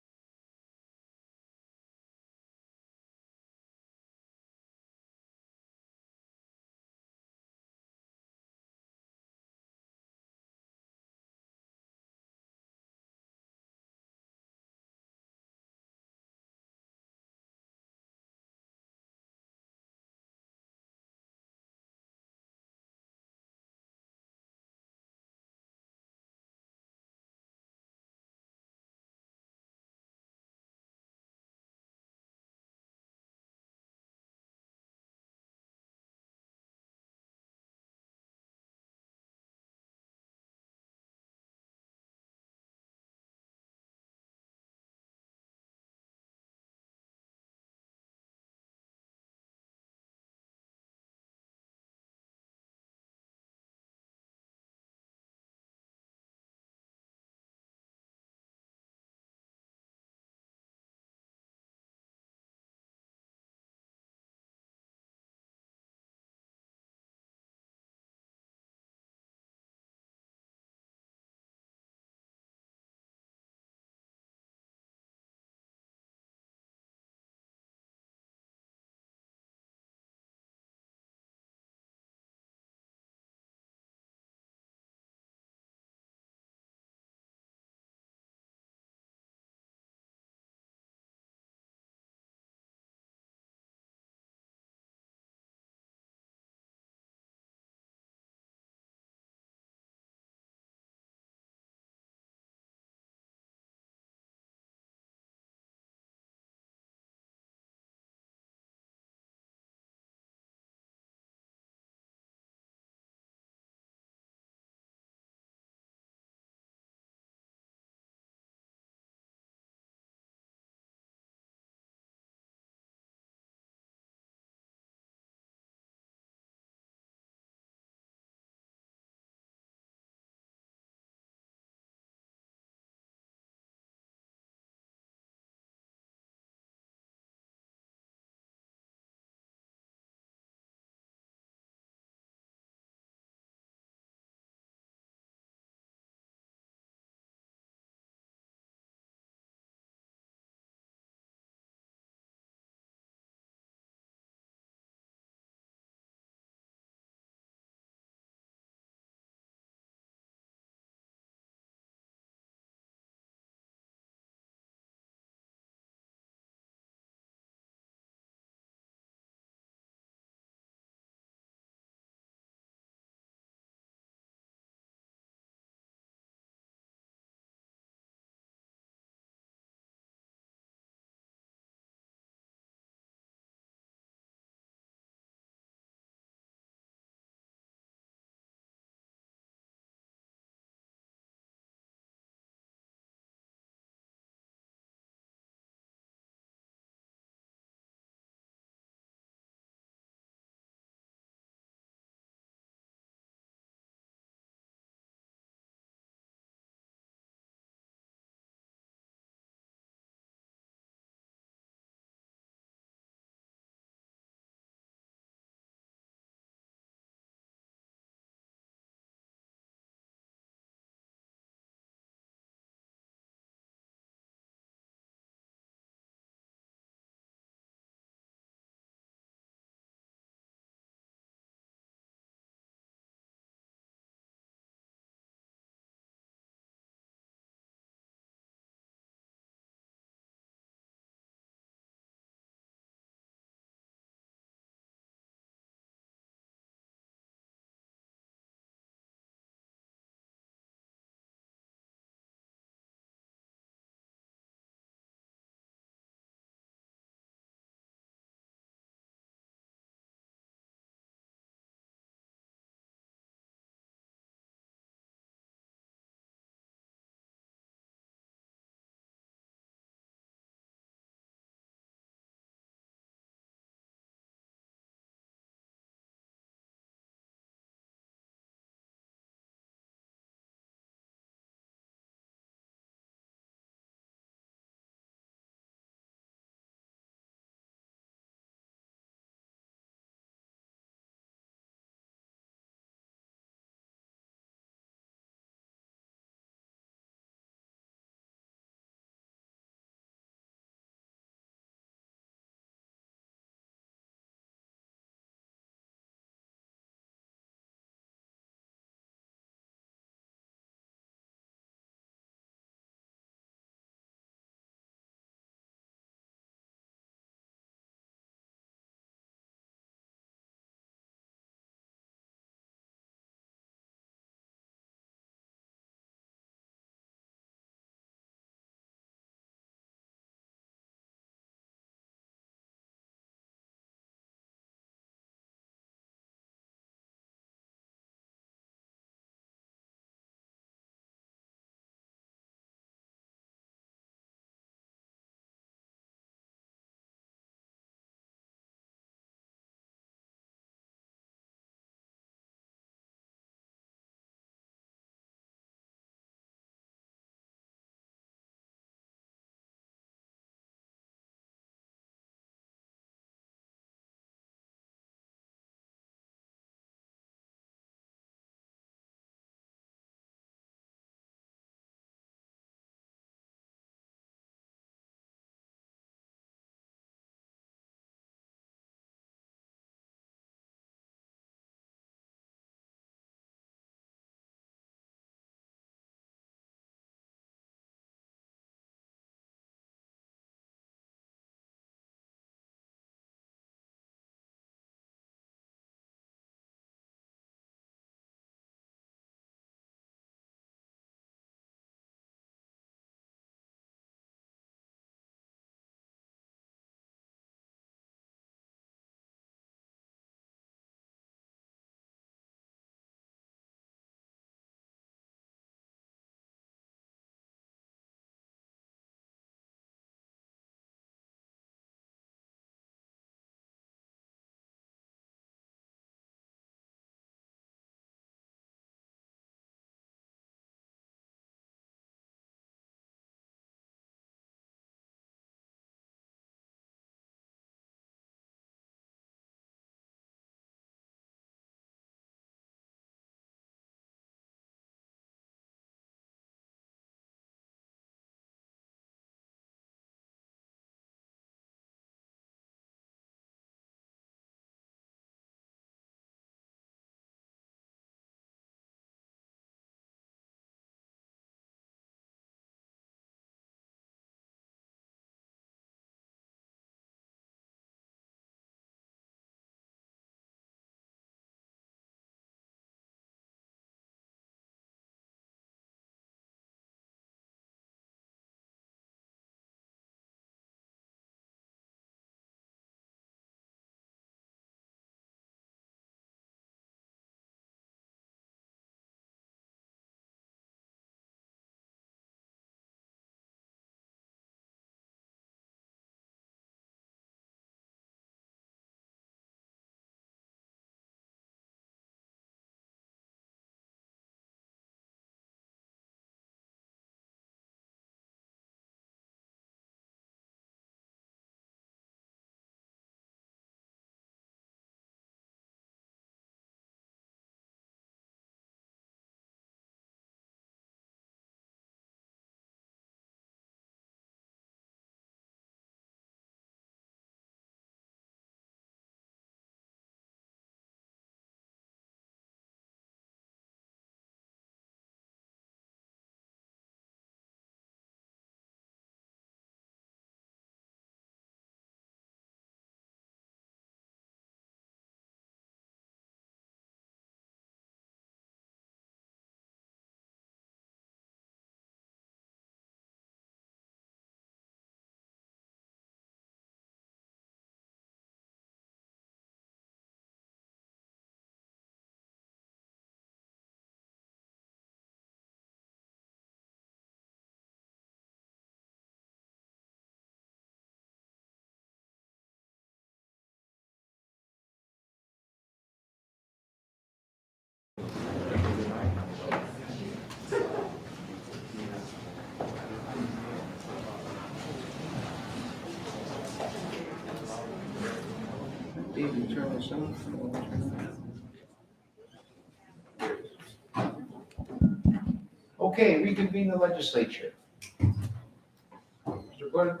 Okay, reconvene the legislature. Mr. Clerk?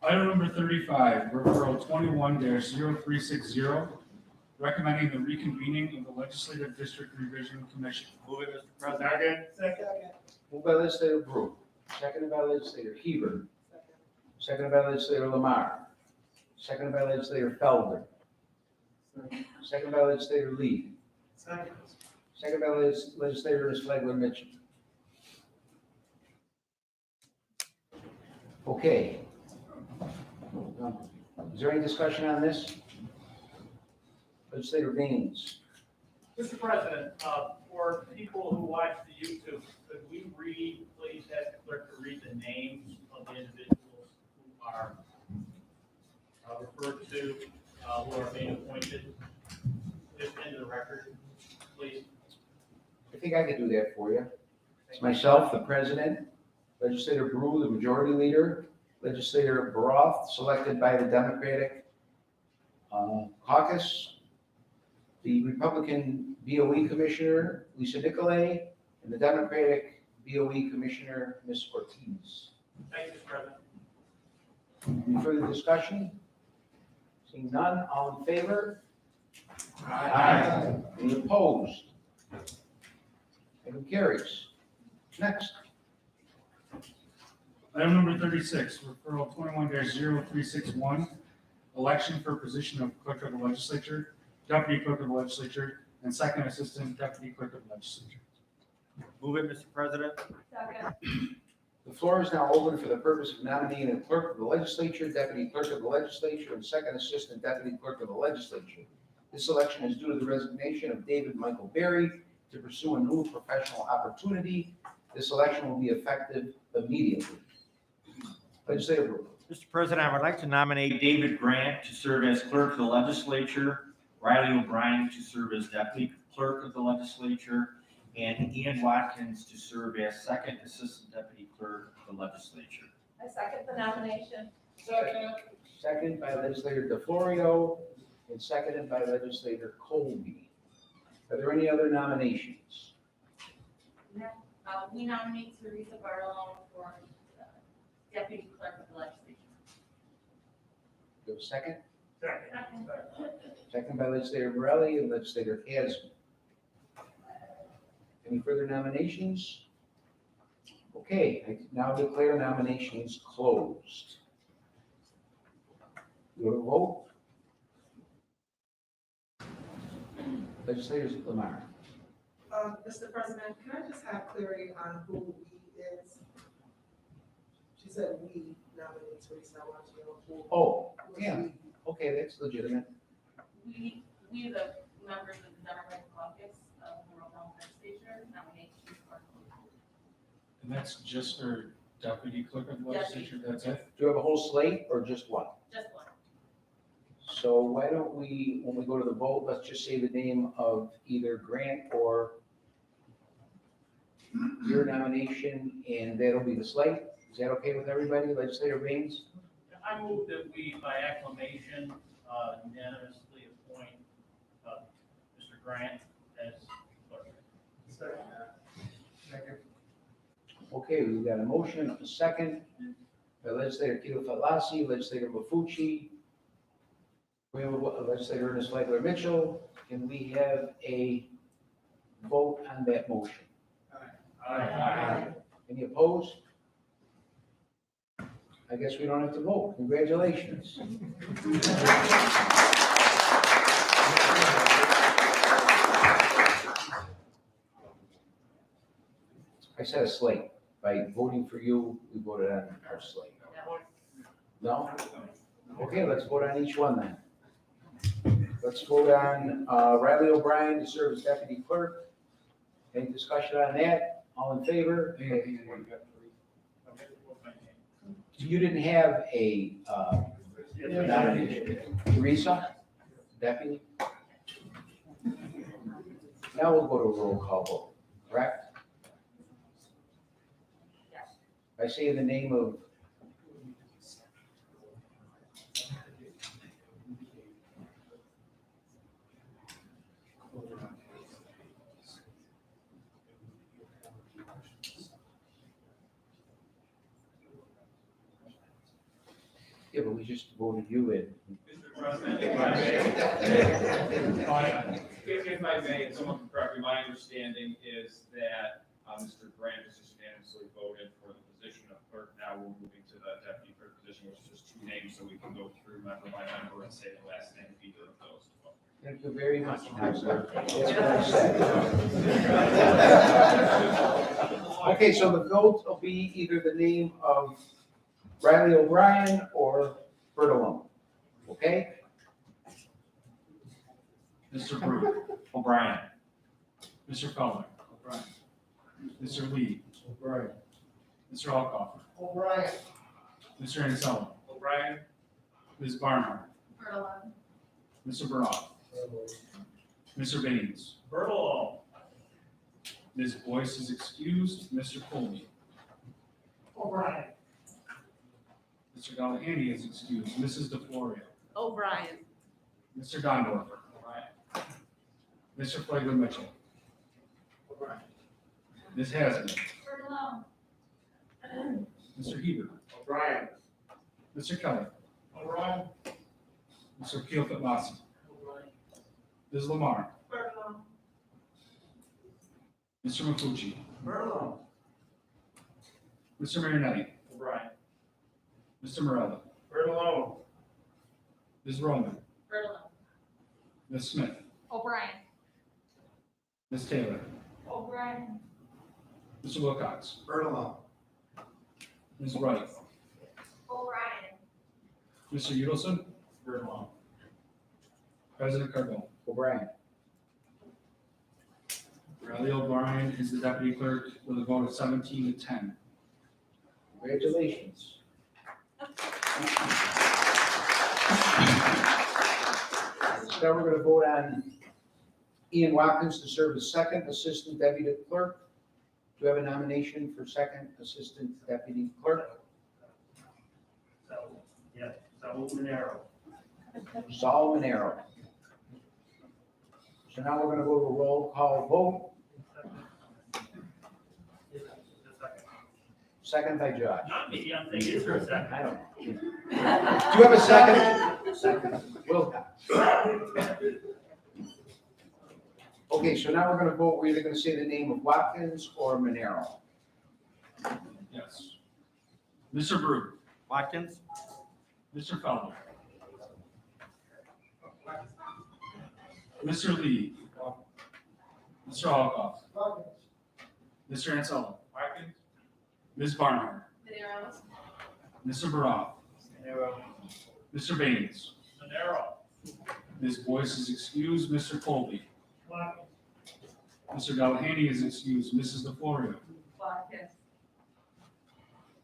Item number 35, referral 21-0360, recommending the reconvening of the Legislative District Revision Commission. Move it, Mr. President. Second. Moved by legislator Brew, seconded by legislator Heber, seconded by legislator Lamar, seconded by legislator Felder, seconded by legislator Lee, Second. seconded by legislator Flagler Mitchell. Okay. Is there any discussion on this? Legislator Baines. Mr. President, for people who watch the YouTube, could we please ask the clerk to read the names of the individuals who are referred to, who are being appointed, just into the record, please? I think I could do that for you. It's myself, the president, legislator Brew, the majority leader, legislator Baroth, selected by the Democratic caucus, the Republican BOE Commissioner, Lisa Nicolay, and the Democratic BOE Commissioner, Ms. Ortiz. Thank you, Mr. President. Any further discussion? Seeing none, all in favor? Aye. Any opposed? Item carries. Next. Item number 36, referral 21-0361, election for position of clerk of the legislature, deputy clerk of the legislature, and second assistant deputy clerk of the legislature. Move it, Mr. President. Second. The floor is now open for the purpose of nominating a clerk of the legislature, deputy clerk of the legislature, and second assistant deputy clerk of the legislature. This election is due to the resignation of David Michael Berry to pursue a new professional opportunity. This election will be effective immediately. Legislator Brewer. Mr. President, I would like to nominate David Grant to serve as clerk of the legislature, Riley O'Brien to serve as deputy clerk of the legislature, and Ian Watkins to serve as second assistant deputy clerk of the legislature. I second the nomination. Second by legislator DeFlorio and seconded by legislator Colby. Are there any other nominations? We nominate Teresa Barlow for deputy clerk of the legislature. Do you have a second? Second. Second by legislator Morelli and legislator Hasman. Any further nominations? Okay, I now declare nominations closed. You want to vote? Legislators Lamar. Mr. President, can I just have clarity on who we is? She said we nominate Teresa, I want to know who. Oh, who is yeah. we? Okay, that's legitimate. We, the members of the Democratic caucus of the Monroe legislature, nominate Teresa Barlow. And that's just for deputy clerk of the legislature, that's it? Do you have a whole slate or just one? Just one. So why don't we, when we go to the vote, let's just say the name of either Grant or your nomination, and that'll be the slate. Is that okay with everybody, Legislator Baines? I move that we, by acclamation, unanimously appoint Mr. Grant as clerk. Second. Okay, we've got a motion, a second, by Legislator Kilo Falasi, Legislator Mafucci. We have Legislator Ernest Flagler Mitchell. Can we have a vote on that motion? Aye. Any opposed? I guess we don't have to vote. Congratulations. I said a slate. By voting for you, we voted on our slate. No? Okay, let's vote on each one then. Let's vote on Riley O'Brien to serve as deputy clerk. Any discussion on that? All in favor? You didn't have a nomination. Teresa, deputy? Now we'll go to a roll call vote, correct? By saying the name of Yeah, but we just voted you in. Mr. President, if I may, and someone can correct me, my understanding is that Mr. Grant has just unanimously voted for the position of clerk. Now we're moving to the deputy clerk position, which is just two names, so we can go through member by member and say the last name of either of those. Thank you very much, Counselor. That's what I said. Okay, so the vote will be either the name of Riley O'Brien or Bertolone. Okay? Mr. Brew. O'Brien. Mr. Feldman. O'Brien. Mr. Lee. O'Brien. Mr. Alcoff. O'Brien. Mr. Ansel. O'Brien. Ms. Barnhart. Bertolone. Mr. Baroff. Mr. Baines. Bertolone. Ms. Boyce is excused. Mr. Colby. O'Brien. Mr. Galahani is excused. Mrs. DeFlorio. O'Brien. Mr. Gondorfer. Mr. Flagler Mitchell. Ms. Hasman. Bertolone. Mr. Hebert. O'Brien. Mr. Kelly. O'Brien. Mr. Keelfit Lassie. Ms. Lamar. Bertolone. Mr. Mafucci. Bertolone. Mr. Marinetti. O'Brien. Mr. Morella. Bertolone. Ms. Roman. Bertolone. Ms. Smith. O'Brien. Ms. Taylor. O'Brien. Mr. Wilcox. Bertolone. Ms. Wright. O'Brien. Mr. Udelson. Bertolone. President Carbone. O'Brien. Riley O'Brien is the deputy clerk with a vote of 17 to 10. Congratulations. Now we're going to vote on Ian Watkins to serve as second assistant deputy clerk. Do you have a nomination for second assistant deputy clerk? Saul Monero. Saul Monero. So now we're going to go to a roll call vote. Second by Josh. Not me, I'm thinking for a second. I don't know. Do you have a second? Second. Wilcox. Okay, so now we're going to vote. We're either going to say the name of Watkins or Monero. Yes. Mr. Brew. Watkins? Mr. Feldman. Mr. Lee. Mr. Alcoff. Mr. Ansel. Watkins. Ms. Barnhart. Monero. Mr. Baroff. Monero. Mr. Baines. Monero. Ms. Boyce is excused. Mr. Colby. Mr. Galahani is excused. Mrs. DeFlorio. Watkins.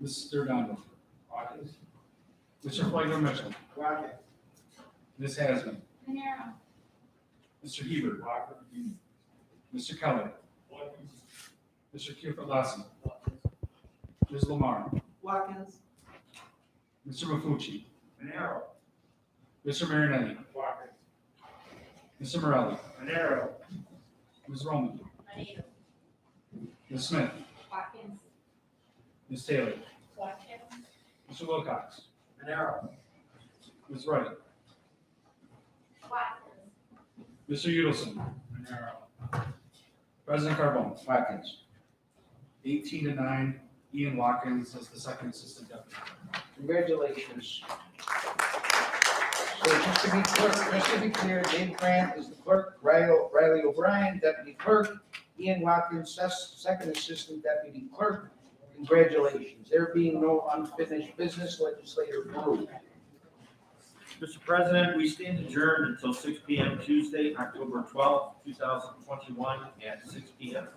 Mr. Donald. Watkins. Mr. Flagler Mitchell. Watkins. Ms. Hasman. Monero. Mr. Hebert. Mr. Kelly. Mr. Keelfit Lassie. Ms. Lamar. Watkins. Mr. Mafucci. Monero. Mr. Marinetti. Watkins. Mr. Morelli. Monero. Ms. Roman. Monero. Ms. Smith. Watkins. Ms. Taylor. Watkins. Mr. Wilcox. Monero. Ms. Wright. Watkins. Mr. Udelson. Monero. President Carbone. Watkins. 18 to 9. Ian Watkins as the second assistant deputy. Congratulations. So just to be clear, Dave Grant is the clerk, Riley O'Brien, deputy clerk, Ian Watkins, second assistant deputy clerk. Congratulations. There being no unfinished business, legislator approved. Mr. President, we stand adjourned until 6 p.m. Tuesday, October 12th, 2021 at 6 p.m.